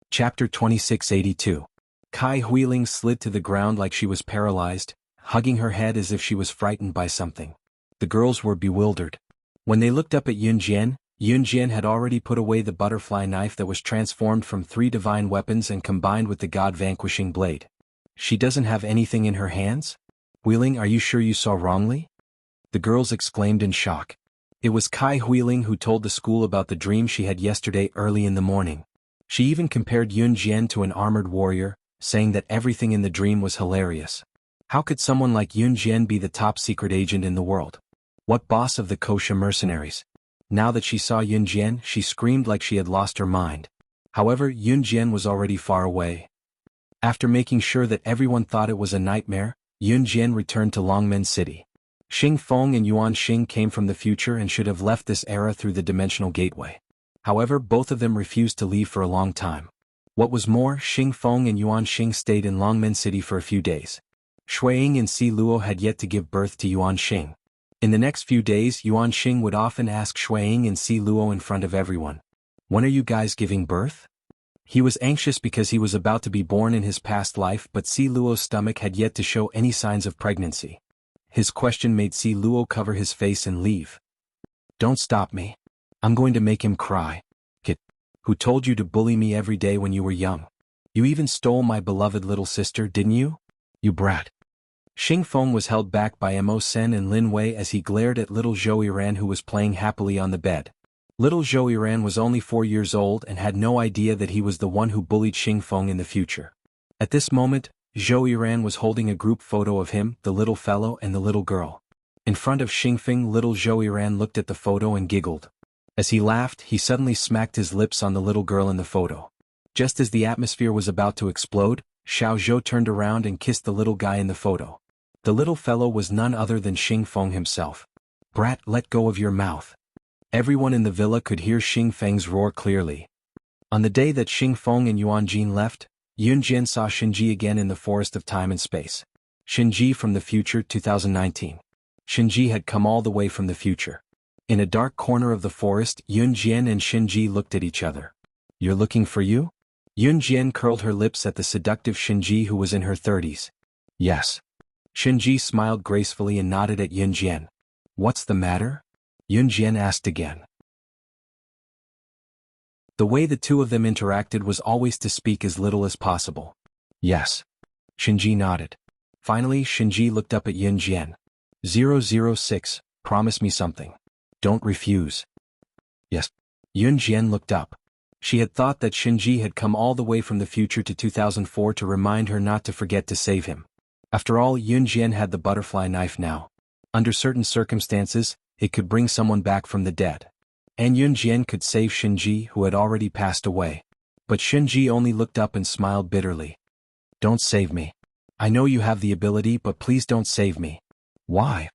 Chapter 2682. Kai Huiling slid to the ground like she was paralyzed, hugging her head as if she was frightened by something. The girls were bewildered. When they looked up at Yun Jian had already put away the butterfly knife that was transformed from 3 divine weapons and combined with the god-vanquishing blade. She doesn't have anything in her hands? Huiling, are you sure you saw wrongly? The girls exclaimed in shock. It was Kai Huiling who told the school about the dream she had yesterday early in the morning. She even compared Yun Jian to an armored warrior, saying that everything in the dream was hilarious. How could someone like Yun Jian be the top secret agent in the world? What boss of the kosher mercenaries? Now that she saw Yun Jian, she screamed like she had lost her mind. However, Yun Jian was already far away. After making sure that everyone thought it was a nightmare, Yun Jian returned to Longmen City. Xing Feng and Yuan Xing came from the future and should have left this era through the dimensional gateway. However, both of them refused to leave for a long time. What was more, Xing Feng and Yuan Xing stayed in Longmen City for a few days. Xueying and Si Luo had yet to give birth to Yuan Xing. In the next few days, Yuan Xing would often ask Xueying and Si Luo in front of everyone, "When are you guys giving birth?" He was anxious because he was about to be born in his past life, but Si Luo's stomach had yet to show any signs of pregnancy. His question made Si Luo cover his face and leave. "Don't stop me. I'm going to make him cry. Kid, who told you to bully me every day when you were young? You even stole my beloved little sister, didn't you? You brat." Xing Feng was held back by Mo Sen and Lin Wei as he glared at little Zhou Yiran, who was playing happily on the bed. Little Zhou Yiran was only 4 years old and had no idea that he was the one who bullied Xing Feng in the future. At this moment, Zhou Yiran was holding a group photo of him, the little fellow and the little girl. In front of Xing Feng, little Zhou Yiran looked at the photo and giggled. As he laughed, he suddenly smacked his lips on the little girl in the photo. Just as the atmosphere was about to explode, Xiao Zhou turned around and kissed the little guy in the photo. The little fellow was none other than Xing Feng himself. "Brat, let go of your mouth." Everyone in the villa could hear Xing Feng's roar clearly. On the day that Xing Feng and Yuan Jin left, Yun Jian saw Shinji again in the forest of time and space. Shinji from the future 2019. Shinji had come all the way from the future. In a dark corner of the forest, Yun Jian and Shinji looked at each other. "You're looking for you?" Yun Jian curled her lips at the seductive Shinji, who was in her 30s. "Yes." Shinji smiled gracefully and nodded at Yun Jian. "What's the matter?" Yun Jian asked again. The way the two of them interacted was always to speak as little as possible. "Yes." Shinji nodded. Finally, Shinji looked up at Yun Jian. 006, promise me something. Don't refuse. "Yes." Yun Jian looked up. She had thought that Shinji had come all the way from the future to 2004 to remind her not to forget to save him. After all, Yun Jian had the butterfly knife now. Under certain circumstances, it could bring someone back from the dead. And Yun Jian could save Shinji, who had already passed away. But Shinji only looked up and smiled bitterly. "Don't save me. I know you have the ability, but please don't save me." "Why?"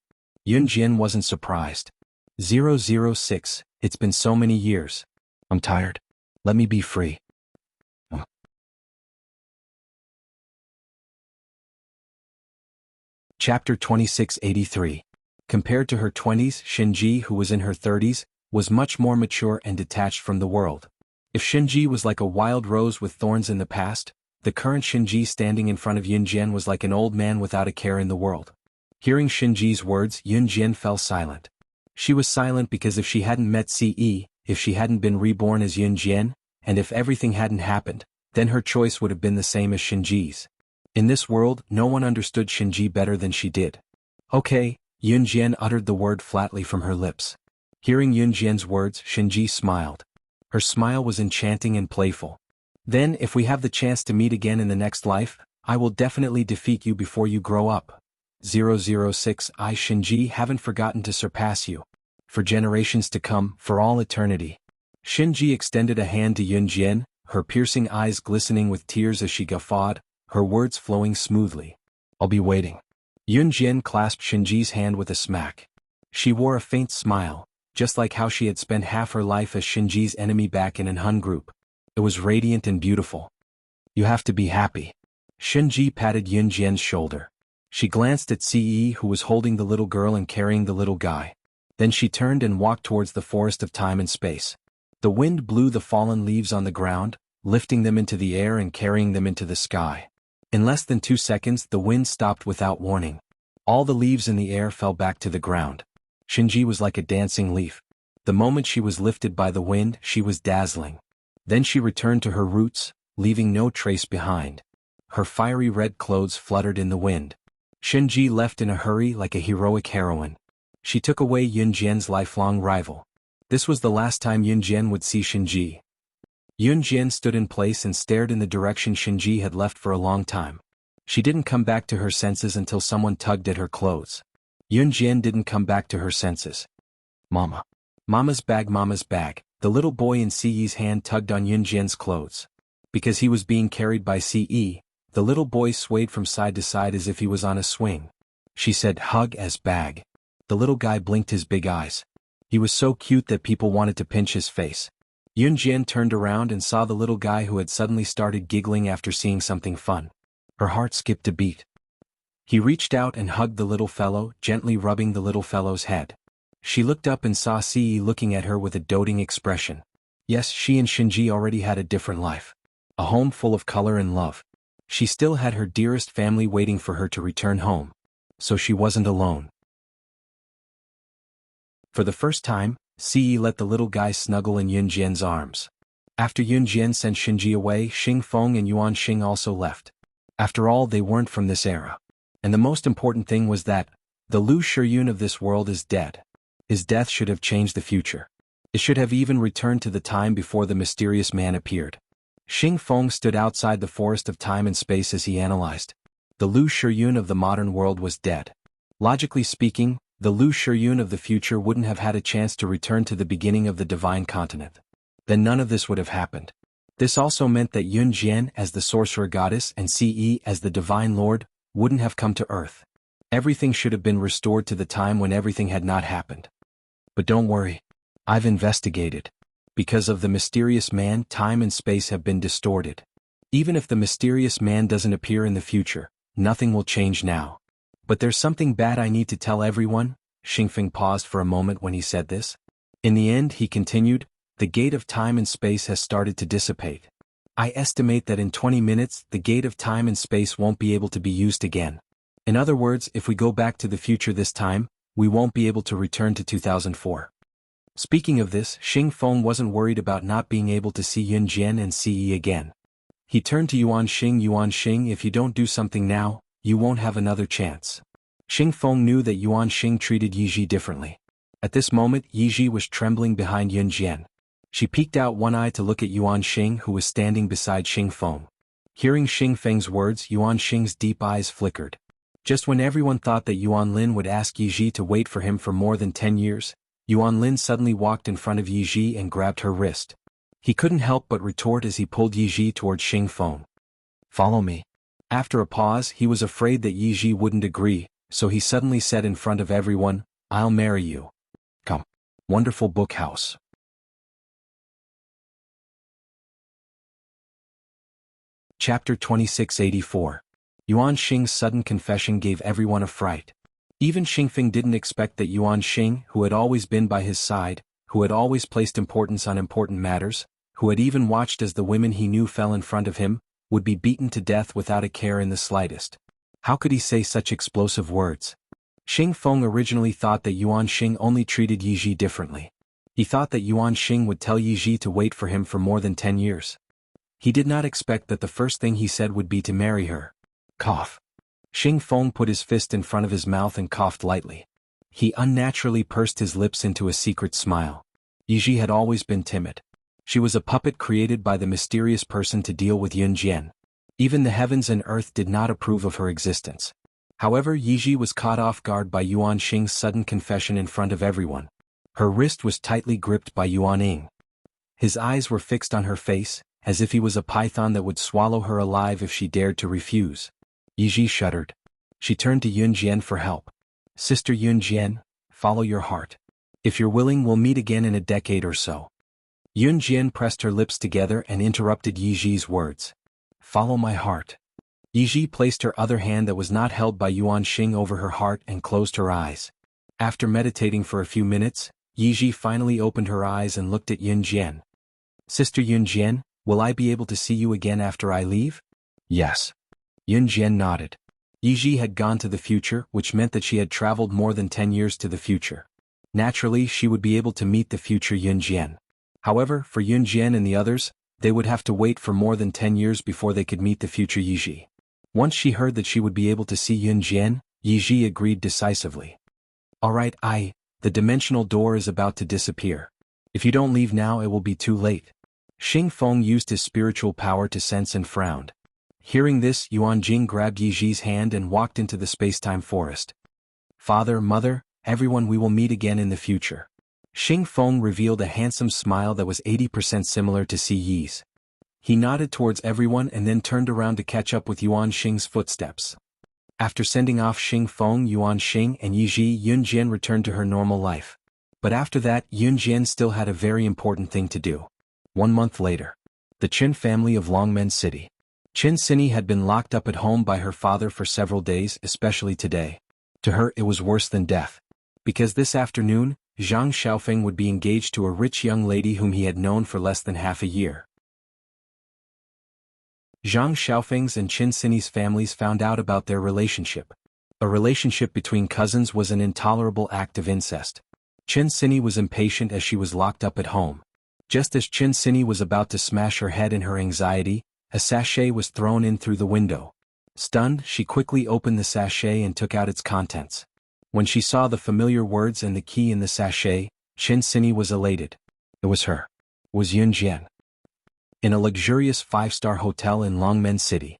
Yun Jian wasn't surprised. 006, it's been so many years. I'm tired. Let me be free. Chapter 2683. Compared to her 20s, Shinji, who was in her 30s, was much more mature and detached from the world. If Shinji was like a wild rose with thorns in the past, the current Shinji standing in front of Yun Jian was like an old man without a care in the world. Hearing Shinji's words, Yun Jian fell silent. She was silent because if she hadn't met Ce, if she hadn't been reborn as Yun Jian, and if everything hadn't happened, then her choice would have been the same as Shinji's. In this world, no one understood Shinji better than she did. "Okay," Yun Jian uttered the word flatly from her lips. Hearing Yun Jian's words, Shinji smiled. Her smile was enchanting and playful. "Then, if we have the chance to meet again in the next life, I will definitely defeat you before you grow up. 006, I Shinji haven't forgotten to surpass you. For generations to come, for all eternity." Shinji extended a hand to Yun Jian, her piercing eyes glistening with tears as she guffawed, her words flowing smoothly. "I'll be waiting." Yun Jian clasped Shinji's hand with a smack. She wore a faint smile, just like how she had spent half her life as Shinji's enemy back in an Hun group. It was radiant and beautiful. "You have to be happy." Shinji patted Yun Jian's shoulder. She glanced at Ce, who was holding the little girl and carrying the little guy. Then she turned and walked towards the forest of time and space. The wind blew the fallen leaves on the ground, lifting them into the air and carrying them into the sky. In less than 2 seconds, the wind stopped without warning. All the leaves in the air fell back to the ground. Shinji was like a dancing leaf. The moment she was lifted by the wind, she was dazzling. Then she returned to her roots, leaving no trace behind. Her fiery red clothes fluttered in the wind. Shinji left in a hurry like a heroic heroine. She took away Yun Jian's lifelong rival. This was the last time Yun Jian would see Shinji. Yun Jian stood in place and stared in the direction Shinji had left for a long time. She didn't come back to her senses until someone tugged at her clothes. Yun Jian didn't come back to her senses. Mama. Mama's bag, Mama's bag. The little boy in Ce hand tugged on Yun Jian's clothes. Because he was being carried by Ce, the little boy swayed from side to side as if he was on a swing. She said, hug as bag. The little guy blinked his big eyes. He was so cute that people wanted to pinch his face. Yun Jian turned around and saw the little guy who had suddenly started giggling after seeing something fun. Her heart skipped a beat. He reached out and hugged the little fellow, gently rubbing the little fellow's head. She looked up and saw Ce looking at her with a doting expression. Yes, she and Shinji already had a different life. A home full of color and love. She still had her dearest family waiting for her to return home. So she wasn't alone. For the first time, Ce let the little guy snuggle in Yun Jian's arms. After Yun Jian sent Shinji away, Xing Feng and Yuan Xing also left. After all, they weren't from this era. And the most important thing was that the Lu Shiyun of this world is dead. His death should have changed the future. It should have even returned to the time before the mysterious man appeared. Xing Feng stood outside the forest of time and space as he analyzed. The Lu Shiyun of the modern world was dead. Logically speaking, the Lu Shiyun of the future wouldn't have had a chance to return to the beginning of the divine continent. Then none of this would have happened. This also meant that Yun Jian as the sorcerer goddess and Ce as the divine lord wouldn't have come to Earth. Everything should have been restored to the time when everything had not happened. But don't worry. I've investigated. Because of the mysterious man, time and space have been distorted. Even if the mysterious man doesn't appear in the future, nothing will change now. But there's something bad I need to tell everyone. Xingfeng paused for a moment when he said this. In the end, he continued, the gate of time and space has started to dissipate. I estimate that in 20 minutes, the gate of time and space won't be able to be used again. In other words, if we go back to the future this time, we won't be able to return to 2004. Speaking of this, Xing Feng wasn't worried about not being able to see Yun Jian and Ce again. He turned to Yuan Xing, if you don't do something now, you won't have another chance. Xing Feng knew that Yuan Xing treated Yiji differently. At this moment, Yiji was trembling behind Yun Jian. She peeked out one eye to look at Yuan Xing, who was standing beside Xing Feng. Hearing Xing Feng's words, Yuan Xing's deep eyes flickered. Just when everyone thought that Yuan Lin would ask Yiji to wait for him for more than 10 years, Yuan Lin suddenly walked in front of Yiji and grabbed her wrist. He couldn't help but retort as he pulled Yiji towards Xing Feng. Follow me. After a pause, he was afraid that Yiji wouldn't agree, so he suddenly said in front of everyone, I'll marry you. Come. Wonderful book house. Chapter 2684. Yuan Xing's sudden confession gave everyone a fright. Even Xingfeng didn't expect that Yuan Xing, who had always been by his side, who had always placed importance on important matters, who had even watched as the women he knew fell in front of him, would be beaten to death without a care in the slightest. How could he say such explosive words? Xing Feng originally thought that Yuan Xing only treated Yiji differently. He thought that Yuan Xing would tell Yiji to wait for him for more than 10 years. He did not expect that the first thing he said would be to marry her. Cough. Xing Feng put his fist in front of his mouth and coughed lightly. He unnaturally pursed his lips into a secret smile. Yiji had always been timid. She was a puppet created by the mysterious person to deal with Yun Jian. Even the heavens and earth did not approve of her existence. However, Yiji was caught off guard by Yuan Xing's sudden confession in front of everyone. Her wrist was tightly gripped by Yuan Ying. His eyes were fixed on her face, as if he was a python that would swallow her alive if she dared to refuse. Yiji shuddered. She turned to Yun Jian for help. Sister Yun Jian, follow your heart. If you're willing, we'll meet again in a decade or so. Yun Jian pressed her lips together and interrupted Yiji's words. Follow my heart. Yiji placed her other hand that was not held by Yuan Xing over her heart and closed her eyes. After meditating for a few minutes, Yiji finally opened her eyes and looked at Yun Jian. Sister Yun Jian, will I be able to see you again after I leave? Yes. Yun Jian nodded. Yiji had gone to the future, which meant that she had traveled more than 10 years to the future. Naturally, she would be able to meet the future Yun Jian. However, for Yun Jian and the others, they would have to wait for more than 10 years before they could meet the future Yiji. Once she heard that she would be able to see Yun Jian, Yiji agreed decisively. Alright, the dimensional door is about to disappear. If you don't leave now, it will be too late. Xing Feng used his spiritual power to sense and frowned. Hearing this, Yuan Jing grabbed Yiji's hand and walked into the space-time forest. Father, mother, everyone, we will meet again in the future. Xing Feng revealed a handsome smile that was 80% similar to Si Yi's. He nodded towards everyone and then turned around to catch up with Yuan Xing's footsteps. After sending off Xing Feng, Yuan Xing and Yi Ji, Yun Jian returned to her normal life. But after that, Yun Jian still had a very important thing to do. 1 month later. The Qin family of Longmen City. Qin Sini had been locked up at home by her father for several days, especially today. To her it was worse than death. Because this afternoon, Zhang Xiaofeng would be engaged to a rich young lady whom he had known for less than half a year. Zhang Xiaofeng's and Qin Sini's families found out about their relationship. A relationship between cousins was an intolerable act of incest. Qin Sini was impatient as she was locked up at home. Just as Qin Sini was about to smash her head in her anxiety, a sachet was thrown in through the window. Stunned, she quickly opened the sachet and took out its contents. When she saw the familiar words and the key in the sachet, Qin Sini was elated. It was her. It was Yun Jian. In a luxurious 5-star hotel in Longmen City,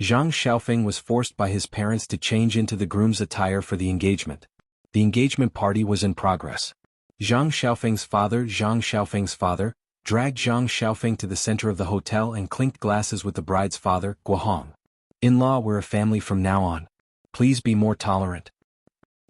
Zhang Xiaofeng was forced by his parents to change into the groom's attire for the engagement. The engagement party was in progress. Zhang Xiaofeng's father, dragged Zhang Xiaofeng to the center of the hotel and clinked glasses with the bride's father, Guohong. In-law, we're a family from now on. Please be more tolerant.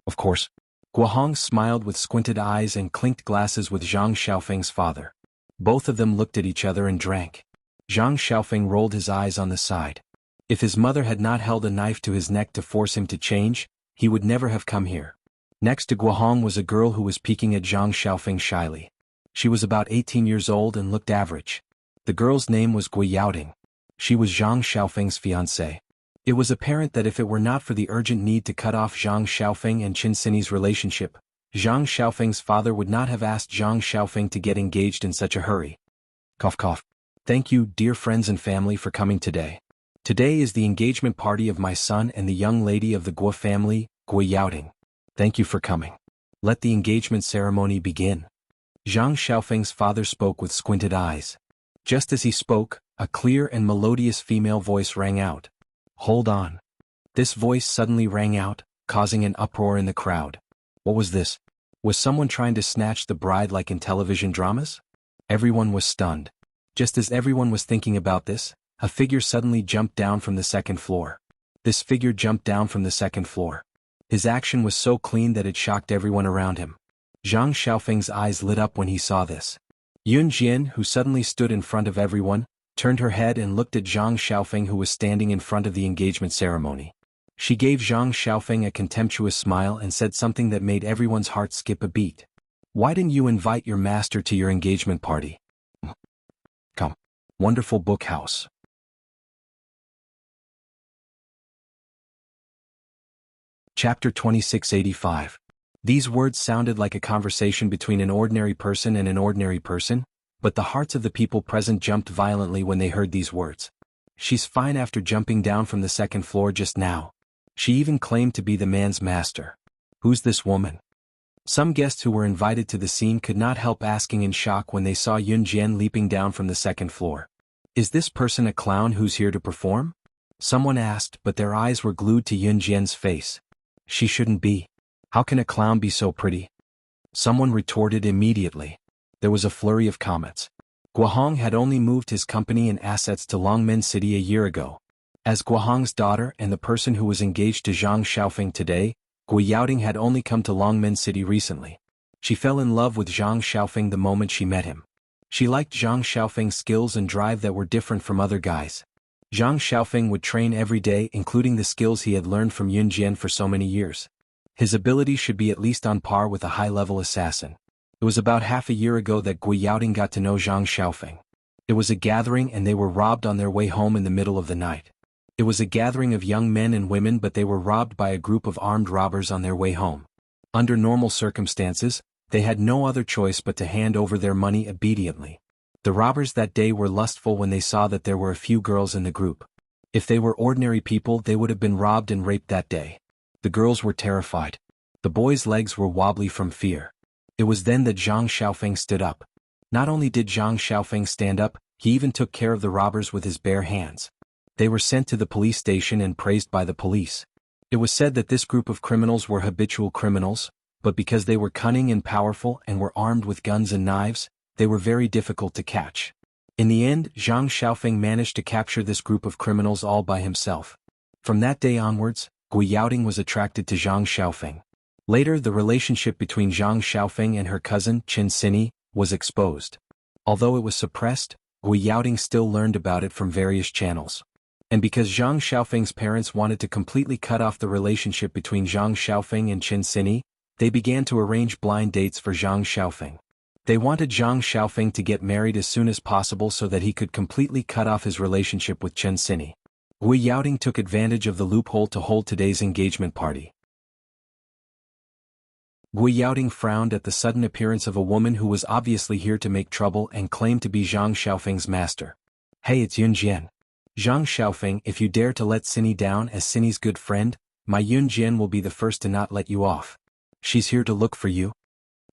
Of course. Guohong smiled with squinted eyes and clinked glasses with Zhang Xiaofeng's father. Both of them looked at each other and drank. Zhang Xiaofeng rolled his eyes on the side. If his mother had not held a knife to his neck to force him to change, he would never have come here. Next to Guohong was a girl who was peeking at Zhang Xiaofeng shyly. She was about 18 years old and looked average. The girl's name was Gui Yaoting. She was Zhang Xiaofeng's fiancée. It was apparent that if it were not for the urgent need to cut off Zhang Xiaofeng and Qin Sini's relationship, Zhang Xiaofeng's father would not have asked Zhang Xiaofeng to get engaged in such a hurry. Cough cough. Thank you, dear friends and family, for coming today. Today is the engagement party of my son and the young lady of the Guo family, Gui Yaoting. Thank you for coming. Let the engagement ceremony begin. Zhang Xiaofeng's father spoke with squinted eyes. Just as he spoke, a clear and melodious female voice rang out. Hold on. This voice suddenly rang out, causing an uproar in the crowd. What was this? Was someone trying to snatch the bride like in television dramas? Everyone was stunned. Just as everyone was thinking about this, a figure suddenly jumped down from the second floor. This figure jumped down from the second floor. His action was so clean that it shocked everyone around him. Zhang Xiaofeng's eyes lit up when he saw this. Yun Jian, who suddenly stood in front of everyone, turned her head and looked at Zhang Xiaofeng, who was standing in front of the engagement ceremony. She gave Zhang Xiaofeng a contemptuous smile and said something that made everyone's heart skip a beat. Why didn't you invite your master to your engagement party? Come. Wonderful book house. Chapter 2685. These words sounded like a conversation between an ordinary person and an ordinary person, but the hearts of the people present jumped violently when they heard these words. She's fine after jumping down from the second floor just now. She even claimed to be the man's master. Who's this woman? Some guests who were invited to the scene could not help asking in shock when they saw Yun Jian leaping down from the second floor. Is this person a clown who's here to perform? Someone asked, but their eyes were glued to Yun Jian's face. She shouldn't be. How can a clown be so pretty? Someone retorted immediately. There was a flurry of comments. Guohong had only moved his company and assets to Longmen City a year ago. As Guohong's daughter and the person who was engaged to Zhang Xiaofeng today, Gui Yaoting had only come to Longmen City recently. She fell in love with Zhang Xiaofeng the moment she met him. She liked Zhang Xiaofeng's skills and drive that were different from other guys. Zhang Xiaofeng would train every day, including the skills he had learned from Yun Jian for so many years. His ability should be at least on par with a high-level assassin. It was about half a year ago that Gui Yaoting got to know Zhang Xiaofeng. It was a gathering and they were robbed on their way home in the middle of the night. It was a gathering of young men and women, but they were robbed by a group of armed robbers on their way home. Under normal circumstances, they had no other choice but to hand over their money obediently. The robbers that day were lustful when they saw that there were a few girls in the group. If they were ordinary people, they would have been robbed and raped that day. The girls were terrified. The boys' legs were wobbly from fear. It was then that Zhang Xiaofeng stood up. Not only did Zhang Xiaofeng stand up, he even took care of the robbers with his bare hands. They were sent to the police station and praised by the police. It was said that this group of criminals were habitual criminals, but because they were cunning and powerful and were armed with guns and knives, they were very difficult to catch. In the end, Zhang Xiaofeng managed to capture this group of criminals all by himself. From that day onwards, Gui Yaoting was attracted to Zhang Xiaofeng. Later, the relationship between Zhang Xiaofeng and her cousin, Qin Xini, was exposed. Although it was suppressed, Gui Yaoting still learned about it from various channels. And because Zhang Xiaofeng's parents wanted to completely cut off the relationship between Zhang Xiaofeng and Qin Xini, they began to arrange blind dates for Zhang Xiaofeng. They wanted Zhang Xiaofeng to get married as soon as possible so that he could completely cut off his relationship with Qin Xini. Gui Yaoting took advantage of the loophole to hold today's engagement party. Gui Yaoting frowned at the sudden appearance of a woman who was obviously here to make trouble and claimed to be Zhang Xiaofeng's master. "Hey, it's Yun Jian. Zhang Xiaofeng, if you dare to let Xini down as Xini's good friend, my Yun Jian will be the first to not let you off. She's here to look for you."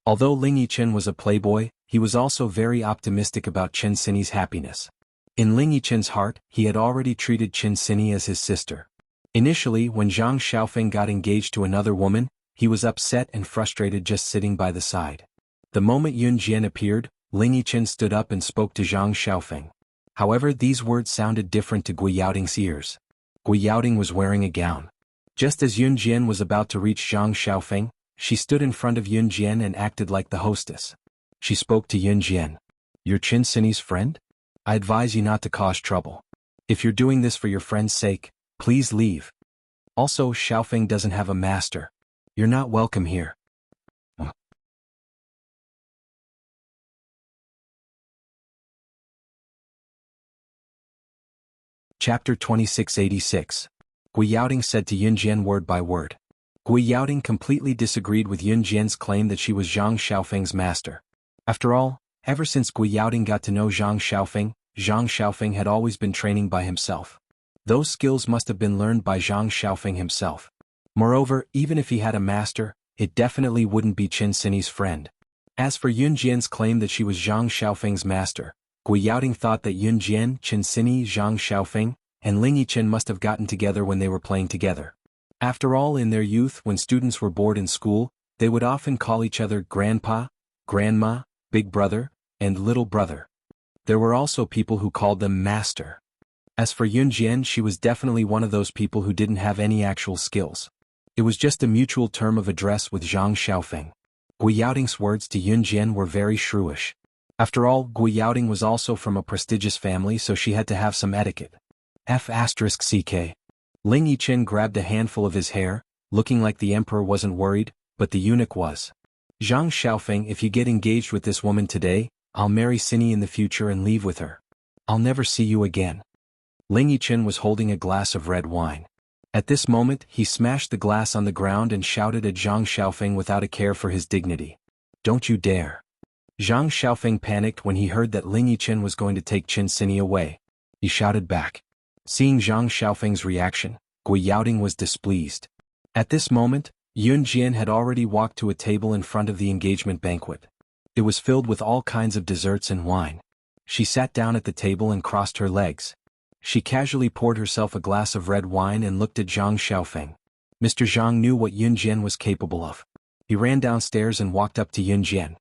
Although Ling Yichen was a playboy, he was also very optimistic about Qin Xini's happiness. In Ling Yichen's heart, he had already treated Qin Xini as his sister. Initially, when Zhang Xiaofeng got engaged to another woman, he was upset and frustrated just sitting by the side. The moment Yun Jian appeared, Ling Yichen stood up and spoke to Zhang Xiaofeng. However, these words sounded different to Gui Yaoting's ears. Gui Yaoting was wearing a gown. Just as Yun Jian was about to reach Zhang Xiaofeng, she stood in front of Yun Jian and acted like the hostess. She spoke to Yun Jian. "You're Qin Xini's friend? I advise you not to cause trouble. If you're doing this for your friend's sake, please leave. Also, Xiaofeng doesn't have a master. You're not welcome here." Chapter 2686. Gui Yaoting said to Yun Jian word by word. Gui Yaoting completely disagreed with Yun Jian's claim that she was Zhang Xiaofeng's master. After all, ever since Gui Yaoting got to know Zhang Xiaofeng had always been training by himself. Those skills must have been learned by Zhang Xiaofeng himself. Moreover, even if he had a master, it definitely wouldn't be Qin Xini's friend. As for Yun Jian's claim that she was Zhang Xiaofeng's master, Gui Yaoting thought that Yun Jian, Qin Xini, Zhang Xiaofeng, and Ling Yichen must have gotten together when they were playing together. After all, in their youth, when students were bored in school, they would often call each other grandpa, grandma, big brother, and little brother. There were also people who called them master. As for Yun Jian, she was definitely one of those people who didn't have any actual skills. It was just a mutual term of address with Zhang Xiaofeng. Gui Yaoting's words to Yun Jian were very shrewish. After all, Gui Yaoting was also from a prestigious family, so she had to have some etiquette. F***ck. Ling Yichen grabbed a handful of his hair, looking like the emperor wasn't worried, but the eunuch was. "Zhang Xiaofeng, if you get engaged with this woman today, I'll marry Xini in the future and leave with her. I'll never see you again." Ling Yichen was holding a glass of red wine. At this moment, he smashed the glass on the ground and shouted at Zhang Xiaofeng without a care for his dignity. "Don't you dare." Zhang Xiaofeng panicked when he heard that Ling Yichen was going to take Qin Xini away. He shouted back. Seeing Zhang Xiaofeng's reaction, Gui Yaoting was displeased. At this moment, Yun Jian had already walked to a table in front of the engagement banquet. It was filled with all kinds of desserts and wine. She sat down at the table and crossed her legs. She casually poured herself a glass of red wine and looked at Zhang Xiaofeng. Mr. Zhang knew what Yun Jian was capable of. He ran downstairs and walked up to Yun Jian.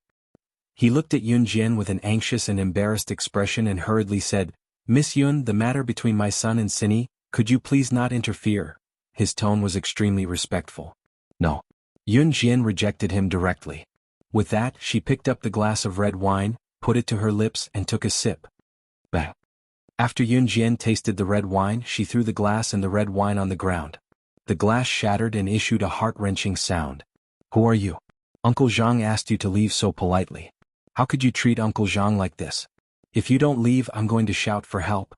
He looked at Yun Jian with an anxious and embarrassed expression and hurriedly said, "Miss Yun, the matter between my son and Xini, could you please not interfere?" His tone was extremely respectful. "No." Yun Jian rejected him directly. With that, she picked up the glass of red wine, put it to her lips and took a sip. Bang. After Yun Jian tasted the red wine, she threw the glass and the red wine on the ground. The glass shattered and issued a heart-wrenching sound. "Who are you? Uncle Zhang asked you to leave so politely. How could you treat Uncle Zhang like this? If you don't leave, I'm going to shout for help."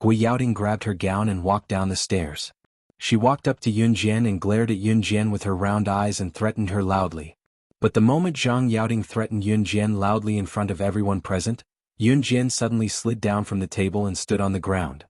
Gui Yaoting grabbed her gown and walked down the stairs. She walked up to Yun Jian and glared at Yun Jian with her round eyes and threatened her loudly. But the moment Zhang Yaoting threatened Yun Jian loudly in front of everyone present, Yun Jian suddenly slid down from the table and stood on the ground.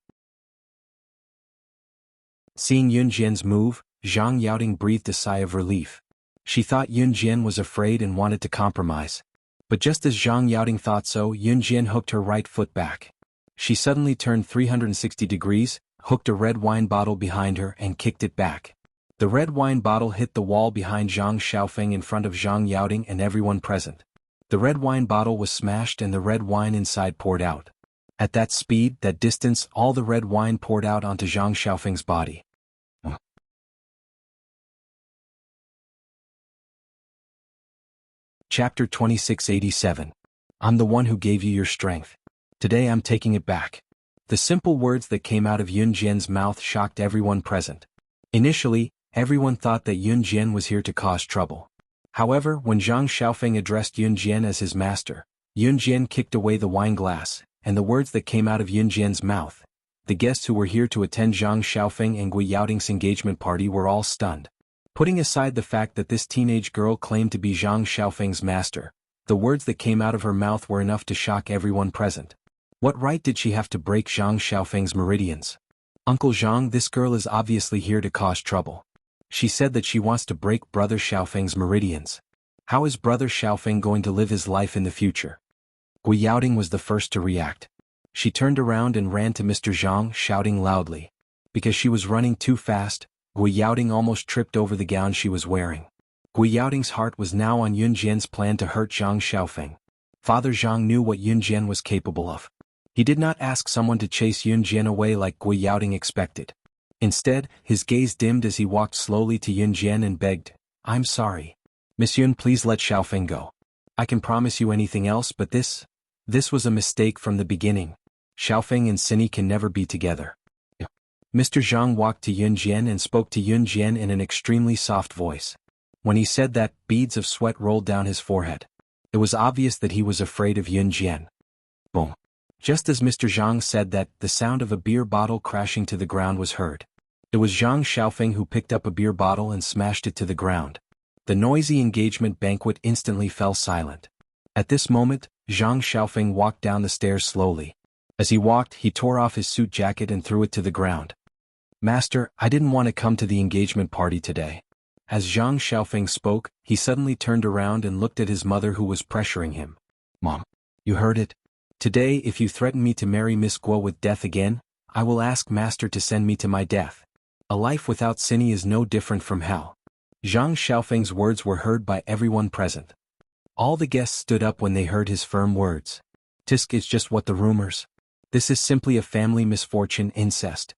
Seeing Yun Jian's move, Zhang Yaoting breathed a sigh of relief. She thought Yun Jian was afraid and wanted to compromise. But just as Zhang Yaoting thought so, Yun Jian hooked her right foot back. She suddenly turned 360 degrees, hooked a red wine bottle behind her and kicked it back. The red wine bottle hit the wall behind Zhang Xiaofeng in front of Zhang Yaoding and everyone present. The red wine bottle was smashed and the red wine inside poured out. At that speed, that distance, all the red wine poured out onto Zhang Xiaofeng's body. Chapter 2687. I'm the one who gave you your strength. Today I'm taking it back. The simple words that came out of Yun Jian's mouth shocked everyone present. Initially, everyone thought that Yun Jian was here to cause trouble. However, when Zhang Xiaofeng addressed Yun Jian as his master, Yun Jian kicked away the wine glass, and the words that came out of Yun Jian's mouth. The guests who were here to attend Zhang Xiaofeng and Gui Yaoding's engagement party were all stunned. Putting aside the fact that this teenage girl claimed to be Zhang Xiaofeng's master, the words that came out of her mouth were enough to shock everyone present. What right did she have to break Zhang Xiaofeng's meridians? Uncle Zhang, this girl is obviously here to cause trouble. She said that she wants to break Brother Xiaofeng's meridians. How is Brother Xiaofeng going to live his life in the future? Gui Yaoding was the first to react. She turned around and ran to Mr. Zhang, shouting loudly. Because she was running too fast, Gui Yaoding almost tripped over the gown she was wearing. Gui Yaoding's heart was now on Yun Jian's plan to hurt Zhang Xiaofeng. Father Zhang knew what Yun Jian was capable of. He did not ask someone to chase Yun Jian away like Gui Yaoding expected. Instead, his gaze dimmed as he walked slowly to Yun Jian and begged, I'm sorry. Miss Yun, please let Xiaofeng go. I can promise you anything else, but this was a mistake from the beginning. Xiaofeng and Cindy can never be together. Mr. Zhang walked to Yun Jian and spoke to Yun Jian in an extremely soft voice. When he said that, beads of sweat rolled down his forehead. It was obvious that he was afraid of Yun Jian. Boom. Just as Mr. Zhang said that, the sound of a beer bottle crashing to the ground was heard. It was Zhang Xiaofeng who picked up a beer bottle and smashed it to the ground. The noisy engagement banquet instantly fell silent. At this moment, Zhang Xiaofeng walked down the stairs slowly. As he walked, he tore off his suit jacket and threw it to the ground. Master, I didn't want to come to the engagement party today. As Zhang Xiaofeng spoke, he suddenly turned around and looked at his mother who was pressuring him. Mom, you heard it? Today, if you threaten me to marry Miss Guo with death again, I will ask Master to send me to my death. A life without Cindy is no different from hell. Zhang Xiaofeng's words were heard by everyone present. All the guests stood up when they heard his firm words. Tisk is just what the rumors. This is simply a family misfortune, incest.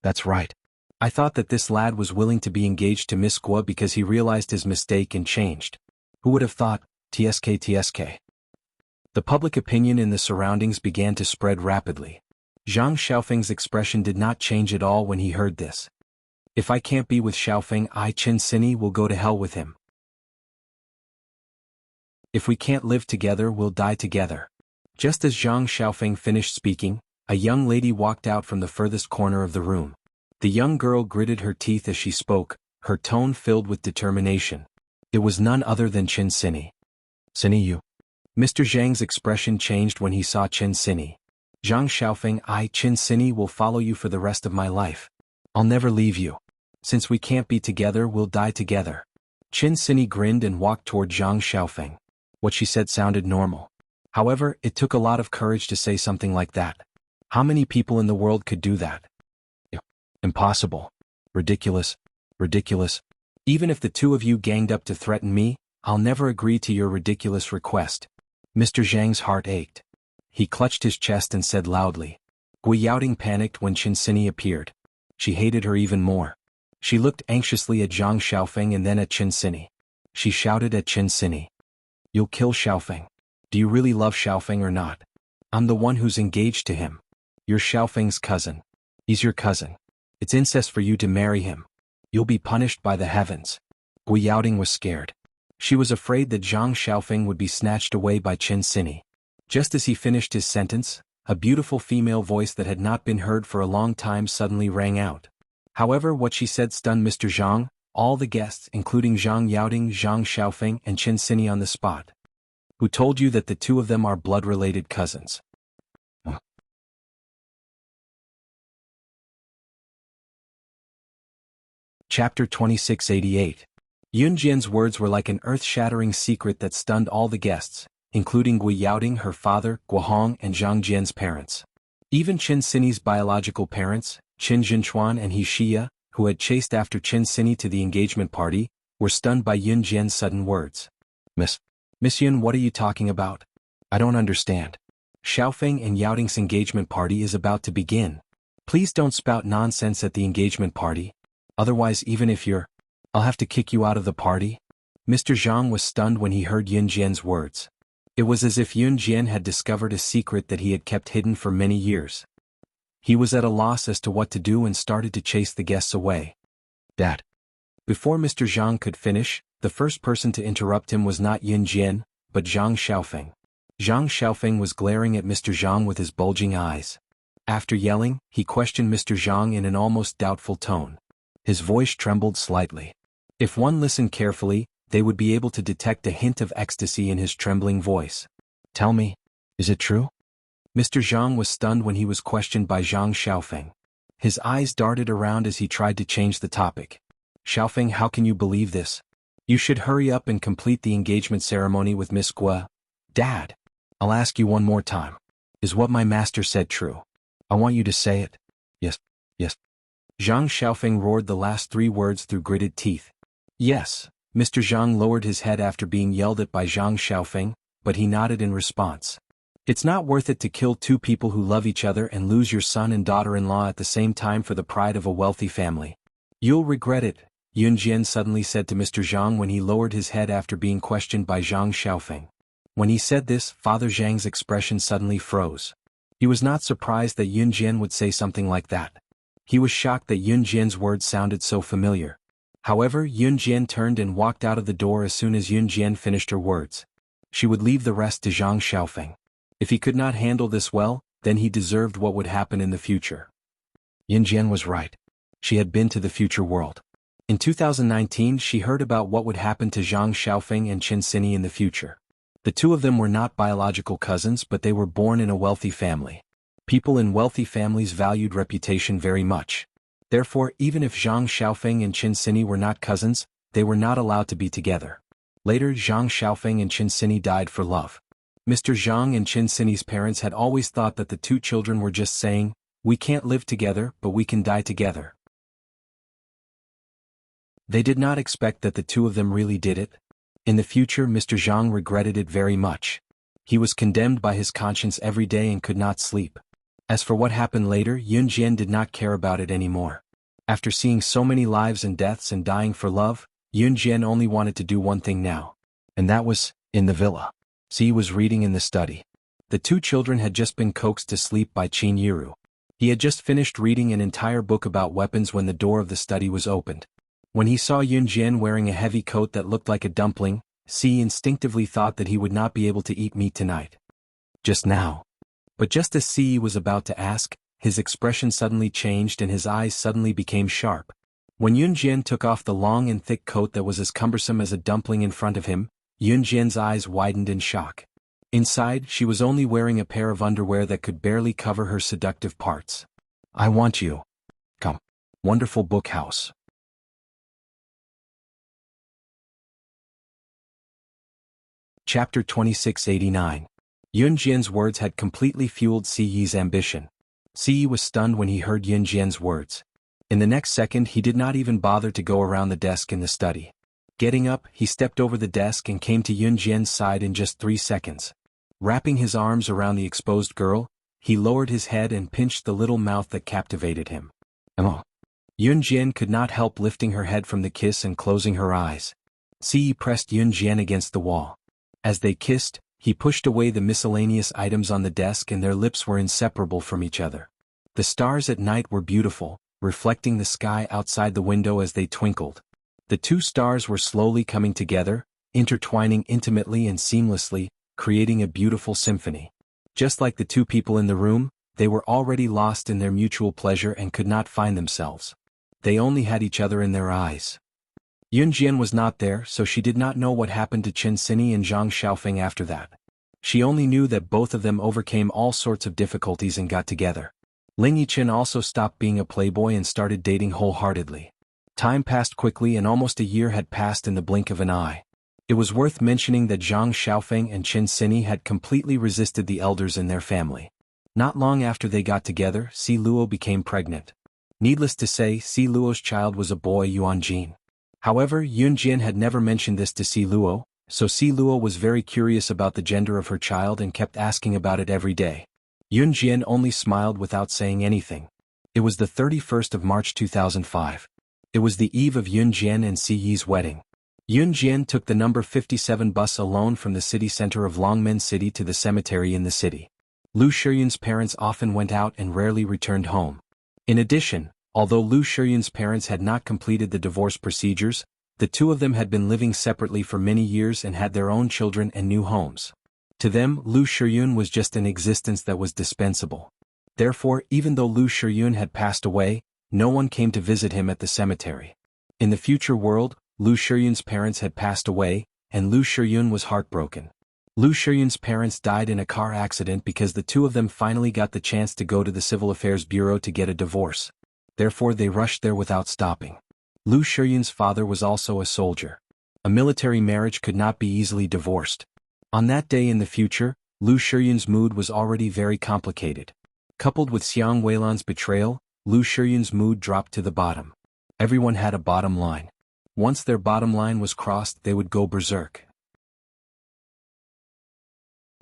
That's right. I thought that this lad was willing to be engaged to Miss Guo because he realized his mistake and changed. Who would have thought? TSK. The public opinion in the surroundings began to spread rapidly. Zhang Xiaofeng's expression did not change at all when he heard this. If I can't be with Xiaofeng, Chen Sini will go to hell with him. If we can't live together, we'll die together. Just as Zhang Xiaofeng finished speaking, a young lady walked out from the furthest corner of the room. The young girl gritted her teeth as she spoke, her tone filled with determination. It was none other than Chen Sini. Sini, you. Mr. Zhang's expression changed when he saw Chen Sini. Zhang Xiaofeng, Chen Sini will follow you for the rest of my life. I'll never leave you. Since we can't be together, we'll die together. Chen Sini grinned and walked toward Zhang Xiaofeng. What she said sounded normal. However, it took a lot of courage to say something like that. How many people in the world could do that? Impossible. Ridiculous. Even if the two of you ganged up to threaten me, I'll never agree to your ridiculous request. Mr. Zhang's heart ached. He clutched his chest and said loudly. Gui Yaoding panicked when Chen Sini appeared. She hated her even more. She looked anxiously at Zhang Xiaofeng and then at Chen Sini. She shouted at Chen Sini. You'll kill Xiaofeng. Do you really love Xiaofeng or not? I'm the one who's engaged to him. You're Xiaofeng's cousin. He's your cousin. It's incest for you to marry him. You'll be punished by the heavens. Gui Yaoding was scared. She was afraid that Zhang Xiaofeng would be snatched away by Chen Sini. Just as he finished his sentence, a beautiful female voice that had not been heard for a long time suddenly rang out. However, what she said stunned Mr. Zhang, all the guests, including Zhang Yaoding, Zhang Xiaofeng, and Chen Sini on the spot. Who told you that the two of them are blood-related cousins? Chapter 2688. Yun Jian's words were like an earth-shattering secret that stunned all the guests, including Gui Yaoding, her father, Guohong, and Zhang Jian's parents. Even Chen Sini's biological parents, Qin Jinchuan and He Xia, who had chased after Qin Sini to the engagement party, were stunned by Yun Jian's sudden words. Miss Yun, what are you talking about? I don't understand. Xiaofeng and Yaoting's engagement party is about to begin. Please don't spout nonsense at the engagement party. Otherwise, even if I'll have to kick you out of the party. Mr. Zhang was stunned when he heard Yun Jian's words. It was as if Yun Jian had discovered a secret that he had kept hidden for many years. He was at a loss as to what to do and started to chase the guests away. Dad. Before Mr. Zhang could finish, the first person to interrupt him was not Yun Jian, but Zhang Xiaofeng. Zhang Xiaofeng was glaring at Mr. Zhang with his bulging eyes. After yelling, he questioned Mr. Zhang in an almost doubtful tone. His voice trembled slightly. If one listened carefully, they would be able to detect a hint of ecstasy in his trembling voice. Tell me, is it true? Mr. Zhang was stunned when he was questioned by Zhang Xiaofeng. His eyes darted around as he tried to change the topic. Xiaofeng, how can you believe this? You should hurry up and complete the engagement ceremony with Miss Gua. Dad, I'll ask you one more time. Is what my master said true? I want you to say it. Yes. Zhang Xiaofeng roared the last three words through gritted teeth. Yes. Mr. Zhang lowered his head after being yelled at by Zhang Xiaofeng, but he nodded in response. It's not worth it to kill two people who love each other and lose your son and daughter-in-law at the same time for the pride of a wealthy family. You'll regret it, Yun Jian suddenly said to Mr. Zhang when he lowered his head after being questioned by Zhang Xiaofeng. When he said this, Father Zhang's expression suddenly froze. He was not surprised that Yun Jian would say something like that. He was shocked that Yun Jian's words sounded so familiar. However, Yun Jian turned and walked out of the door as soon as Yun Jian finished her words. She would leave the rest to Zhang Xiaofeng. If he could not handle this well, then he deserved what would happen in the future. Yun Jian was right. She had been to the future world. In 2019 she heard about what would happen to Zhang Xiaofeng and Qin Sini in the future. The two of them were not biological cousins, but they were born in a wealthy family. People in wealthy families valued reputation very much. Therefore, even if Zhang Xiaofeng and Qin Sini were not cousins, they were not allowed to be together. Later, Zhang Xiaofeng and Qin Sini died for love. Mr. Zhang and Qin Sini's parents had always thought that the two children were just saying, "We can't live together, but we can die together." They did not expect that the two of them really did it. In the future, Mr. Zhang regretted it very much. He was condemned by his conscience every day and could not sleep. As for what happened later, Yun Jian did not care about it anymore. After seeing so many lives and deaths and dying for love, Yun Jian only wanted to do one thing now. And that was, in the villa. C was reading in the study. The two children had just been coaxed to sleep by Qin Yiru. He had just finished reading an entire book about weapons when the door of the study was opened. When he saw Yun Jian wearing a heavy coat that looked like a dumpling, C instinctively thought that he would not be able to eat meat tonight. Just now. But just as C was about to ask, his expression suddenly changed and his eyes suddenly became sharp. When Yun Jian took off the long and thick coat that was as cumbersome as a dumpling in front of him, Yun Jian's eyes widened in shock. Inside, she was only wearing a pair of underwear that could barely cover her seductive parts. I want you. Come. Wonderful book house. Chapter 2689. Yun Jian's words had completely fueled Si Yi's ambition. Si Yi was stunned when he heard Yun Jian's words. In the next second he did not even bother to go around the desk in the study. Getting up, he stepped over the desk and came to Yun Jian's side in just 3 seconds. Wrapping his arms around the exposed girl, he lowered his head and pinched the little mouth that captivated him. Yun Jian could not help lifting her head from the kiss and closing her eyes. Si Yi pressed Yun Jian against the wall. As they kissed, he pushed away the miscellaneous items on the desk and their lips were inseparable from each other. The stars at night were beautiful, reflecting the sky outside the window as they twinkled. The two stars were slowly coming together, intertwining intimately and seamlessly, creating a beautiful symphony. Just like the two people in the room, they were already lost in their mutual pleasure and could not find themselves. They only had each other in their eyes. Yun Jian was not there, so she did not know what happened to Qin Sini and Zhang Xiaofeng after that. She only knew that both of them overcame all sorts of difficulties and got together. Ling Yichen also stopped being a playboy and started dating wholeheartedly. Time passed quickly and almost a year had passed in the blink of an eye. It was worth mentioning that Zhang Xiaofeng and Qin Sini had completely resisted the elders in their family. Not long after they got together, Si Luo became pregnant. Needless to say, Si Luo's child was a boy Yuanjin. However, Yunjin had never mentioned this to Si Luo, so Si Luo was very curious about the gender of her child and kept asking about it every day. Yunjin only smiled without saying anything. It was the 31st of March 2005. It was the eve of Yunjin and Si Yi's wedding. Yunjin took the number 57 bus alone from the city center of Longmen City to the cemetery in the city. Lu Shiyun's parents often went out and rarely returned home. In addition, although Lu Shiyun's parents had not completed the divorce procedures, the two of them had been living separately for many years and had their own children and new homes. To them, Lu Shiyun was just an existence that was dispensable. Therefore, even though Lu Shiyun had passed away, no one came to visit him at the cemetery. In the future world, Lu Shiyun's parents had passed away, and Lu Shiyun was heartbroken. Lu Shiyun's parents died in a car accident because the two of them finally got the chance to go to the Civil Affairs Bureau to get a divorce. Therefore they rushed there without stopping. Lu Shiyun's father was also a soldier. A military marriage could not be easily divorced. On that day in the future, Lu Shiyun's mood was already very complicated. Coupled with Xiang Weilan's betrayal, Lu Shiyun's mood dropped to the bottom. Everyone had a bottom line. Once their bottom line was crossed, they would go berserk.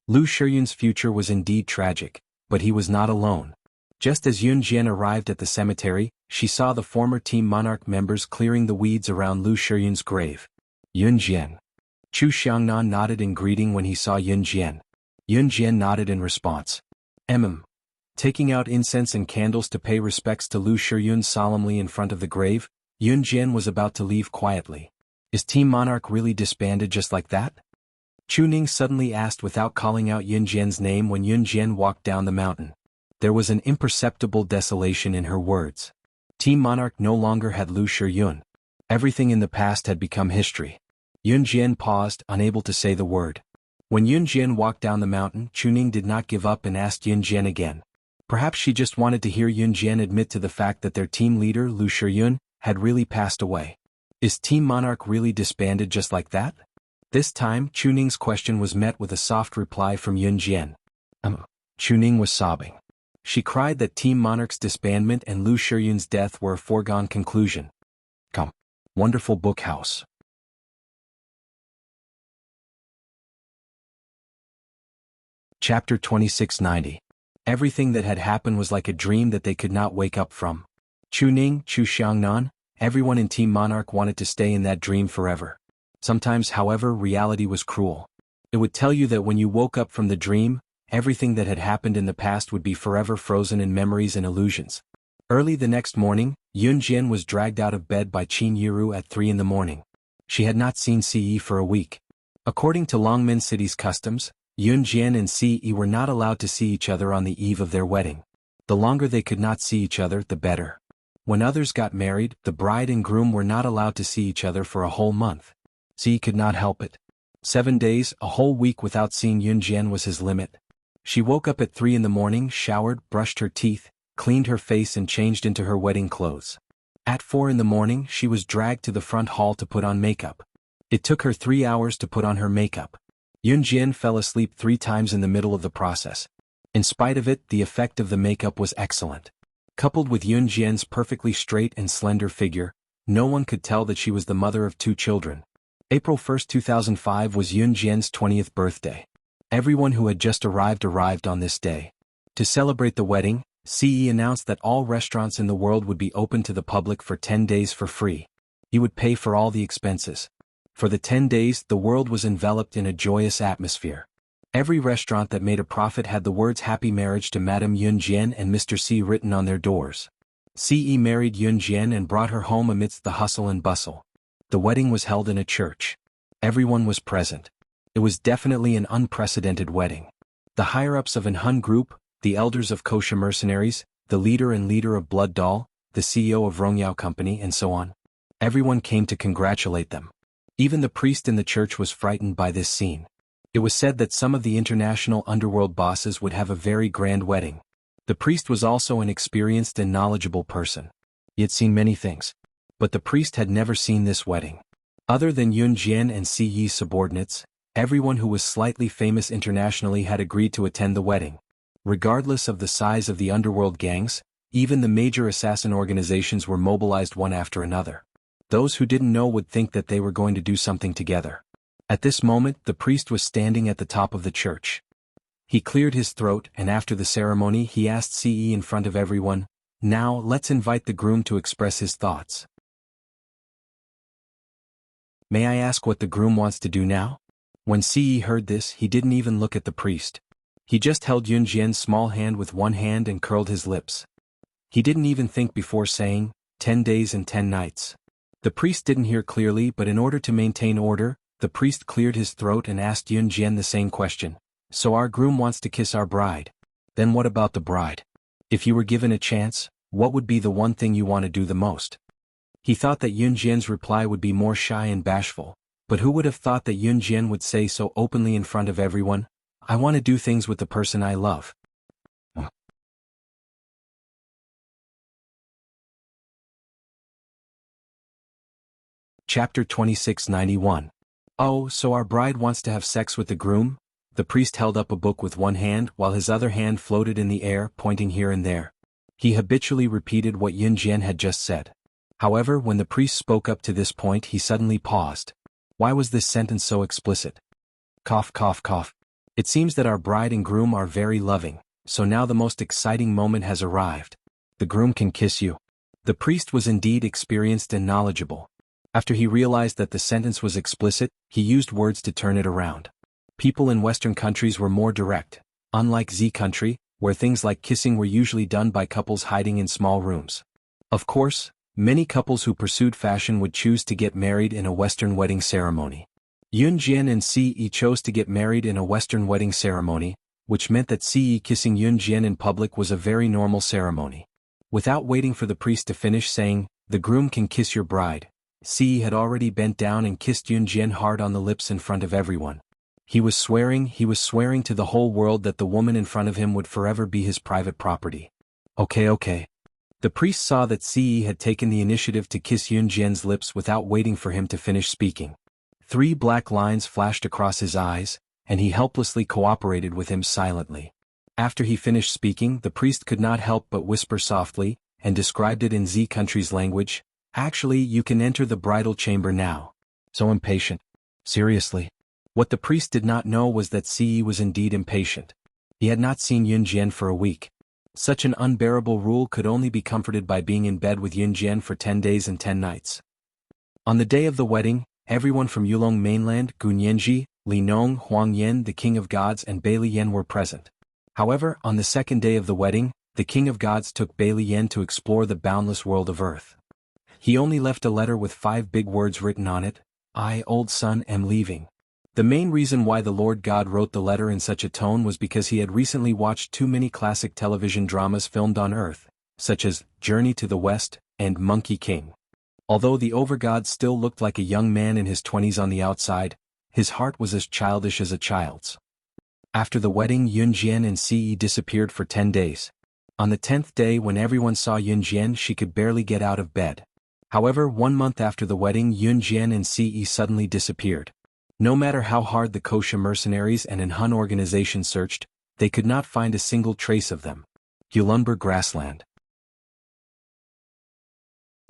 Lu Shiyun's future was indeed tragic, but he was not alone. Just as Yun Jian arrived at the cemetery, she saw the former Team Monarch members clearing the weeds around Lu Shiyun's grave. Yun Jian. Chu Xiangnan nodded in greeting when he saw Yun Jian. Yun Jian nodded in response. Taking out incense and candles to pay respects to Lu Shiyun solemnly in front of the grave, Yun Jian was about to leave quietly. Is Team Monarch really disbanded just like that? Chu Ning suddenly asked without calling out Yun Jian's name when Yun Jian walked down the mountain. There was an imperceptible desolation in her words. Team Monarch no longer had Lu Shiyun. Everything in the past had become history. Yun Jian paused, unable to say the word. When Yun Jian walked down the mountain, Chu Ning did not give up and asked Yun Jian again. Perhaps she just wanted to hear Yun Jian admit to the fact that their team leader, Lu Shiyun, had really passed away. Is Team Monarch really disbanded just like that? This time, Chu Ning's question was met with a soft reply from Yun Jian. Chu Ning was sobbing. She cried that Team Monarch's disbandment and Lu Shiyun's death were a foregone conclusion. Come. Wonderful book house. Chapter 2690. Everything that had happened was like a dream that they could not wake up from. Chu Ning, Chu Xiangnan, everyone in Team Monarch wanted to stay in that dream forever. Sometimes, however, reality was cruel. It would tell you that when you woke up from the dream, everything that had happened in the past would be forever frozen in memories and illusions. Early the next morning, Yun Jian was dragged out of bed by Qin Yiru at 3 in the morning. She had not seen Si Yi for a week. According to Longmen City's customs, Yun Jian and Si Yi were not allowed to see each other on the eve of their wedding. The longer they could not see each other, the better. When others got married, the bride and groom were not allowed to see each other for a whole month. Si Yi could not help it. 7 days, a whole week without seeing Yun Jian was his limit. She woke up at 3 in the morning, showered, brushed her teeth, cleaned her face and changed into her wedding clothes. At 4 in the morning, she was dragged to the front hall to put on makeup. It took her 3 hours to put on her makeup. Yun Jian fell asleep 3 times in the middle of the process. In spite of it, the effect of the makeup was excellent. Coupled with Yun Jian's perfectly straight and slender figure, no one could tell that she was the mother of 2 children. April 1, 2005 was Yun Jian's 20th birthday. Everyone who had just arrived on this day. To celebrate the wedding, Si Yi announced that all restaurants in the world would be open to the public for 10 days for free. He would pay for all the expenses. For the 10 days, the world was enveloped in a joyous atmosphere. Every restaurant that made a profit had the words Happy Marriage to Madame Yun Jian and Mr. Si written on their doors. Si Yi married Yun Jian and brought her home amidst the hustle and bustle. The wedding was held in a church. Everyone was present. It was definitely an unprecedented wedding. The higher-ups of An Hun Group, the elders of Kosha Mercenaries, the leader of Blood Doll, the CEO of Rongyao Company and so on. Everyone came to congratulate them. Even the priest in the church was frightened by this scene. It was said that some of the international underworld bosses would have a very grand wedding. The priest was also an experienced and knowledgeable person. He had seen many things. But the priest had never seen this wedding. Other than Yun Jian and Si Yi's subordinates, everyone who was slightly famous internationally had agreed to attend the wedding. Regardless of the size of the underworld gangs, Even the major assassin organizations were mobilized one after another. Those who didn't know would think that they were going to do something together. At this moment, the priest was standing at the top of the church. He cleared his throat, and after the ceremony he asked CE in front of everyone, "Now, let's invite the groom to express his thoughts. May I ask what the groom wants to do now?" When CE heard this, he didn't even look at the priest. He just held Yun Jian's small hand with one hand and curled his lips. He didn't even think before saying, 10 days and 10 nights. The priest didn't hear clearly, but in order to maintain order, the priest cleared his throat and asked Yun Jian the same question. "So our groom wants to kiss our bride. Then what about the bride? If you were given a chance, what would be the one thing you want to do the most?" He thought that Yun Jian's reply would be more shy and bashful, but who would have thought that Yun Jian would say so openly in front of everyone, "I want to do things with the person I love." Chapter 2691. "Oh, so our bride wants to have sex with the groom?" The priest held up a book with one hand while his other hand floated in the air, pointing here and there. He habitually repeated what Yun Jian had just said. However, when the priest spoke up to this point, he suddenly paused. Why was this sentence so explicit? Cough, cough, cough. "It seems that our bride and groom are very loving, so now the most exciting moment has arrived. The groom can kiss you." The priest was indeed experienced and knowledgeable. After he realized that the sentence was explicit, he used words to turn it around. People in Western countries were more direct, unlike Z country, where things like kissing were usually done by couples hiding in small rooms. Of course, many couples who pursued fashion would choose to get married in a Western wedding ceremony. Yun Jian and CE chose to get married in a Western wedding ceremony, which meant that CE kissing Yun Jian in public was a very normal ceremony. Without waiting for the priest to finish saying, "The groom can kiss your bride," CE had already bent down and kissed Yun Jian hard on the lips in front of everyone. He was swearing to the whole world that the woman in front of him would forever be his private property. Okay. The priest saw that CE had taken the initiative to kiss Yun Jian's lips without waiting for him to finish speaking. 3 black lines flashed across his eyes, and he helplessly cooperated with him silently. After he finished speaking, the priest could not help but whisper softly, and described it in Z country's language, "Actually, you can enter the bridal chamber now." So impatient. Seriously. What the priest did not know was that CE was indeed impatient. He had not seen Yun Jian for a week. Such an unbearable rule could only be comforted by being in bed with Yun Jian for 10 days and 10 nights. On the day of the wedding, everyone from Yulong mainland, Gunyenji, Li Nong, Huang Yen, the King of Gods and Bailey Yen were present. However, on the second day of the wedding, the King of Gods took Bailey Yen to explore the boundless world of Earth. He only left a letter with 5 big words written on it, "I, old son, am leaving." The main reason why the Lord God wrote the letter in such a tone was because he had recently watched too many classic television dramas filmed on Earth, such as Journey to the West and Monkey King. Although the overgod still looked like a young man in his 20s on the outside, his heart was as childish as a child's. After the wedding, Yun Jian and CE disappeared for 10 days. On the 10th day, when everyone saw Yun Jian, she could barely get out of bed. However, 1 month after the wedding, Yun Jian and CE suddenly disappeared. No matter how hard the Kosha mercenaries and an Hun organization searched, they could not find a single trace of them. Yulunber grassland.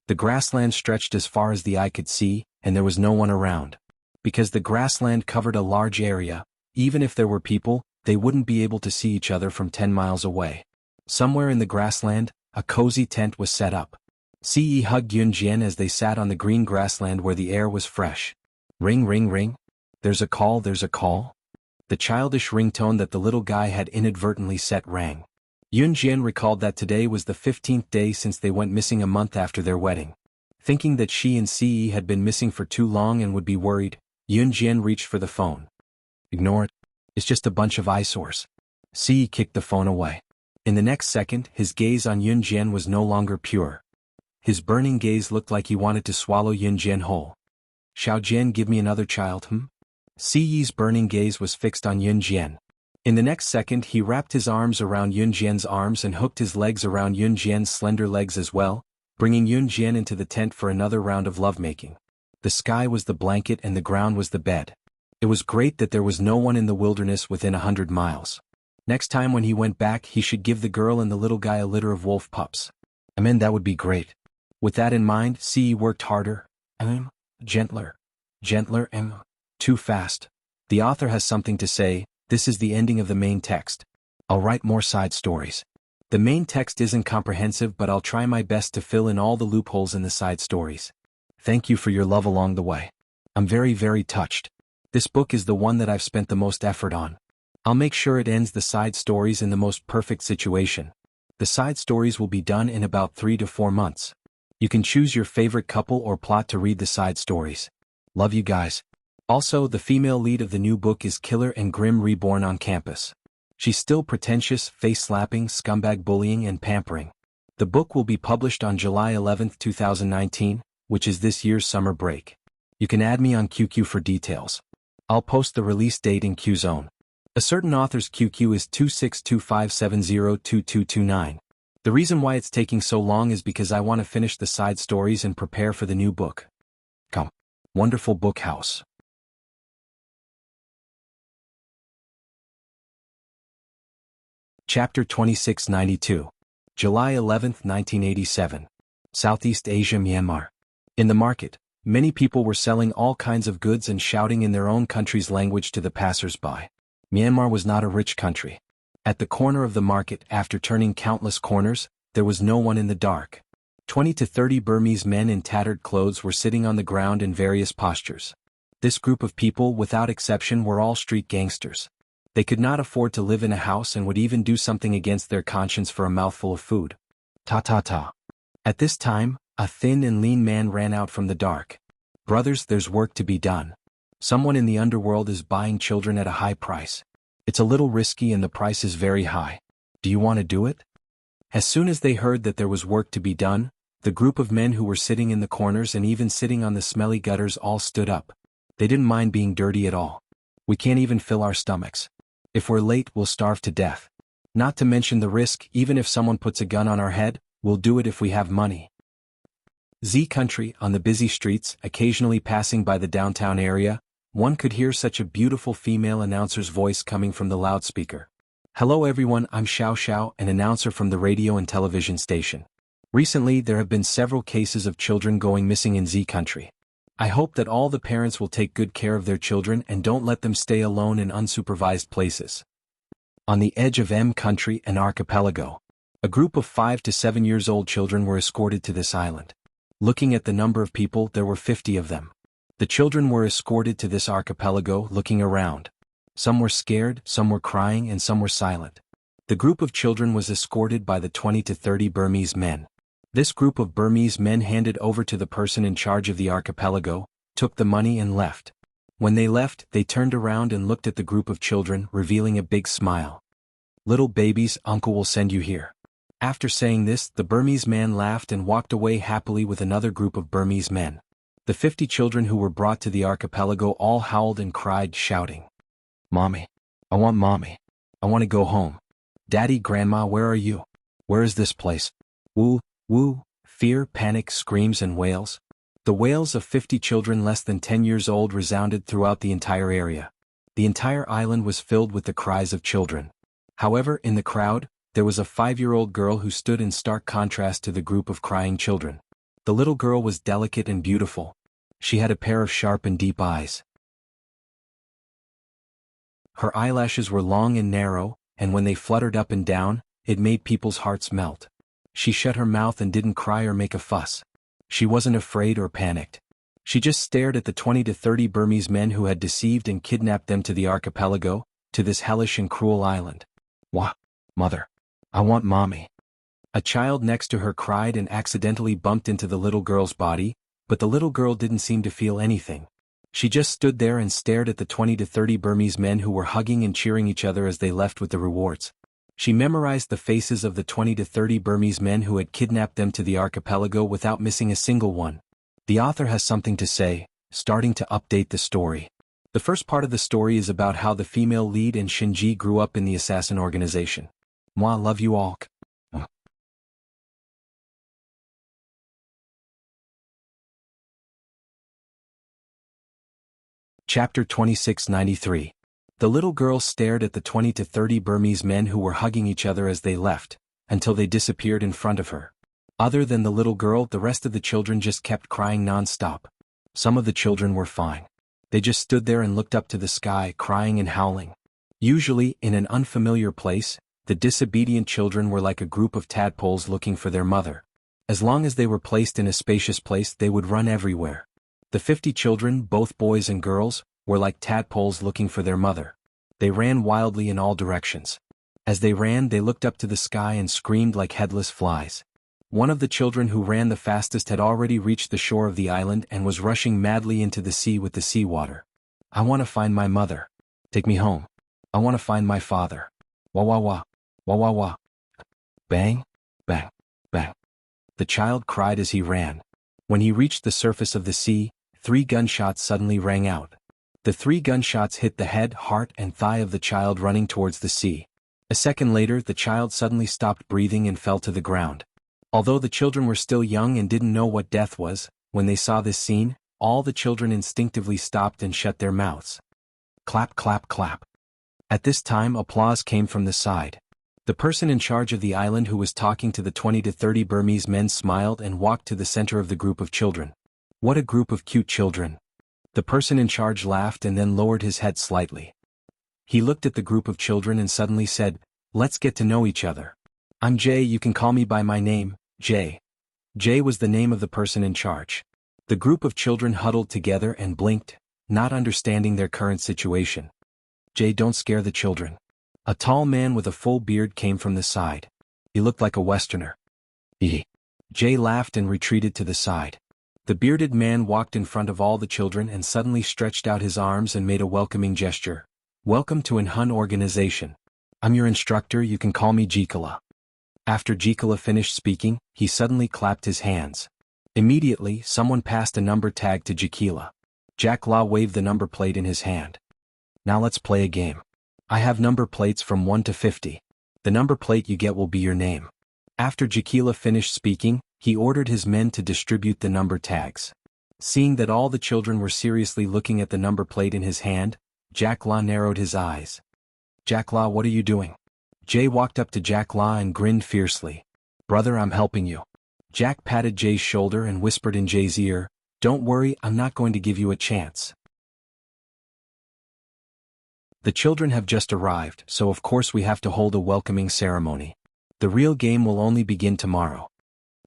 The grassland stretched as far as the eye could see, and there was no one around. Because the grassland covered a large area, even if there were people, they wouldn't be able to see each other from 10 miles away. Somewhere in the grassland, a cozy tent was set up. CE hugged Yun Jian as they sat on the green grassland where the air was fresh. Ring, ring, ring. There's a call, there's a call. The childish ringtone that the little guy had inadvertently set rang. Yun Jian recalled that today was the 15th day since they went missing a month after their wedding. Thinking that she and CE had been missing for too long and would be worried, Yun Jian reached for the phone. "Ignore it. It's just a bunch of eyesores." CE kicked the phone away. In the next second, his gaze on Yun Jian was no longer pure. His burning gaze looked like he wanted to swallow Yun Jian whole. "Xiao Jian, give me another child, CE's burning gaze was fixed on Yun Jian. In the next second, he wrapped his arms around Yun Jian's arms and hooked his legs around Yun Jian's slender legs as well, bringing Yun Jian into the tent for another round of lovemaking. The sky was the blanket and the ground was the bed. It was great that there was no one in the wilderness within 100 miles. Next time when he went back he should give the girl and the little guy a litter of wolf pups. That would be great. With that in mind, he worked harder, gentler, too fast. The author has something to say. This is the ending of the main text. I'll write more side stories. The main text isn't comprehensive, but I'll try my best to fill in all the loopholes in the side stories. Thank you for your love along the way. I'm very, very touched. This book is the one that I've spent the most effort on. I'll make sure it ends the side stories in the most perfect situation. The side stories will be done in about 3 to 4 months. You can choose your favorite couple or plot to read the side stories. Love you guys. Also, the female lead of the new book is killer and grim reborn on campus. She's still pretentious, face-slapping, scumbag bullying and pampering. The book will be published on July 11, 2019, which is this year's summer break. You can add me on QQ for details. I'll post the release date in QZone. A certain author's QQ is 2625702229. The reason why it's taking so long is because I want to finish the side stories and prepare for the new book. Come. Wonderful book house. Chapter 2692. July 11, 1987. Southeast Asia, Myanmar. In the market, many people were selling all kinds of goods and shouting in their own country's language to the passers-by. Myanmar was not a rich country. At the corner of the market, after turning countless corners, there was no one in the dark. 20 to 30 Burmese men in tattered clothes were sitting on the ground in various postures. This group of people, without exception, were all street gangsters. They could not afford to live in a house and would even do something against their conscience for a mouthful of food. Ta. At this time, a thin and lean man ran out from the dark. Brothers, there's work to be done. Someone in the underworld is buying children at a high price. It's a little risky and the price is very high. Do you want to do it? As soon as they heard that there was work to be done, the group of men who were sitting in the corners and even sitting on the smelly gutters all stood up. They didn't mind being dirty at all. We can't even fill our stomachs. If we're late, we'll starve to death. Not to mention the risk, even if someone puts a gun on our head, we'll do it if we have money. Z country, on the busy streets, occasionally passing by the downtown area, one could hear such a beautiful female announcer's voice coming from the loudspeaker. Hello everyone, I'm Xiao, an announcer from the radio and television station. Recently, there have been several cases of children going missing in Z country. I hope that all the parents will take good care of their children and don't let them stay alone in unsupervised places. On the edge of M country, an archipelago. A group of 5 to 7 years old children were escorted to this island. Looking at the number of people, there were 50 of them. The children were escorted to this archipelago, looking around. Some were scared, some were crying, and some were silent. The group of children was escorted by the 20 to 30 Burmese men. This group of Burmese men handed over to the person in charge of the archipelago, took the money and left. When they left, they turned around and looked at the group of children, revealing a big smile. Little babies, uncle will send you here. After saying this, the Burmese man laughed and walked away happily with another group of Burmese men. The 50 children who were brought to the archipelago all howled and cried, shouting, Mommy. I want mommy. I want to go home. Daddy, Grandma, where are you? Where is this place? Woo, fear, panic, screams and wails. The wails of 50 children less than 10 years old resounded throughout the entire area. The entire island was filled with the cries of children. However, in the crowd, there was a 5-year-old girl who stood in stark contrast to the group of crying children. The little girl was delicate and beautiful. She had a pair of sharp and deep eyes. Her eyelashes were long and narrow, and when they fluttered up and down, it made people's hearts melt. She shut her mouth and didn't cry or make a fuss. She wasn't afraid or panicked. She just stared at the 20 to 30 Burmese men who had deceived and kidnapped them to the archipelago, to this hellish and cruel island. Wah, mother. I want mommy. A child next to her cried and accidentally bumped into the little girl's body, but the little girl didn't seem to feel anything. She just stood there and stared at the 20 to 30 Burmese men who were hugging and cheering each other as they left with the rewards. She memorized the faces of the 20 to 30 Burmese men who had kidnapped them to the archipelago without missing a single one. The author has something to say, starting to update the story. The first part of the story is about how the female lead and Shinji grew up in the assassin organization. Moi, love you all. Chapter 2693. The little girl stared at the 20 to 30 Burmese men who were hugging each other as they left, until they disappeared in front of her. Other than the little girl, the rest of the children just kept crying non-stop. Some of the children were fine. They just stood there and looked up to the sky, crying and howling. Usually, in an unfamiliar place, the disobedient children were like a group of tadpoles looking for their mother. As long as they were placed in a spacious place, they would run everywhere. The 50 children, both boys and girls, were like tadpoles looking for their mother. They ran wildly in all directions. As they ran, they looked up to the sky and screamed like headless flies. One of the children who ran the fastest had already reached the shore of the island and was rushing madly into the sea with the seawater. "I want to find my mother. Take me home. I want to find my father. Wah wah wah. Wah wah wah." Bang, bang, bang. The child cried as he ran. When he reached the surface of the sea, 3 gunshots suddenly rang out. The 3 gunshots hit the head, heart, and thigh of the child running towards the sea. A second later, the child suddenly stopped breathing and fell to the ground. Although the children were still young and didn't know what death was, when they saw this scene, all the children instinctively stopped and shut their mouths. Clap, clap, clap. At this time, applause came from the side. The person in charge of the island who was talking to the 20 to 30 Burmese men smiled and walked to the center of the group of children. "What a group of cute children." The person in charge laughed and then lowered his head slightly. He looked at the group of children and suddenly said, "Let's get to know each other. I'm Jay, you can call me by my name, Jay." Jay was the name of the person in charge. The group of children huddled together and blinked, not understanding their current situation. "Jay, don't scare the children." A tall man with a full beard came from the side. He looked like a Westerner. Jay laughed and retreated to the side. The bearded man walked in front of all the children and suddenly stretched out his arms and made a welcoming gesture. "Welcome to an Hun organization. I'm your instructor, you can call me Jikala." After Jikala finished speaking, he suddenly clapped his hands. Immediately, someone passed a number tag to Jikila. Jack Law waved the number plate in his hand. "Now let's play a game. I have number plates from 1 to 50. The number plate you get will be your name." After Jikila finished speaking, he ordered his men to distribute the number tags. Seeing that all the children were seriously looking at the number plate in his hand, Jack Law narrowed his eyes. "Jack Law, what are you doing?" Jay walked up to Jack Law and grinned fiercely. "Brother, I'm helping you." Jack patted Jay's shoulder and whispered in Jay's ear, "Don't worry, I'm not going to give you a chance. The children have just arrived, so of course we have to hold a welcoming ceremony. The real game will only begin tomorrow."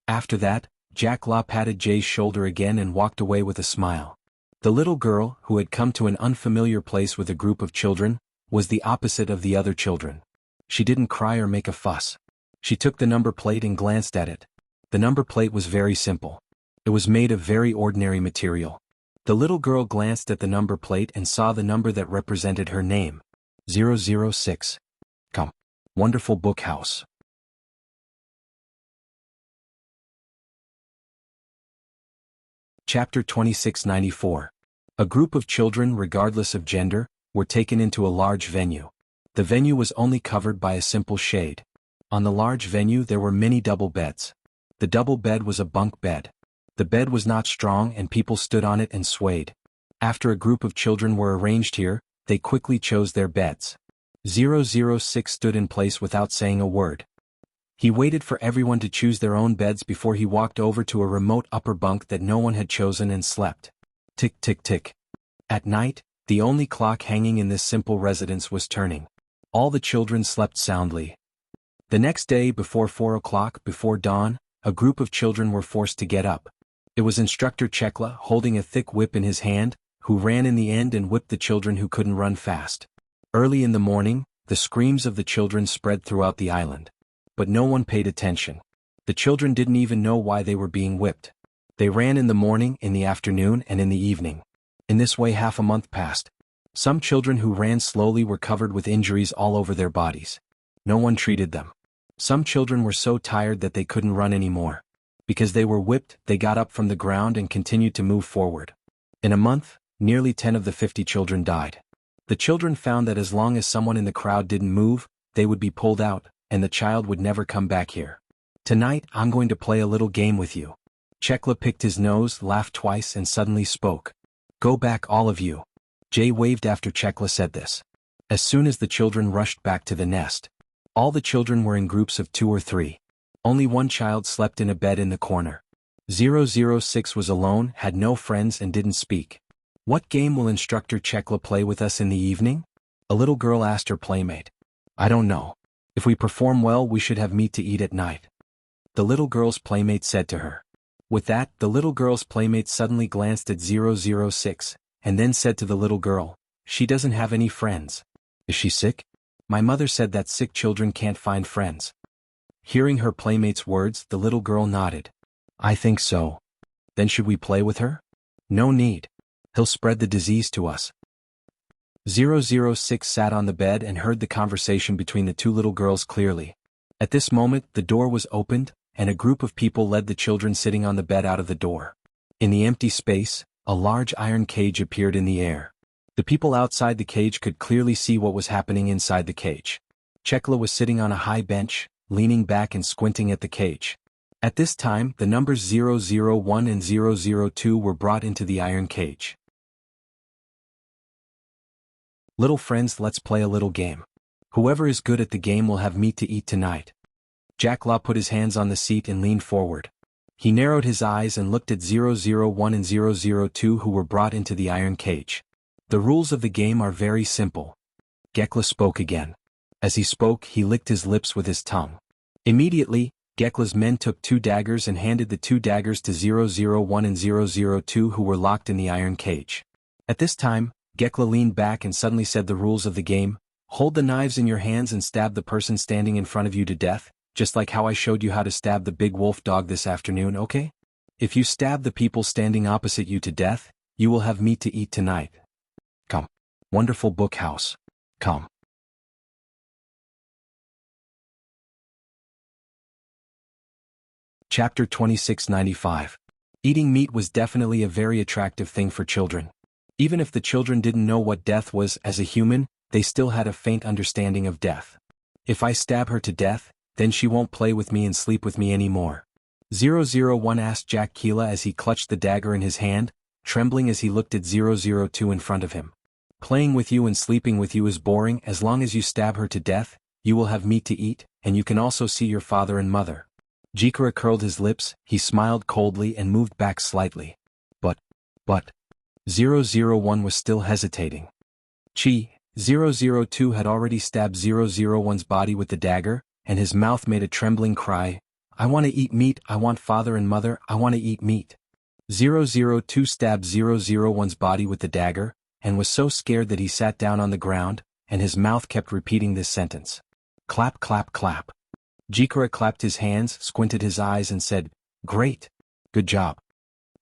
After that, Jack Law patted Jay's shoulder again and walked away with a smile. The little girl, who had come to an unfamiliar place with a group of children, was the opposite of the other children. She didn't cry or make a fuss. She took the number plate and glanced at it. The number plate was very simple. It was made of very ordinary material. The little girl glanced at the number plate and saw the number that represented her name. 006. Come. Wonderful book house. Chapter 2694. A group of children, regardless of gender, were taken into a large venue. The venue was only covered by a simple shade. On the large venue there were many double beds. The double bed was a bunk bed. The bed was not strong and people stood on it and swayed. After a group of children were arranged here, they quickly chose their beds. 006 stood in place without saying a word. He waited for everyone to choose their own beds before he walked over to a remote upper bunk that no one had chosen and slept. Tick tick tick. At night, the only clock hanging in this simple residence was turning. All the children slept soundly. The next day before 4 o'clock, before dawn, a group of children were forced to get up. It was Instructor Chekla, holding a thick whip in his hand, who ran in the end and whipped the children who couldn't run fast. Early in the morning, the screams of the children spread throughout the island. But no one paid attention. The children didn't even know why they were being whipped. They ran in the morning, in the afternoon, and in the evening. In this way half a month passed. Some children who ran slowly were covered with injuries all over their bodies. No one treated them. Some children were so tired that they couldn't run anymore. Because they were whipped, they got up from the ground and continued to move forward. In a month, nearly 10 of the 50 children died. The children found that as long as someone in the crowd didn't move, they would be pulled out, and the child would never come back here. "Tonight, I'm going to play a little game with you." Chekla picked his nose, laughed twice, and suddenly spoke. "Go back, all of you." Jay waved after Chekla said this. As soon as the children rushed back to the nest. All the children were in groups of 2 or 3. Only one child slept in a bed in the corner. 006 was alone, had no friends and didn't speak. What game will Instructor Chekla play with us in the evening? A little girl asked her playmate. I don't know. If we perform well we should have meat to eat at night. The little girl's playmate said to her. With that, the little girl's playmate suddenly glanced at 006, and then said to the little girl, she doesn't have any friends. Is she sick? My mother said that sick children can't find friends. Hearing her playmate's words, the little girl nodded. I think so. Then should we play with her? No need. He'll spread the disease to us. 006 sat on the bed and heard the conversation between the two little girls clearly. At this moment, the door was opened, and a group of people led the children sitting on the bed out of the door. In the empty space, a large iron cage appeared in the air. The people outside the cage could clearly see what was happening inside the cage. Chekla was sitting on a high bench, leaning back and squinting at the cage. At this time, the numbers 001 and 002 were brought into the iron cage. Little friends, let's play a little game. Whoever is good at the game will have meat to eat tonight. Jack Law put his hands on the seat and leaned forward. He narrowed his eyes and looked at 001 and 002 who were brought into the iron cage. The rules of the game are very simple. Gekla spoke again. As he spoke, he licked his lips with his tongue. Immediately, Gekla's men took 2 daggers and handed the 2 daggers to 001 and 002 who were locked in the iron cage. At this time, Gekla leaned back and suddenly said the rules of the game. Hold the knives in your hands and stab the person standing in front of you to death, just like how I showed you how to stab the big wolf dog this afternoon, okay? If you stab the people standing opposite you to death, you will have meat to eat tonight. Come. Wonderful book house. Come. Chapter 2695. Eating meat was definitely a very attractive thing for children. Even if the children didn't know what death was as a human, they still had a faint understanding of death. If I stab her to death, then she won't play with me and sleep with me anymore. 001 asked Jack Keela as he clutched the dagger in his hand, trembling as he looked at 002 in front of him. Playing with you and sleeping with you is boring. As long as you stab her to death, you will have meat to eat, and you can also see your father and mother. Jikara curled his lips, he smiled coldly and moved back slightly. But. 001 was still hesitating. 002 had already stabbed 001's body with the dagger, and his mouth made a trembling cry. I want to eat meat, I want father and mother, I want to eat meat. 002 stabbed 001's body with the dagger, and was so scared that he sat down on the ground, and his mouth kept repeating this sentence. Clap, clap, clap. Jikara clapped his hands, squinted his eyes and said, Great. Good job.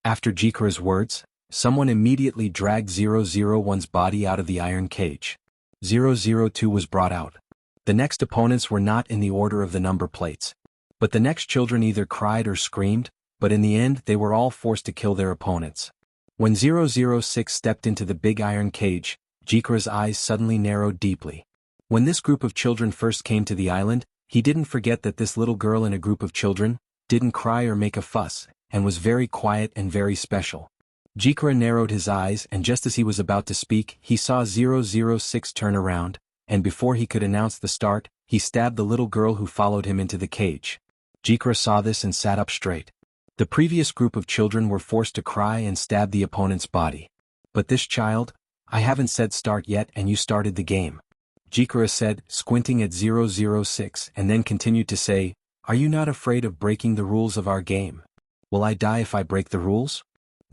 After Jikara's words, someone immediately dragged 001's body out of the iron cage. 002 was brought out. The next opponents were not in the order of the number plates. But the next children either cried or screamed, but in the end they were all forced to kill their opponents. When 006 stepped into the big iron cage, Jikara's eyes suddenly narrowed deeply. When this group of children first came to the island, he didn't forget that this little girl in a group of children didn't cry or make a fuss, and was very quiet and very special. Jikara narrowed his eyes, and just as he was about to speak, he saw 006 turn around, and before he could announce the start, he stabbed the little girl who followed him into the cage. Jikara saw this and sat up straight. The previous group of children were forced to cry and stab the opponent's body. But this child, I haven't said start yet and you started the game. Jikara said, squinting at 006, and then continued to say, Are you not afraid of breaking the rules of our game? Will I die if I break the rules?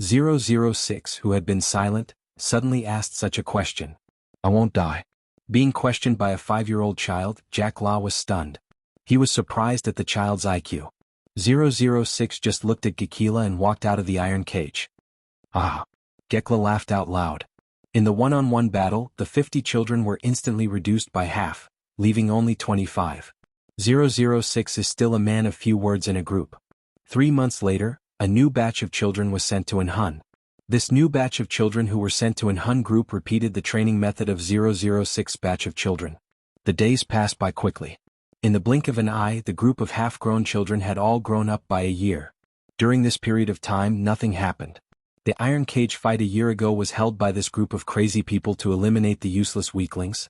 006, who had been silent, suddenly asked such a question. I won't die. Being questioned by a 5-year-old child, Jack Law was stunned. He was surprised at the child's IQ. 006 just looked at Gekila and walked out of the iron cage. Ah! Gekla laughed out loud. In the one-on-one battle, the 50 children were instantly reduced by half, leaving only 25. 006 is still a man of few words in a group. 3 months later, a new batch of children was sent to Anhun. This new batch of children who were sent to Anhun group repeated the training method of 006 batch of children. The days passed by quickly. In the blink of an eye, the group of half-grown children had all grown up by a year. During this period of time, nothing happened. The iron cage fight a year ago was held by this group of crazy people to eliminate the useless weaklings.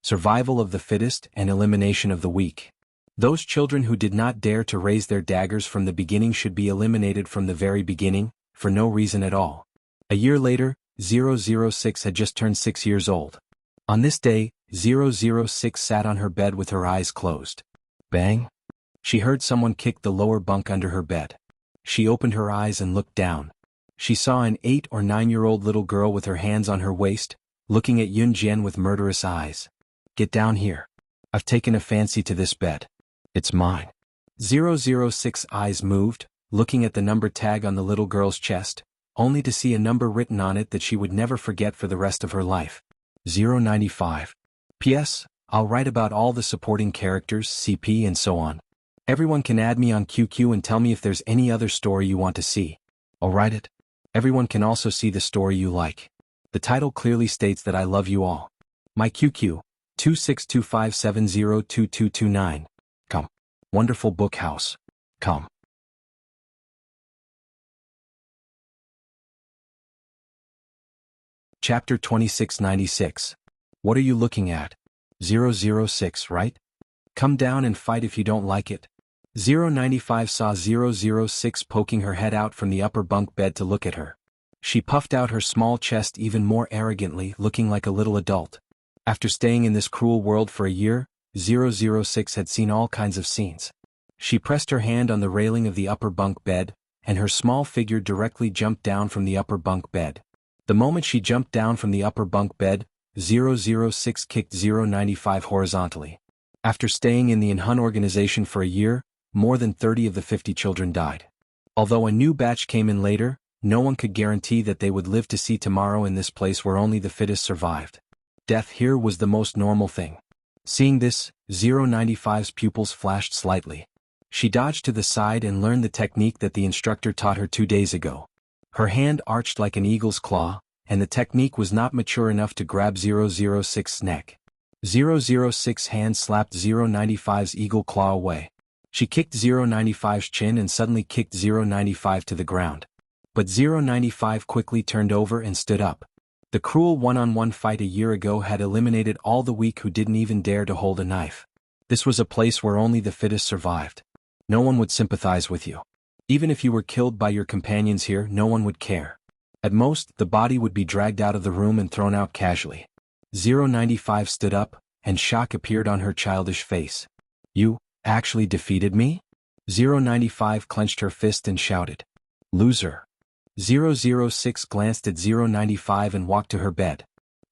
Survival of the fittest and elimination of the weak. Those children who did not dare to raise their daggers from the beginning should be eliminated from the very beginning, for no reason at all. A year later, 006 had just turned 6 years old. On this day, 006 sat on her bed with her eyes closed. Bang! She heard someone kick the lower bunk under her bed. She opened her eyes and looked down. She saw an 8 or 9-year-old little girl with her hands on her waist, looking at Yunjian with murderous eyes. Get down here. I've taken a fancy to this bed. It's mine. 006's eyes moved, looking at the number tag on the little girl's chest, only to see a number written on it that she would never forget for the rest of her life. 095. P.S. I'll write about all the supporting characters, CP and so on. Everyone can add me on QQ and tell me if there's any other story you want to see. I'll write it. Everyone can also see the story you like. The title clearly states that I love you all. My QQ, 2625702229. Come. Wonderful book house. Come. Chapter 2696. What are you looking at? 006, right? Come down and fight if you don't like it. 095 saw 006 poking her head out from the upper bunk bed to look at her. She puffed out her small chest even more arrogantly, looking like a little adult. After staying in this cruel world for a year, 006 had seen all kinds of scenes. She pressed her hand on the railing of the upper bunk bed, and her small figure directly jumped down from the upper bunk bed. The moment she jumped down from the upper bunk bed, 006 kicked 095 horizontally. After staying in the Inhun organization for a year, more than 30 of the 50 children died. Although a new batch came in later, no one could guarantee that they would live to see tomorrow in this place where only the fittest survived. Death here was the most normal thing. Seeing this, 095's pupils flashed slightly. She dodged to the side and learned the technique that the instructor taught her 2 days ago. Her hand arched like an eagle's claw, and the technique was not mature enough to grab 006's neck. 006's hand slapped 095's eagle claw away. She kicked 095's chin and suddenly kicked 095 to the ground. But 095 quickly turned over and stood up. The cruel one-on-one fight a year ago had eliminated all the weak who didn't even dare to hold a knife. This was a place where only the fittest survived. No one would sympathize with you. Even if you were killed by your companions here, no one would care. At most, the body would be dragged out of the room and thrown out casually. 095 stood up, and shock appeared on her childish face. You actually defeated me? 095 clenched her fist and shouted. Loser. 006 glanced at 095 and walked to her bed.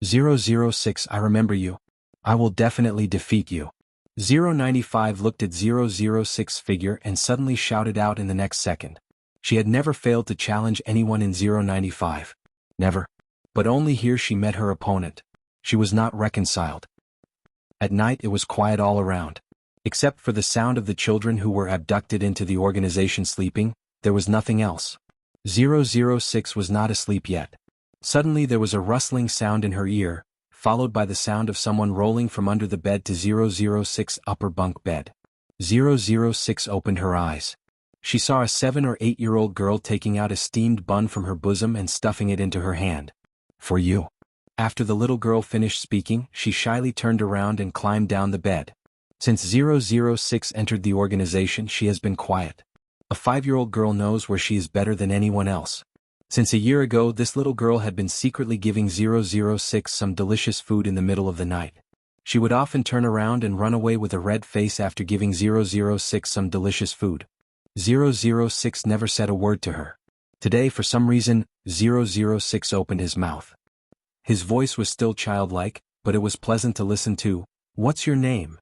006, I remember you. I will definitely defeat you. 095 looked at 006's figure and suddenly shouted out in the next second. She had never failed to challenge anyone in 095. Never. But only here she met her opponent. She was not reconciled. At night it was quiet all around. Except for the sound of the children who were abducted into the organization sleeping, there was nothing else. 006 was not asleep yet. Suddenly there was a rustling sound in her ear, followed by the sound of someone rolling from under the bed to 006's upper bunk bed. 006 opened her eyes. She saw a 7 or 8-year-old girl taking out a steamed bun from her bosom and stuffing it into her hand. For you. After the little girl finished speaking, she shyly turned around and climbed down the bed. Since 006 entered the organization, she has been quiet. A 5-year-old girl knows where she is better than anyone else. Since a year ago, this little girl had been secretly giving 006 some delicious food in the middle of the night. She would often turn around and run away with a red face after giving 006 some delicious food. 006 never said a word to her. Today, for some reason, 006 opened his mouth. His voice was still childlike, but it was pleasant to listen to. What's your name?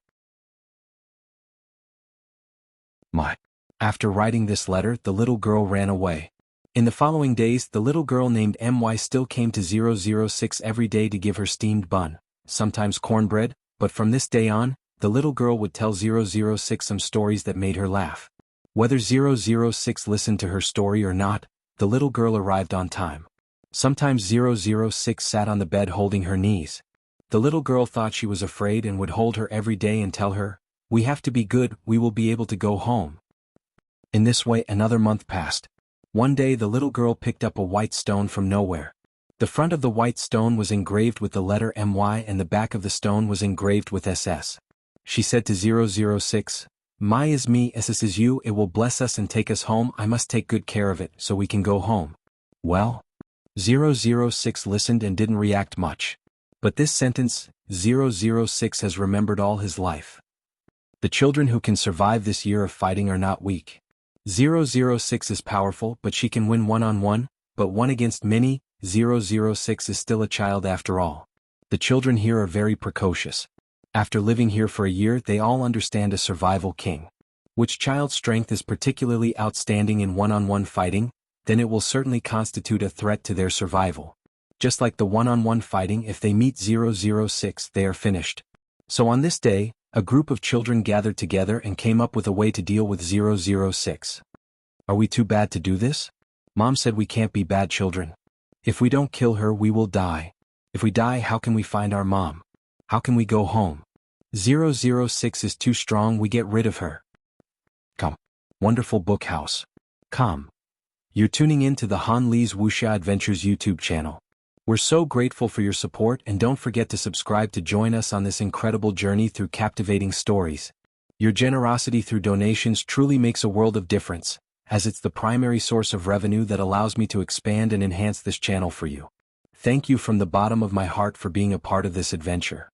My. After writing this letter, the little girl ran away. In the following days, the little girl named My still came to 006 every day to give her steamed bun, sometimes cornbread, but from this day on, the little girl would tell 006 some stories that made her laugh. Whether 006 listened to her story or not, the little girl arrived on time. Sometimes 006 sat on the bed holding her knees. The little girl thought she was afraid and would hold her every day and tell her, "We have to be good, we will be able to go home." In this way another month passed. One day the little girl picked up a white stone from nowhere. The front of the white stone was engraved with the letter MY and the back of the stone was engraved with SS. She said to 006, "My is me, SS is you, it will bless us and take us home, I must take good care of it, so we can go home." Well? 006 listened and didn't react much. But this sentence, 006 has remembered all his life. The children who can survive this year of fighting are not weak. 006 is powerful, but she can win one-on-one, but one against many. 006 is still a child after all. The children here are very precocious. After living here for a year, they all understand a survival king. Which child's strength is particularly outstanding in one-on-one fighting, then it will certainly constitute a threat to their survival. Just like the one-on-one fighting, if they meet 006, they are finished. So on this day, a group of children gathered together and came up with a way to deal with 006. Are we too bad to do this? Mom said we can't be bad children. If we don't kill her, we will die. If we die, how can we find our mom? How can we go home? 006 is too strong, we get rid of her. Come. Wonderful book house. Come. You're tuning in to the Han Lee's Wuxia Adventures YouTube channel. We're so grateful for your support and don't forget to subscribe to join us on this incredible journey through captivating stories. Your generosity through donations truly makes a world of difference, as it's the primary source of revenue that allows me to expand and enhance this channel for you. Thank you from the bottom of my heart for being a part of this adventure.